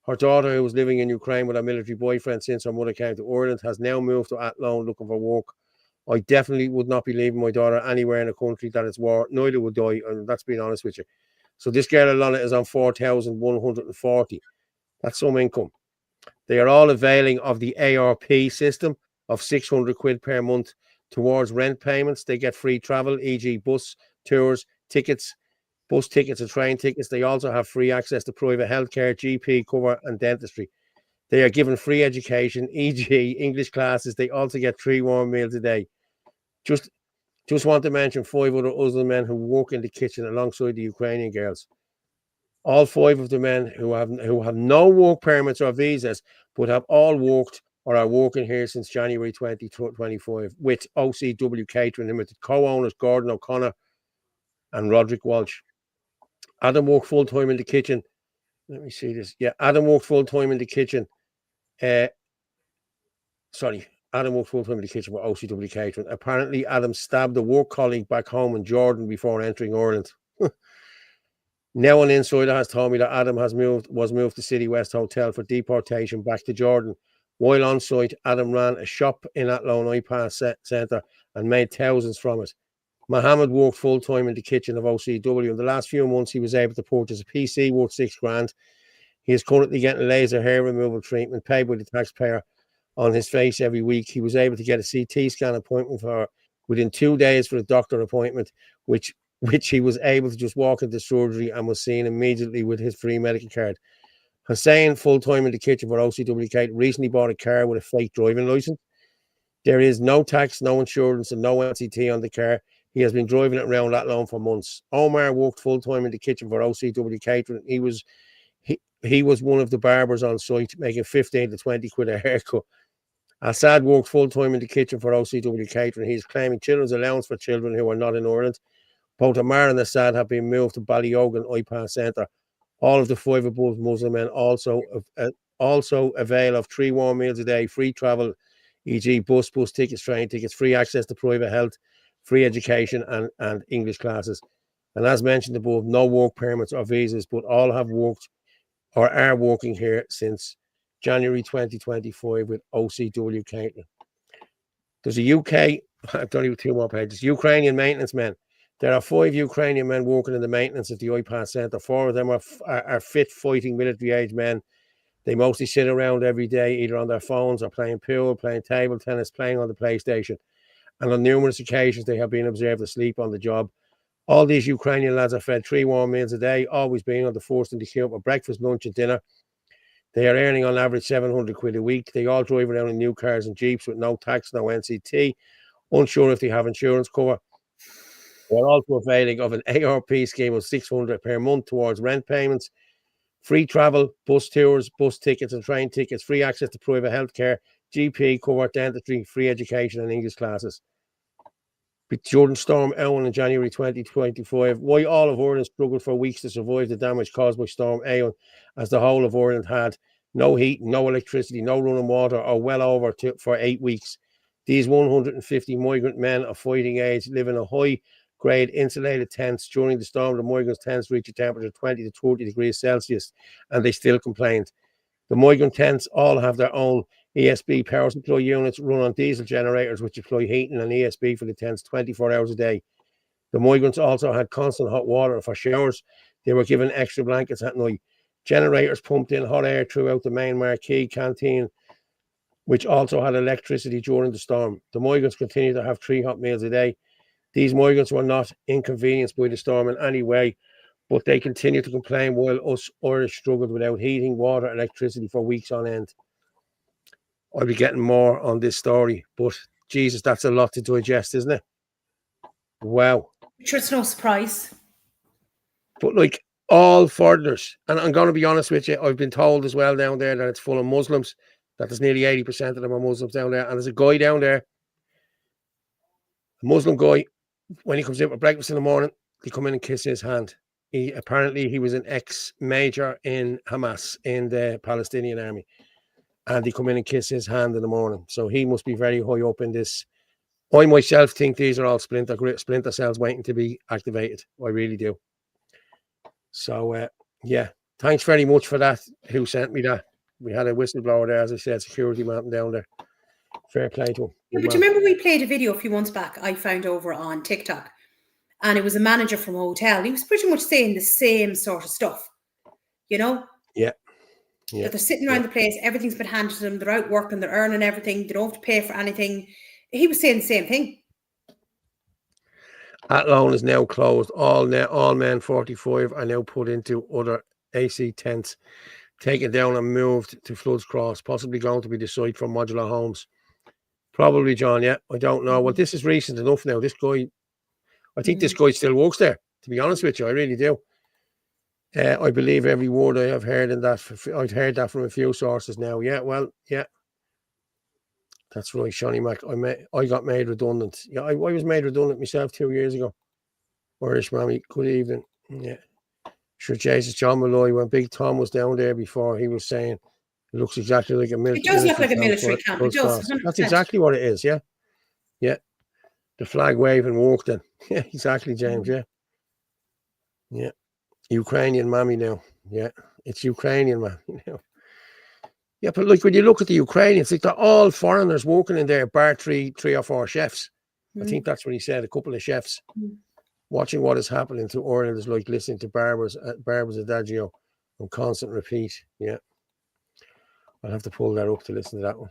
Her daughter, who was living in Ukraine with her military boyfriend since her mother came to Ireland, has now moved to Athlone looking for work. I definitely would not be leaving my daughter anywhere in a country that is war. Neither would I, and that's being honest with you. So this girl, Alana, is on 4,140. That's some income. They are all availing of the ARP system of 600 quid per month towards rent payments. They get free travel, e.g. bus tours, tickets, bus tickets and train tickets. They also have free access to private healthcare, GP cover and dentistry. They are given free education, e.g. English classes. They also get 3 warm meals a day. Just want to mention 5 other Muslim men who work in the kitchen alongside the Ukrainian girls. All 5 of the men who have no work permits or visas, but have all worked or are working here since January 2025 with OCW Catering Limited, co-owners Gordon O'Connor and Roderick Walsh. Adam worked full-time in the kitchen. Let me see this. Yeah, Adam worked full-time in the kitchen. Adam worked full-time in the kitchen with OCW Catering. Apparently, Adam stabbed a work colleague back home in Jordan before entering Ireland. Now an insider has told me that Adam was moved to City West Hotel for deportation back to Jordan. While on site, Adam ran a shop in Athlone IPAS Centre and made thousands from it. Mohammed worked full-time in the kitchen of OCW. In the last few months, he was able to purchase a PC worth $6,000. He is currently getting laser hair removal treatment paid by the taxpayer on his face every week. He was able to get a CT scan appointment for within 2 days for a doctor appointment, which he was able to just walk into surgery and was seen immediately with his free medical card. Hussein, full-time in the kitchen for OCW Catering, recently bought a car with a fake driving license. There is no tax, no insurance, and no NCT on the car. He has been driving it around Athlone for months. Omar worked full-time in the kitchen for OCW Catering. He was one of the barbers on site, making 15 to 20 quid a haircut. Assad worked full-time in the kitchen for OCW Catering. He is claiming children's allowance for children who are not in Ireland. Both Amar and Assad have been moved to Ballyogan IPAS Centre. All of the 5 above Muslim men also avail of 3 warm meals a day, free travel, e.g. bus tickets, train tickets, free access to private health, free education and English classes. And as mentioned above, no work permits or visas, but all have worked or are working here since January 2025 with OCW Catering. There's a I've done you 2 more pages, Ukrainian maintenance men. There are 5 Ukrainian men working in the maintenance of the IPAS Centre. 4 of them are fit fighting military age men. They mostly sit around every day, either on their phones or playing pool, playing table tennis, playing on the PlayStation. And on numerous occasions, they have been observed asleep on the job. All these Ukrainian lads are fed 3 warm meals a day, always being on the first in the queue for breakfast, lunch and dinner. They are earning on average 700 quid a week. They all drive around in new cars and Jeeps with no tax, no NCT. Unsure if they have insurance cover. They're also availing of an ARP scheme of 600 per month towards rent payments, free travel, bus tours, bus tickets and train tickets, free access to private healthcare, GP cover, dentistry, free education and English classes. During Storm Eowyn in January 2025, why all of Ireland struggled for weeks to survive the damage caused by Storm Eowyn, as the whole of Ireland had no heat, no electricity, no running water, or well over for 8 weeks. These 150 migrant men of fighting age live in a high-grade insulated tents. During the storm, the migrants' tents reached a temperature of 20 to 30 degrees Celsius, and they still complained. The migrant tents all have their own ESB power supply units run on diesel generators, which supply heating and ESB for the tents 24 hours a day. The migrants also had constant hot water for showers. They were given extra blankets at night. Generators pumped in hot air throughout the main marquee canteen which also had electricity during the storm. The migrants continue to have 3 hot meals a day. These migrants were not inconvenienced by the storm in any way, but they continue to complain while us Irish struggled without heating, water, electricity for weeks on end. I'll be getting more on this story, but Jesus, that's a lot to digest, isn't it? Wow. Sure, it's no surprise. But like all foreigners, and I'm going to be honest with you, I've been told as well down there that it's full of Muslims, that there's nearly 80% of them are Muslims down there. And there's a guy down there, a Muslim guy, when he comes in for breakfast in the morning, they come in and kiss his hand. Apparently he was an ex-major in Hamas, in the Palestinian army. And they come in and kiss his hand in the morning. So he must be very high up in this. I myself think these are all splinter cells waiting to be activated. I really do. So, yeah, thanks very much for that. Who sent me that? We had a whistleblower there, as I said, security man down there. Fair play to him. Yeah, but do you remember we played a video a few months back I found over on TikTok? And it was a manager from a hotel. He was pretty much saying the same sort of stuff, you know? Yeah. Yeah. That they're sitting around the place, everything's been handed to them, they're out working, they're earning everything, they don't have to pay for anything. He was saying the same thing. Athlone is now closed. All men 45 are now put into other AC tents, taken down and moved to Floods Cross, possibly going to be the site for modular homes. Probably, John, yeah. I don't know. Well, this is recent enough now. This guy, I think this guy still works there, to be honest with you. I really do. I believe every word I have heard in that. I've heard that from a few sources now. Yeah, well, yeah. That's right, Shawnee Mac. I got made redundant. Yeah, I was made redundant myself 2 years ago. Irish Mammy, good evening. Yeah. Sure, Jesus, John Malloy, when Big Tom was down there before, he was saying it looks exactly like a military camp. It does look like a military camp. It does. 100%. That's exactly what it is, yeah. Yeah. The flag waving walk then. Yeah, exactly, James, yeah. Yeah. Ukrainian Mammy now. Yeah. It's Ukrainian, man. You know. Yeah, but like when you look at the Ukrainians, like they're all foreigners working in there, bar three or four chefs. I think that's what he said, a couple of chefs. Watching what is happening to Ireland is like listening to Barbara's Adagio on constant repeat. Yeah. I'll have to pull that up to listen to that one.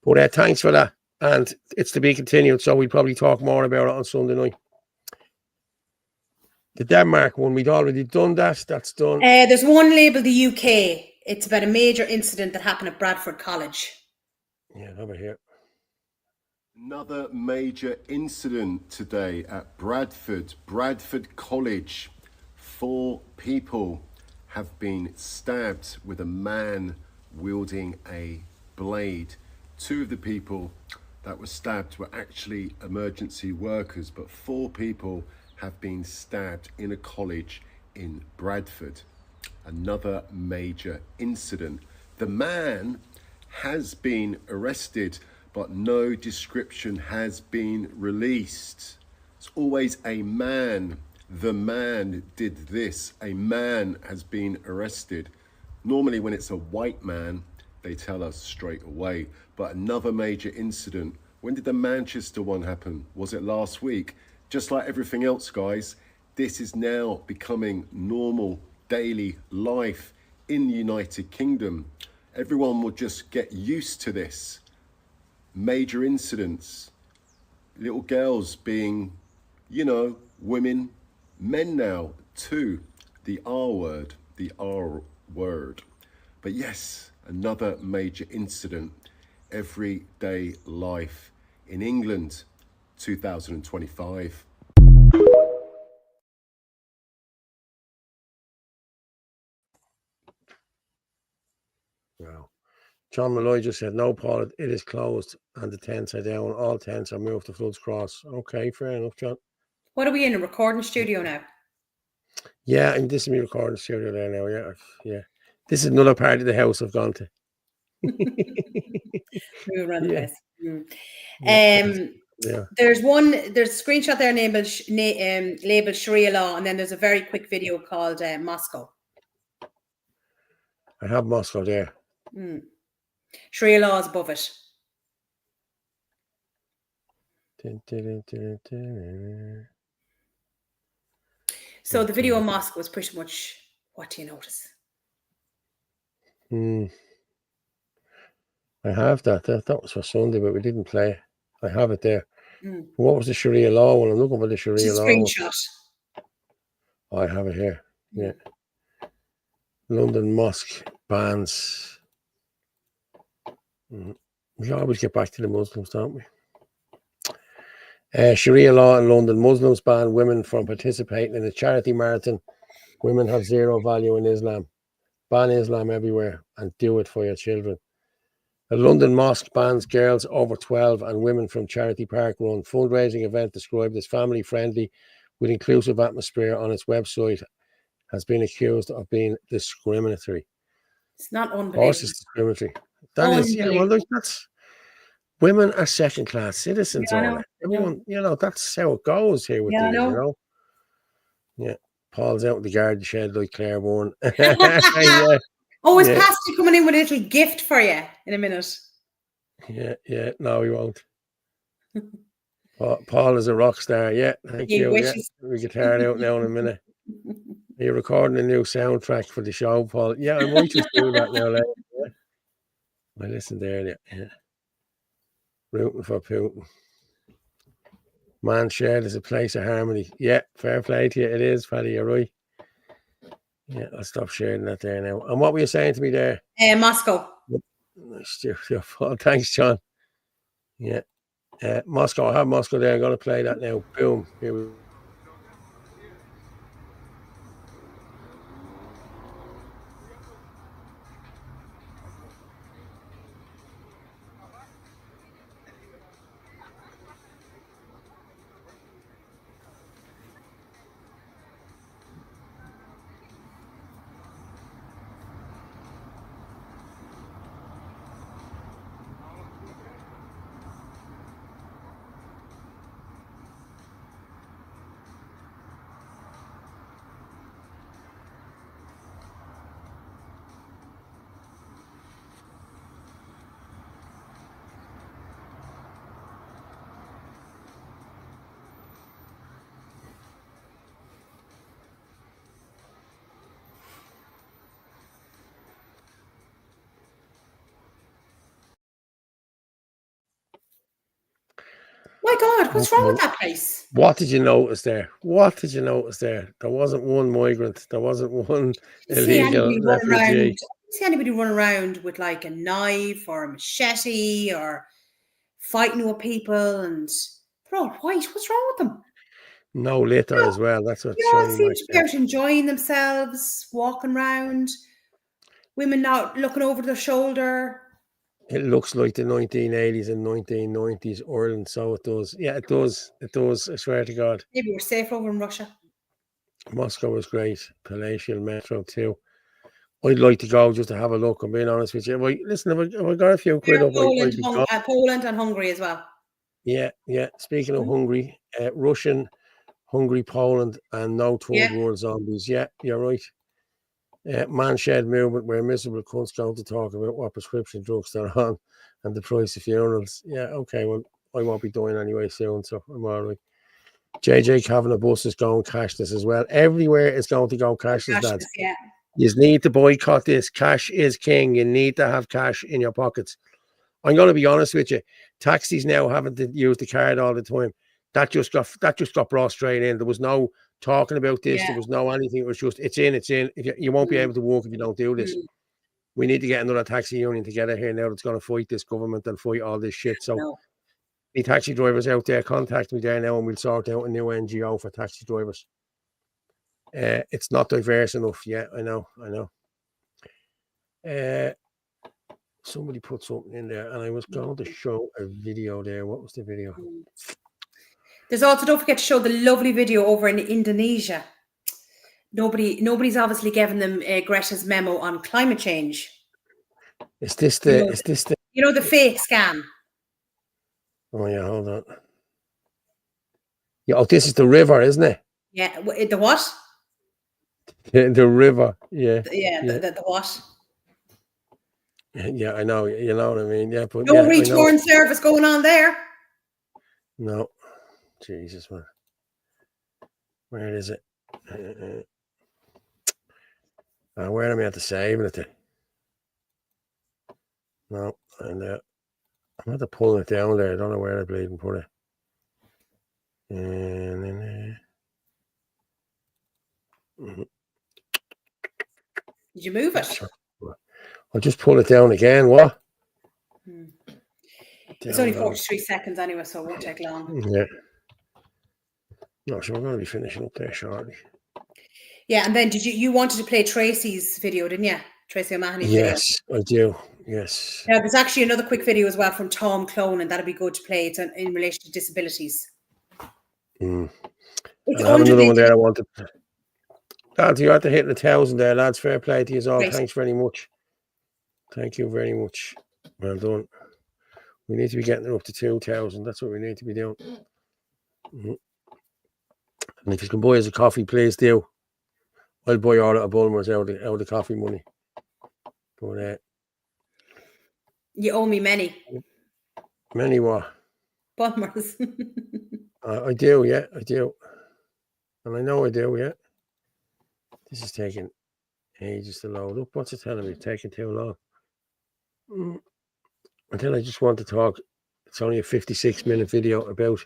But thanks for that. And it's to be continued, so we'll probably talk more about it on Sunday night. The Denmark one, we'd already done that. That's done. There's one labeled the UK. It's about a major incident that happened at Bradford College. Yeah, over here. Another major incident today at Bradford College. 4 people have been stabbed with a man wielding a blade. 2 of the people that were stabbed were actually emergency workers, but 4 people have been stabbed in a college in Bradford. Another major incident. The man has been arrested, but no description has been released. It's always a man. The man did this. A man has been arrested. Normally when it's a white man, they tell us straight away. But another major incident. When did the Manchester one happen? Was it last week? Just like everything else, guys, this is now becoming normal daily life in the United Kingdom. Everyone will just get used to this. Major incidents, little girls being, you know, women, men now too. The R word, the R word. But yes, another major incident. Everyday life in England, 2025. Wow. John Malloy just said, no, Paul, it is closed and the tents are down. All tents are moved to Floods Cross. Okay, fair enough, John. What are we in, a recording studio now? Yeah, and this is my recording studio there now, yeah. Yeah. This is another part of the house I've gone to. Move around the place. There's a screenshot there labeled Sharia law, and then there's a very quick video called Moscow. I have Moscow there. Sharia law is above it. So the video of Moscow was pretty much, what do you notice? I have that. That was for Sunday, but we didn't play. I have it there. Mm. What was the Sharia law one? I'm looking for the Sharia Just a law one. screenshot. I have it here. Yeah. London mosque bans. We always get back to the Muslims, don't we? Sharia law in London. Muslims ban women from participating in a charity marathon. Women have zero value in Islam. Ban Islam everywhere and do it for your children. A London mosque bans girls over 12 and women from Charity Park run fundraising event described as family friendly with inclusive atmosphere on its website has been accused of being discriminatory. It's not Of course, unbelievable. it's discriminatory. That is, yeah. Well, look, that's women are second-class citizens. Yeah, I all know. that. Everyone, that's how it goes here with Yeah, I these, know. Yeah, Paul's out in the garden shed like Claiborne. Yeah. Oh, is Yeah. Pastor coming in with a little gift for you in a minute? Yeah. No, he won't. Paul is a rock star. Yeah, thank you. Yeah, we guitar out now in a minute. Are you recording a new soundtrack for the show, Paul? Yeah, I might just do that now. Later. Yeah. I listened earlier. Yeah. Rooting for Putin. Man shared is a place of harmony. Yeah, fair play to you. It is, Paddy. You're right. Yeah, I'll stop sharing that there now. And what were you saying to me there? Moscow. Paul. Thanks, John. Yeah. Moscow. I have Moscow there. I'm going to play that now. Boom. Here we go. My God, what's wrong with that place? What did you notice there? There wasn't one migrant. There wasn't one illegal refugee. See anybody run around with like a knife or a machete or fighting with people, and they're all white. What's wrong with them? No litter as well. That's what They all Shiny seem Mike to be out enjoying themselves, walking around. Women now looking over their shoulder. It looks like the 1980s and 1990s Ireland, so it does. Yeah, it does. It does. I swear to God. Maybe we're safer over in Russia. Moscow was great. Palatial Metro too. I'd like to go just to have a look. I'm being honest with you. Listen, if I got a few quid up, Poland and Hungary as well. Yeah. Speaking of Hungary, Russian, Hungary, Poland, and no third world zombies. Yeah, you're right. Man shed movement where miserable cunts go to talk about what prescription drugs they're on and the price of funerals. Yeah, okay. Well, I won't be dying anyway soon, so I'm all right. JJ Kavanagh bus is going cashless as well. Everywhere is going to go cashless, lads. Yeah. You need to boycott this. Cash is king. You need to have cash in your pockets. I'm going to be honest with you. Taxis now having to use the card all the time. That just got brought straight in. There was no talking about this. There was no anything. It was just it's in. If you won't be able to walk if you don't do this. We need to get another taxi union together here now that's going to fight this government and fight all this shit. So the taxi drivers out there, contact me there now and we'll sort out a new NGO for taxi drivers. It's not diverse enough. Yeah, I know. Somebody put something in there and I was going to show a video there. What was the video? There's also, don't forget to show the lovely video over in Indonesia. Nobody's obviously given them Greta's memo on climate change. Is this the the fake scam? Oh yeah, hold on. Yeah, this is the river, isn't it? Yeah, the what? The river, yeah. The what? Yeah, I know. You know what I mean. Yeah, but no return service going on there. No, Jesus man, where is it? Where am I at the saving it? No, And I'm going to pull it down there. I don't know where I bleeding put it. And then Did you move it? I'll just pull it down again. What? It's only 43 seconds anyway, so it won't take long. Yeah. No, so we're going to be finishing up there shortly. Yeah, and then you wanted to play Tracy's video, didn't you? Tracy O'Mahony's video. Yes, I do. Yes. Now, there's actually another quick video as well from Tom Clone, and that'd be good to play. It's in relation to disabilities. Mm. It's I have another one there I want to play. Lads, you had to hit 1,000 there, lads. Fair play to you all. Right. Thanks very much. Thank you very much. Well done. We need to be getting up to 2,000. That's what we need to be doing. Mm-hmm. And if you can buy us a coffee, please do. I'll buy all of Bulmer's out of the coffee money. But you owe me many. Many what? Bulmer's. I do, yeah, I do. And I know I do, yeah. This is taking ages to load up. What's it telling me? It's taking too long. Until I just want to talk. It's only a 56-minute video about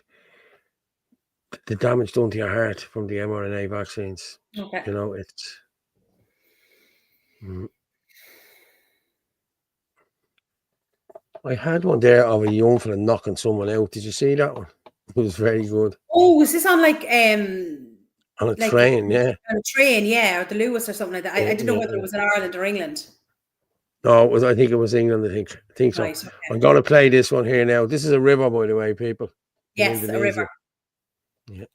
the damage done to your heart from the mRNA vaccines. Okay. You know, it's... I had one there of a young fella knocking someone out. Did you see that one? It was very good. Oh, was this on On a train, yeah. On a train, yeah, or the Lewis or something like that. I didn't know whether it was in Ireland or England. No, it was. I think it was England. I think so. Right, okay. I'm going to play this one here now. This is a river, by the way, people. Yes, a river. Yeah.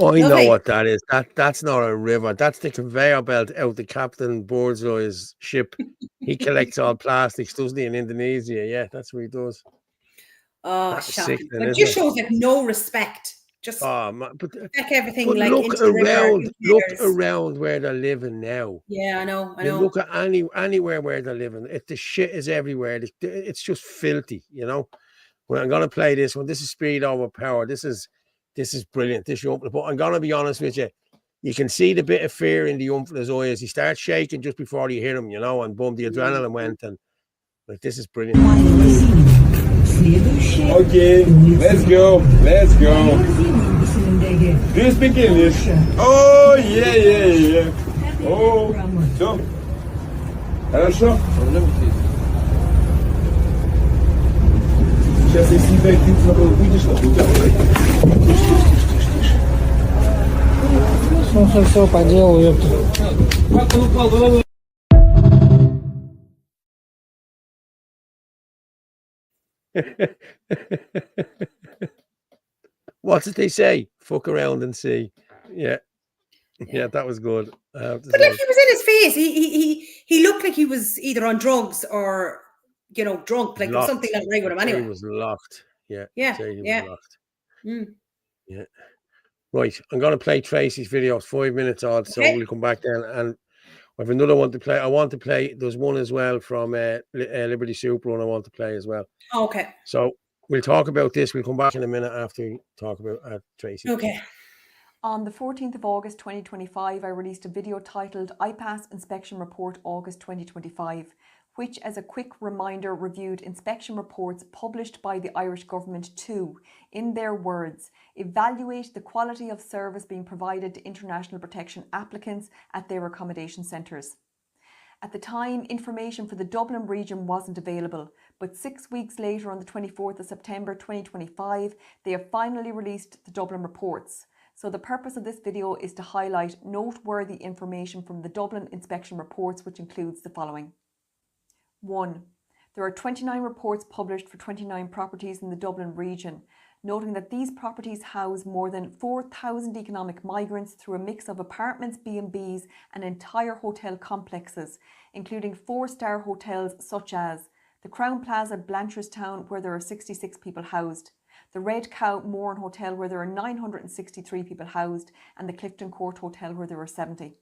Oh, I know what that is. That's not a river. That's the conveyor belt out the Captain Borzai's ship. He collects all plastics, doesn't he, in Indonesia? Yeah, that's what he does. Oh, That's shocking. sickening, But just isn't it? shows like no respect. Just check everything But like look into the river, around, who look cares? around where they're living now. Yeah, I know. You look at anywhere where they're living. The shit is everywhere. It's just filthy, you know. Well, I'm gonna play this one. This is Speed Over Power. This is brilliant. This you open the book. I'm gonna be honest with you. You can see the bit of fear in the young fella's eyes. He starts shaking just before you hit him, you know, and boom, the adrenaline went, and like this is brilliant. Okay, let's go. Let's go. Do you speak English? Oh, yeah. Oh, все. Хорошо? Сейчас, если тебя где-то забыл, выйдешь, то у тебя... Ну, все по делу, ёпта. What did they say? Fuck around and see. Yeah, that was good. I have to But say. like he was in his face. He looked like he was either on drugs or, you know, drunk. Like there was something not right with him anyway. He was locked. Yeah. Yeah, He was yeah. locked. Mm. Yeah. Right. I'm going to play Tracy's video. It's 5 minutes odd, so Okay. we'll come back then. And I have another one to play. I want to play. There's one as well from Liberty Super Run I want to play as well. Okay. So we'll talk about this. We'll come back in a minute after we talk about Tracy. Okay. On the 14th of August 2025, I released a video titled IPAS Inspection Report August 2025, which, as a quick reminder, reviewed inspection reports published by the Irish Government to, in their words, evaluate the quality of service being provided to international protection applicants at their accommodation centres. At the time, information for the Dublin region wasn't available, but 6 weeks later, on the 24th of September 2025, they have finally released the Dublin reports. So the purpose of this video is to highlight noteworthy information from the Dublin inspection reports, which includes the following. 1. There are 29 reports published for 29 properties in the Dublin region, noting that these properties house more than 4,000 economic migrants through a mix of apartments, B&Bs and entire hotel complexes, including 4-star hotels such as the Crown Plaza, Blanchardstown, where there are 66 people housed, the Red Cow Mourne Hotel, where there are 963 people housed, and the Clifton Court Hotel, where there are 70.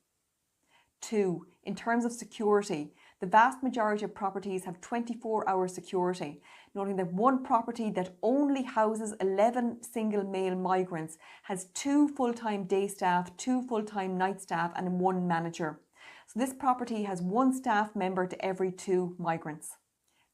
2. In terms of security, the vast majority of properties have 24-hour security, noting that one property that only houses 11 single male migrants has 2 full-time day staff, 2 full-time night staff and 1 manager. So this property has 1 staff member to every 2 migrants.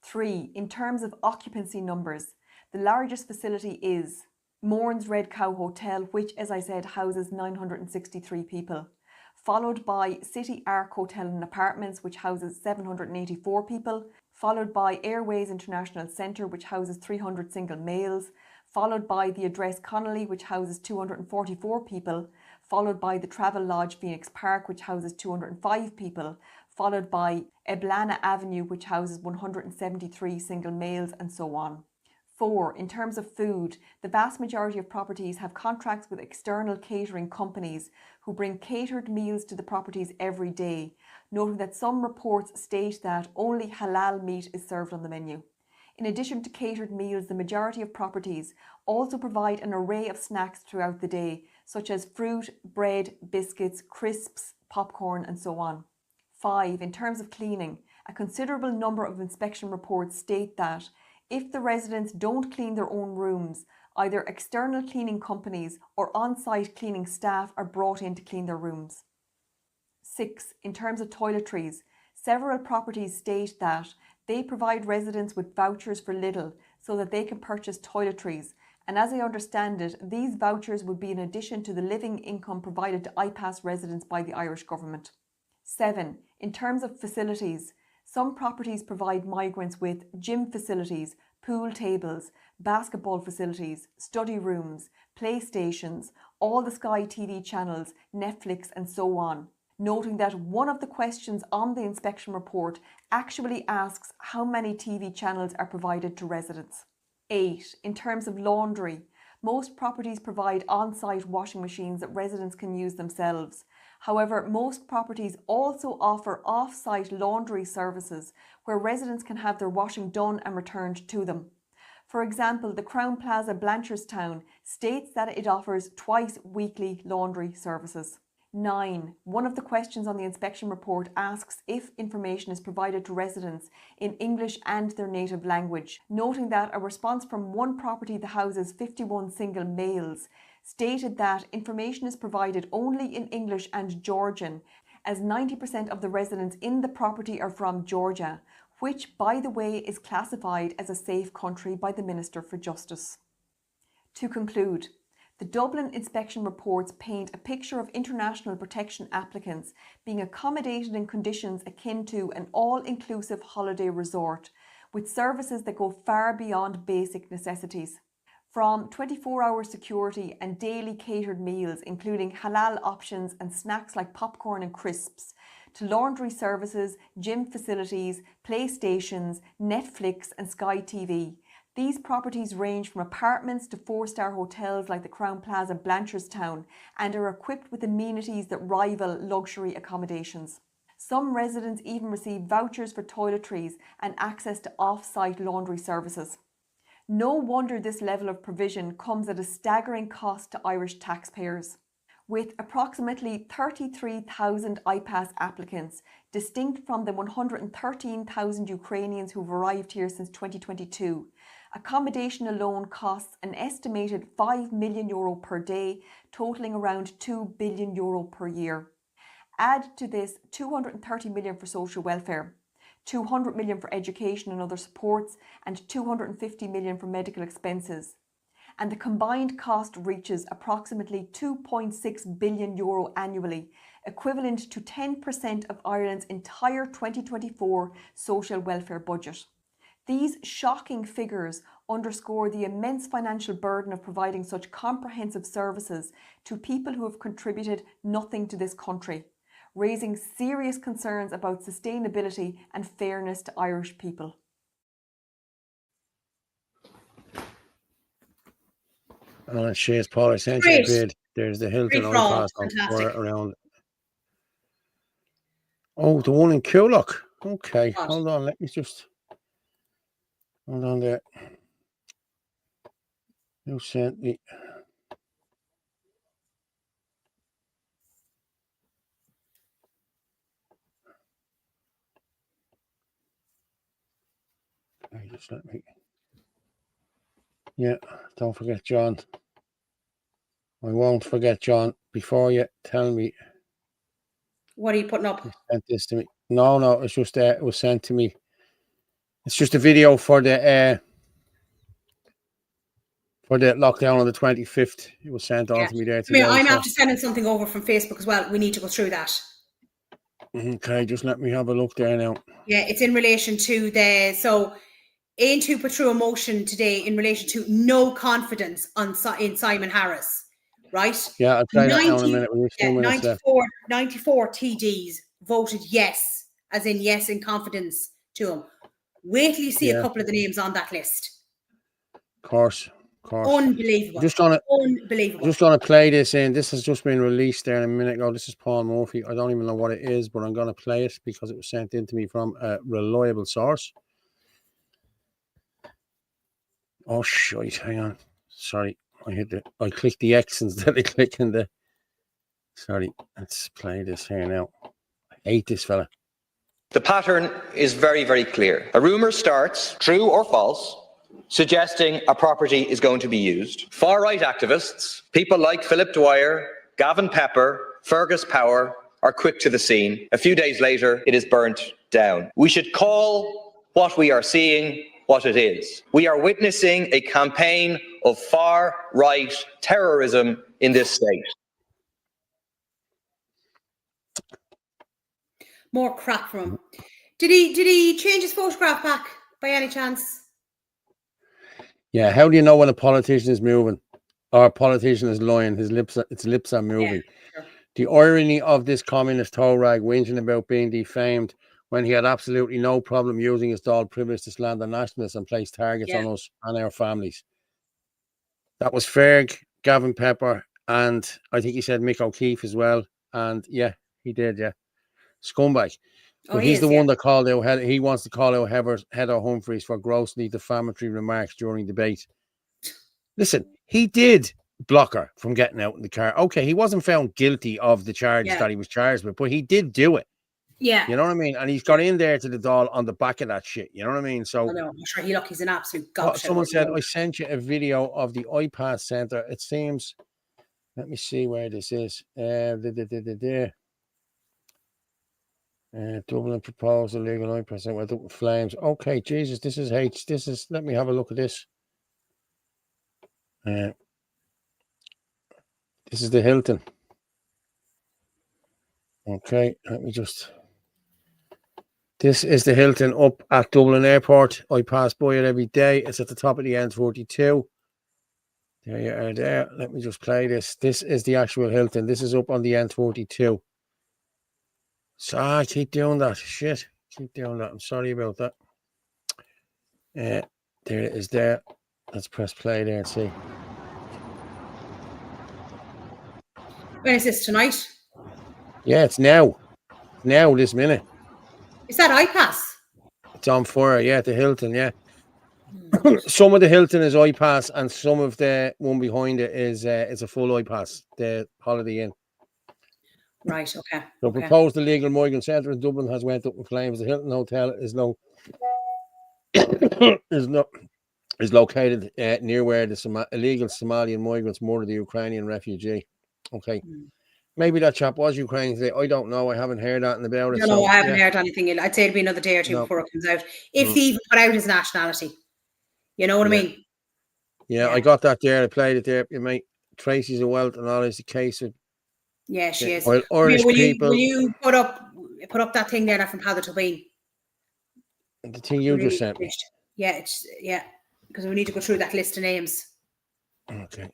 3. In terms of occupancy numbers, the largest facility is Mourne's Red Cow Hotel, which, as I said, houses 963 people, followed by City Arc Hotel and Apartments, which houses 784 people, followed by Airways International Centre, which houses 300 single males, followed by the Address Connolly, which houses 244 people, followed by the Travel Lodge Phoenix Park, which houses 205 people, followed by Eblana Avenue, which houses 173 single males, and so on. 4. In terms of food, the vast majority of properties have contracts with external catering companies who bring catered meals to the properties every day, noting that some reports state that only halal meat is served on the menu. In addition to catered meals, the majority of properties also provide an array of snacks throughout the day, such as fruit, bread, biscuits, crisps, popcorn, and so on. 5. In terms of cleaning, a considerable number of inspection reports state that if the residents don't clean their own rooms, either external cleaning companies or on-site cleaning staff are brought in to clean their rooms. 6. In terms of toiletries, several properties state that they provide residents with vouchers for Lidl so that they can purchase toiletries, and as I understand it, these vouchers would be in addition to the living income provided to IPAS residents by the Irish Government. 7. In terms of facilities, some properties provide migrants with gym facilities, pool tables, basketball facilities, study rooms, playstations, all the Sky TV channels, Netflix and so on, noting that one of the questions on the inspection report actually asks how many TV channels are provided to residents. 8. In terms of laundry, most properties provide on-site washing machines that residents can use themselves. However, most properties also offer off-site laundry services where residents can have their washing done and returned to them. For example, the Crown Plaza, Blanchardstown, states that it offers twice weekly laundry services. 9. One of the questions on the inspection report asks if information is provided to residents in English and their native language, noting that a response from one property that houses 51 single males stated that information is provided only in English and Georgian, as 90% of the residents in the property are from Georgia, which, by the way, is classified as a safe country by the Minister for Justice. To conclude, the Dublin inspection reports paint a picture of international protection applicants being accommodated in conditions akin to an all-inclusive holiday resort, with services that go far beyond basic necessities. From 24-hour security and daily catered meals, including halal options and snacks like popcorn and crisps, to laundry services, gym facilities, playstations, Netflix and Sky TV. These properties range from apartments to 4-star hotels like the Crown Plaza, Blanchardstown, and are equipped with amenities that rival luxury accommodations. Some residents even receive vouchers for toiletries and access to off-site laundry services. No wonder this level of provision comes at a staggering cost to Irish taxpayers. With approximately 33,000 IPAS applicants, distinct from the 113,000 Ukrainians who've arrived here since 2022, accommodation alone costs an estimated €5 million per day, totalling around €2 billion per year. Add to this 230 million for social welfare, 200 million for education and other supports, and 250 million for medical expenses. And the combined cost reaches approximately €2.6 billion annually, equivalent to 10% of Ireland's entire 2024 social welfare budget. These shocking figures underscore the immense financial burden of providing such comprehensive services to people who have contributed nothing to this country, raising serious concerns about sustainability and fairness to Irish people. Oh, and Shays Paul, I sent you a bid. There's the Hilton iPass around. Oh, the one in Coolock. Okay, hold on. Let me just hold on there. You sent me. Just let me. Yeah, don't forget John. I won't forget John. Before you tell me. What are you putting up? You sent this to me. No, it's just it was sent to me. It's just a video for the lockdown on the 25th. It was sent on to me there today. I'm after sending something over from Facebook as well. We need to go through that. Okay, just let me have a look there now. Yeah, it's in relation to Aintu put through a motion today in relation to no confidence in Simon Harris, right? Yeah, I'll try that now in a minute. We've 2 minutes left. 94 TDs voted yes, as in yes in confidence to him. Wait till you see a couple of the names on that list. Of course. Unbelievable. Unbelievable. Just gonna play this in. This has just been released there a minute ago. This is Paul Murphy. I don't even know what it is, but I'm gonna play it because it was sent in to me from a reliable source. Oh shit! Hang on. Sorry, I clicked the X instead of clicking the. Sorry, let's play this here now. I hate this fella. The pattern is very, very clear. A rumour starts, true or false, suggesting a property is going to be used. Far-right activists, people like Philip Dwyer, Gavin Pepper, Fergus Power, are quick to the scene. A few days later, it is burnt down. We should call what we are seeing what it is. We are witnessing a campaign of far-right terrorism in this state. More crap from him. Did he change his photograph back by any chance? Yeah, how do you know when a politician is moving or a politician is lying? Its lips are moving. Yeah, sure. The irony of this communist toe rag whinging about being defamed when he had absolutely no problem using his Dáil privilege to slander nationalists and place targets on us and our families. That was Ferg, Gavin Pepper, and I think he said Mick O'Keefe as well. And yeah, he did, yeah. Scumbag. But he's the one that called out, he wants to call out Heather Humphreys for grossly defamatory remarks during debate. Listen, he did block her from getting out in the car. Okay, he wasn't found guilty of the charges that he was charged with, but he did do it. Yeah. You know what I mean? And he's got in there to the Dáil on the back of that shit. You know what I mean? So I'm sure he's an absolute gobshite. Someone said, I sent you a video of the iPass Centre. It seems, let me see where this is. Dublin proposal, legal 9% went up in flames. Okay, Jesus, this is, let me have a look at this. This is the Hilton. Okay, let me just. This is the Hilton up at Dublin Airport. I pass by it every day. It's at the top of the N42. There you are there. Let me just play this. This is the actual Hilton. This is up on the N42. So I keep doing that. Shit. Keep doing that. I'm sorry about that. There it is there. Let's press play there and see. When is this, tonight? Yeah, it's now. Now, this minute. Is that iPass? It's on fire, yeah, the Hilton, yeah. Some of the Hilton is iPass and some of the one behind it is a full iPass, the Holiday Inn. Right, okay. The proposed illegal migrant centre in Dublin has went up in flames. The Hilton Hotel is located near where the illegal Somalian migrants murdered the Ukrainian refugee. Okay. Maybe that chap was Ukrainian today. I don't know. I haven't heard that about it. No, I haven't heard anything. I'd say it'll be another day or two before it comes out. If they even put out his nationality. You know what I mean? Yeah, I got that there. I played it there. Mate, Tracy's a wealth and all is the case of. Yeah, she is. Irish people. Will you put up that thing there from Heather Tobin? The thing you just sent me. Yeah, because we need to go through that list of names. Okay.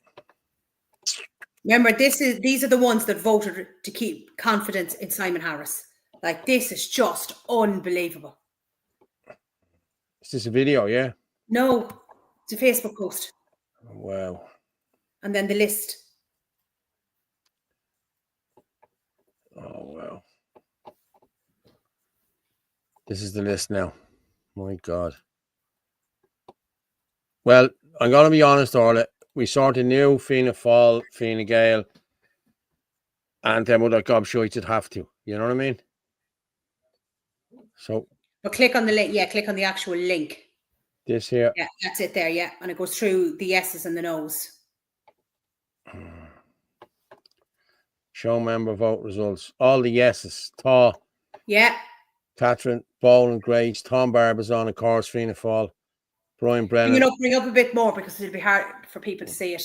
Remember, these are the ones that voted to keep confidence in Simon Harris. Like, this is just unbelievable. Is this a video? Yeah. No, it's a Facebook post. Wow. And then the list. Oh, wow. This is the list now. My God. Well, I'm going to be honest, Orla. We sort of knew Fianna Fáil, Fine Gael, and them other gobshites would have to. You know what I mean? So. But click on the link. Yeah, click on the actual link. This here. Yeah, that's it there. Yeah. And it goes through the yeses and the nos. Show member vote results. All the yeses. Tá. Yeah. Catherine Boland Grace, Tom Barbazon, of course, Fianna Fáil, Brian Brennan. Bring up a bit more because it'll be hard for people to see it.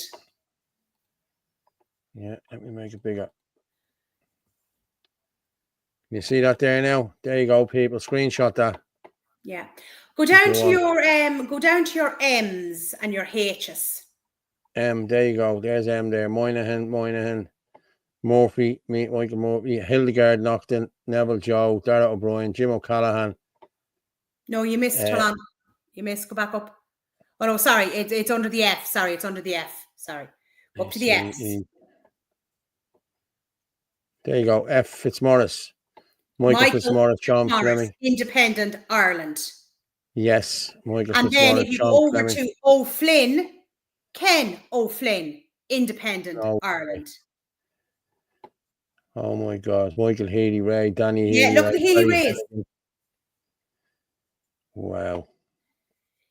Yeah, let me make it bigger. You see that there now? There you go, people. Screenshot that. Yeah. Go down to your M's and your H's. M, there you go. There's M there. Moynihan, Murphy, Michael Murphy, Hildegard Naughton, Neville Joe, Dara O'Brien, Jim O'Callaghan. No, you missed. Hold on. You missed. Go back up. Oh no, sorry. It's under the F. Sorry, it's under the F. Sorry. Up to the F's. There you go. F. Fitzmaurice. Michael Fitzmaurice, John Fleming. Independent Ireland. Yes, Michael and Fitzmaurice. And then if you John go over Fleming. to O'Flynn, Ken O'Flynn, Independent Ireland. Oh my God. Michael Healy-Rae, Danny Yeah, Healy-Rae. look at the Healy-Raes. Wow.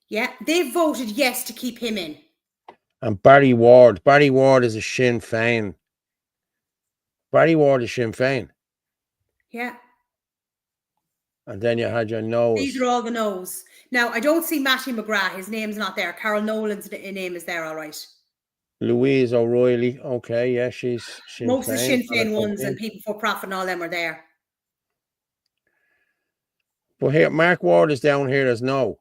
Yeah, they voted yes to keep him in. And Barry Ward. Barry Ward is a Sinn Féin. Barry Ward is Sinn Féin. Yeah. And then you had your no's. These are all the no's. Now, I don't see Matthew McGrath. His name's not there. Carol Nolan's name is there, all right. Louise O'Reilly. Okay, yeah, she's Sinn Féin. Most of the Sinn Féin ones and People for Profit and all them are there. But here, Mark Ward is down here as no.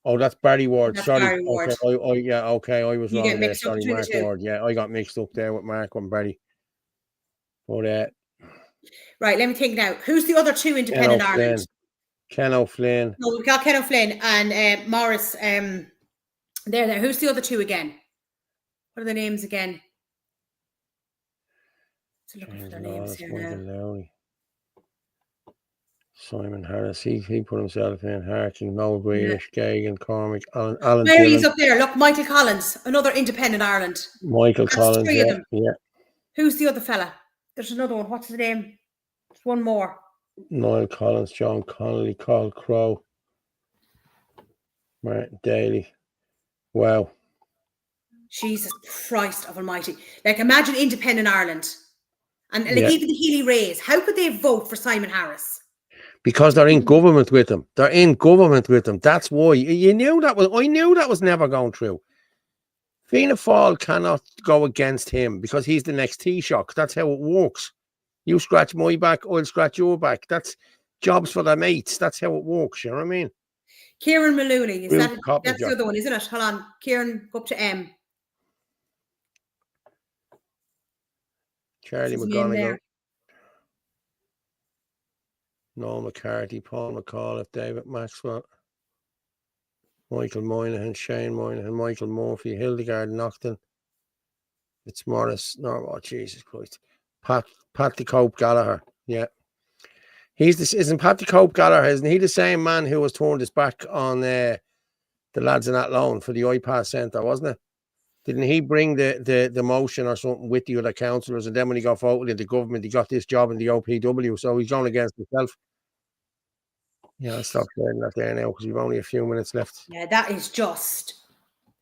Oh, that's Barry Ward. That's Sorry. Barry Ward. Okay, I was wrong there. Sorry, between Mark the two. Ward. Yeah, I got mixed up there with Mark and Barry. But right, let me think now. Who's the other two independent Ireland? Ken O'Flynn. No, we've got Ken O'Flynn and Morris. There. Who's the other two again? What are the names again? So looking for their names here now. Simon Harris, he put himself in. Harking, Noel Grealish, Gagan, Cormac, Alan There he's Dillon. up there. Look, Michael Collins, another independent Ireland. Michael That's Collins, three of them. yeah. Who's the other fella? There's another one. What's his name? There's one more. Niall Collins, John Connolly, Carl Crowe, Martin Daly. Wow. Jesus Christ of Almighty! Like, imagine independent Ireland, and like Yeah. even the Healy-Raes. How could they vote for Simon Harris? Because they're in government with them. They're in government with them. That's why. You knew that was. I knew that was never going through. Fianna Fáil cannot go against him because he's the next Taoiseach. That's how it works. You scratch my back, I'll scratch your back. That's jobs for their mates. That's how it works. You know what I mean? Kieran Maloney, Real that's copper the job. other one, isn't it? Hold on, Kieran, go up to M. Charlie What's his name McGonigal, there? Noel McCarthy, Paul McAuliffe, David Maxwell, Michael Moynihan, Shane Moynihan, Michael Murphy, Hildegard Naughton, Fitzmaurice, Jesus Christ, Pat the Cope Gallagher, yeah. Isn't Pat the Cope Gallagher, isn't he the same man who was turned his back on the lads in that loan for the iPass Centre, wasn't it? Didn't he bring the motion or something with the other councillors, and then when he got voted into government, he got this job in the OPW, so he's going against himself. Yeah, I'll stop sharing that there now because we've only a few minutes left. Yeah, that is just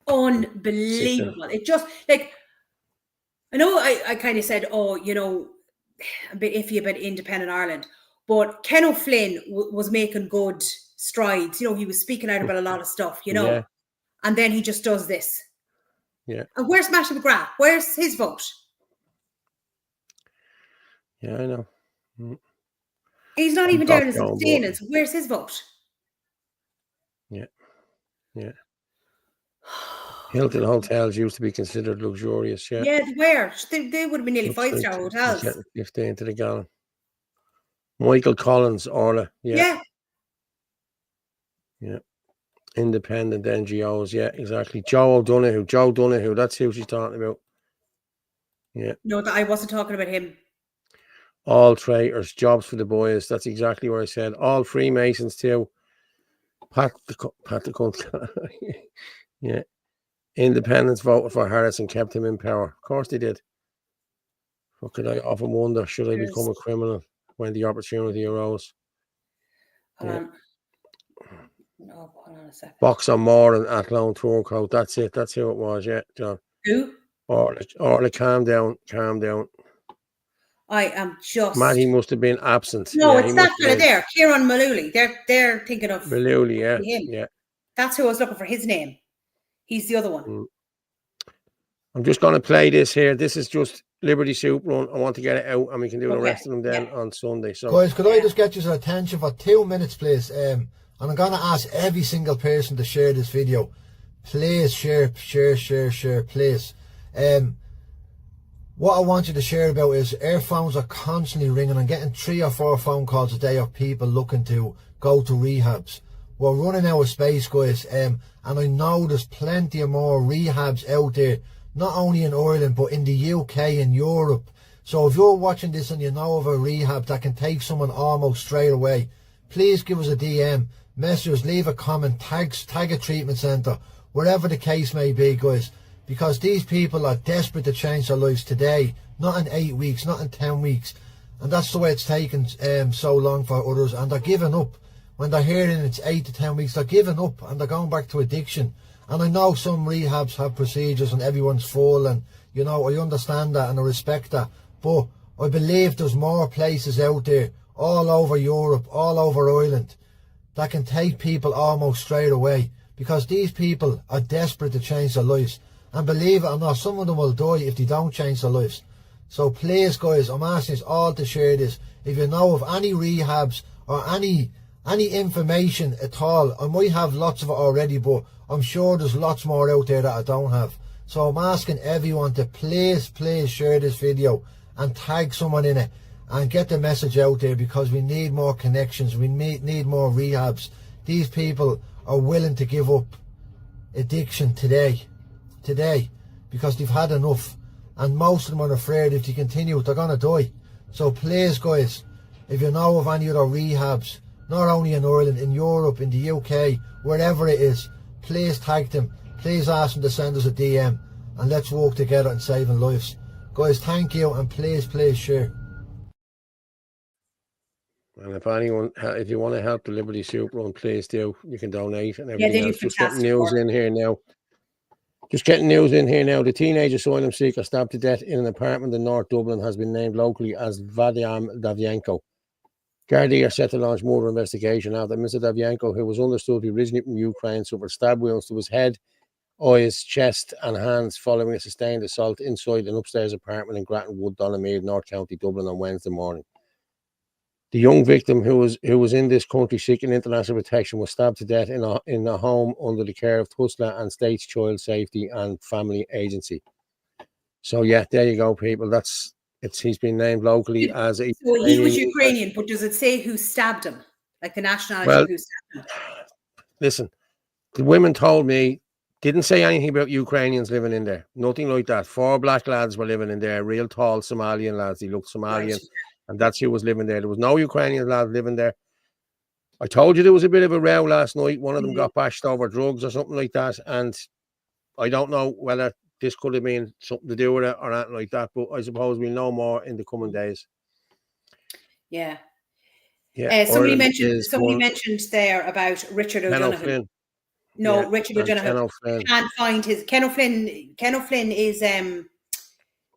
unbelievable. It just, like, I know I kind of said, oh, you know, a bit iffy about independent Ireland, but Ken O'Flynn was making good strides. You know, he was speaking out about a lot of stuff, you know, Yeah. and then he just does this. Yeah. And where's Matthew McGrath? Where's his vote? Yeah, I know. Mm. He's not I'm even down not as going abstainers. Where's his vote? Yeah. Yeah. Hilton hotels used to be considered luxurious, yeah. Yeah, where? They would have been nearly Looks like 5-star it's hotels. getting 15 to the gallon. Michael Collins, Orla, yeah. Yeah. Yeah. Independent NGOs, yeah, exactly. Joe Donoghue, that's who she's talking about. Yeah. No, I wasn't talking about him. All traitors, jobs for the boys. That's exactly what I said. All Freemasons too. Pat the cunt. Yeah. Independents voted for Harris and kept him in power. Of course they did. What could I often wonder? Should I become a criminal when the opportunity arose? Hold on. No, hold on a second. Box on more and Athlone Tourcoat. That's it. That's who it was. Yeah, John. Who? Orla, calm down. Calm down. I am just. Matty must have been absent. No, it's that fella there, Kieran Mullooly. They're thinking of Mullooly, yeah, him. Yeah. That's who I was looking for. His name. He's the other one. I'm just going to play this here. This is just Liberty Soup Run. I want to get it out, and we can do the rest of them then on Sunday. So, guys, could I just get your attention for 2 minutes, please? And I'm going to ask every single person to share this video. Please share, please. What I want you to share about is our phones are constantly ringing. I'm getting 3 or 4 phone calls a day of people looking to go to rehabs. We're running out of space, guys, and I know there's plenty of more rehabs out there, not only in Ireland, but in the UK and Europe. So if you're watching this and you know of a rehab that can take someone almost straight away, please give us a DM, message us, leave a comment, tag a treatment centre, wherever the case may be, guys. Because these people are desperate to change their lives today, not in 8 weeks, not in 10 weeks. And that's the way it's taken so long for others. And they're giving up. When they're hearing it's 8 to 10 weeks, they're giving up and they're going back to addiction. And I know some rehabs have procedures and everyone's full, and, you know, I understand that and I respect that. But I believe there's more places out there, all over Europe, all over Ireland, that can take people almost straight away. Because these people are desperate to change their lives. And believe it or not, some of them will die if they don't change their lives. So please, guys, I'm asking us all to share this. If you know of any rehabs or any information at all, I might have lots of it already, but I'm sure there's lots more out there that I don't have. So I'm asking everyone to please share this video and tag someone in it and get the message out there, because we need more connections. We need more rehabs. These people are willing to give up addiction today, because they've had enough, and most of them are afraid if they continue they're gonna die. So please, guys, if you know of any other rehabs, not only in Ireland, in Europe, in the UK, wherever it is, please tag them, please ask them to send us a DM, and let's work together in saving lives. Guys, thank you, and please share. And if you want to help the Liberty Soup Run, please do. You can donate and everything else. Just getting news in here now. The teenage asylum seeker stabbed to death in an apartment in North Dublin has been named locally as Vadim Davienko. Gardaí are set to launch more investigation after Mr. Davienko, who was understood to be originally from Ukraine, suffered stab wounds to his head, eyes, chest and hands following a sustained assault inside an upstairs apartment in Grattan Wood, Donaghmede, North County Dublin on Wednesday morning. The young victim, who was in this country seeking international protection, was stabbed to death in a home under the care of TUSLA and State's Child Safety and Family Agency. So yeah, there you go, people. He's been named locally as a. So he was Ukrainian, but does it say who stabbed him? Like the nationality who stabbed him? Listen, the women told me, didn't say anything about Ukrainians living in there. Nothing like that. 4 black lads were living in there, real tall Somalian lads. They looked Somalian. Right. And that's who was living there. There was no Ukrainian lad living there. I told you there was a bit of a row last night. One of them got bashed over drugs or something like that. And I don't know whether this could have been something to do with it or anything like that. But I suppose we'll know more in the coming days. Yeah. Yeah. Somebody mentioned there about Richard O'Donoghue. Richard O'Donoghue. Can't find his. Ken O'Flynn is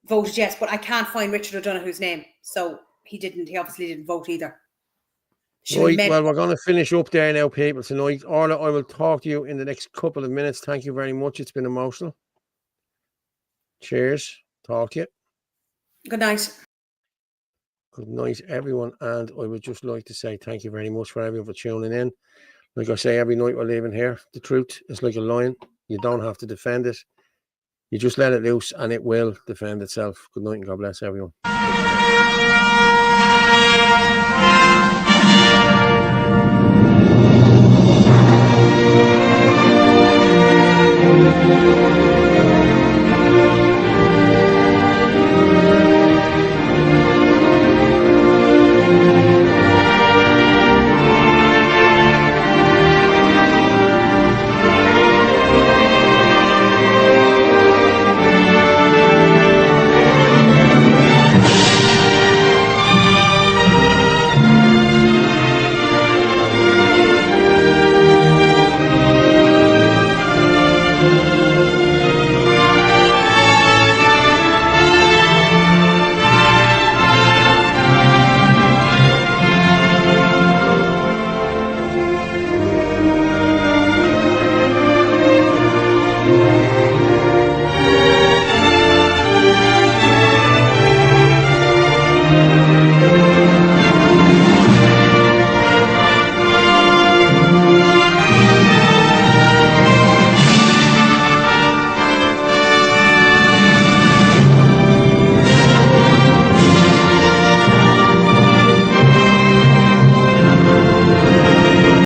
voted yes, but I can't find Richard O'Donoghue's name. So he obviously didn't vote either. Right, well, we're going to finish up there now, people, tonight. Orla, I will talk to you in the next couple of minutes. Thank you very much. It's been emotional. Cheers. Talk to you. Good night. Good night, everyone. And I would just like to say thank you very much for everyone for tuning in. Like I say every night we're leaving here, the truth is like a lion. You don't have to defend it. You just let it loose and it will defend itself. Good night and God bless everyone.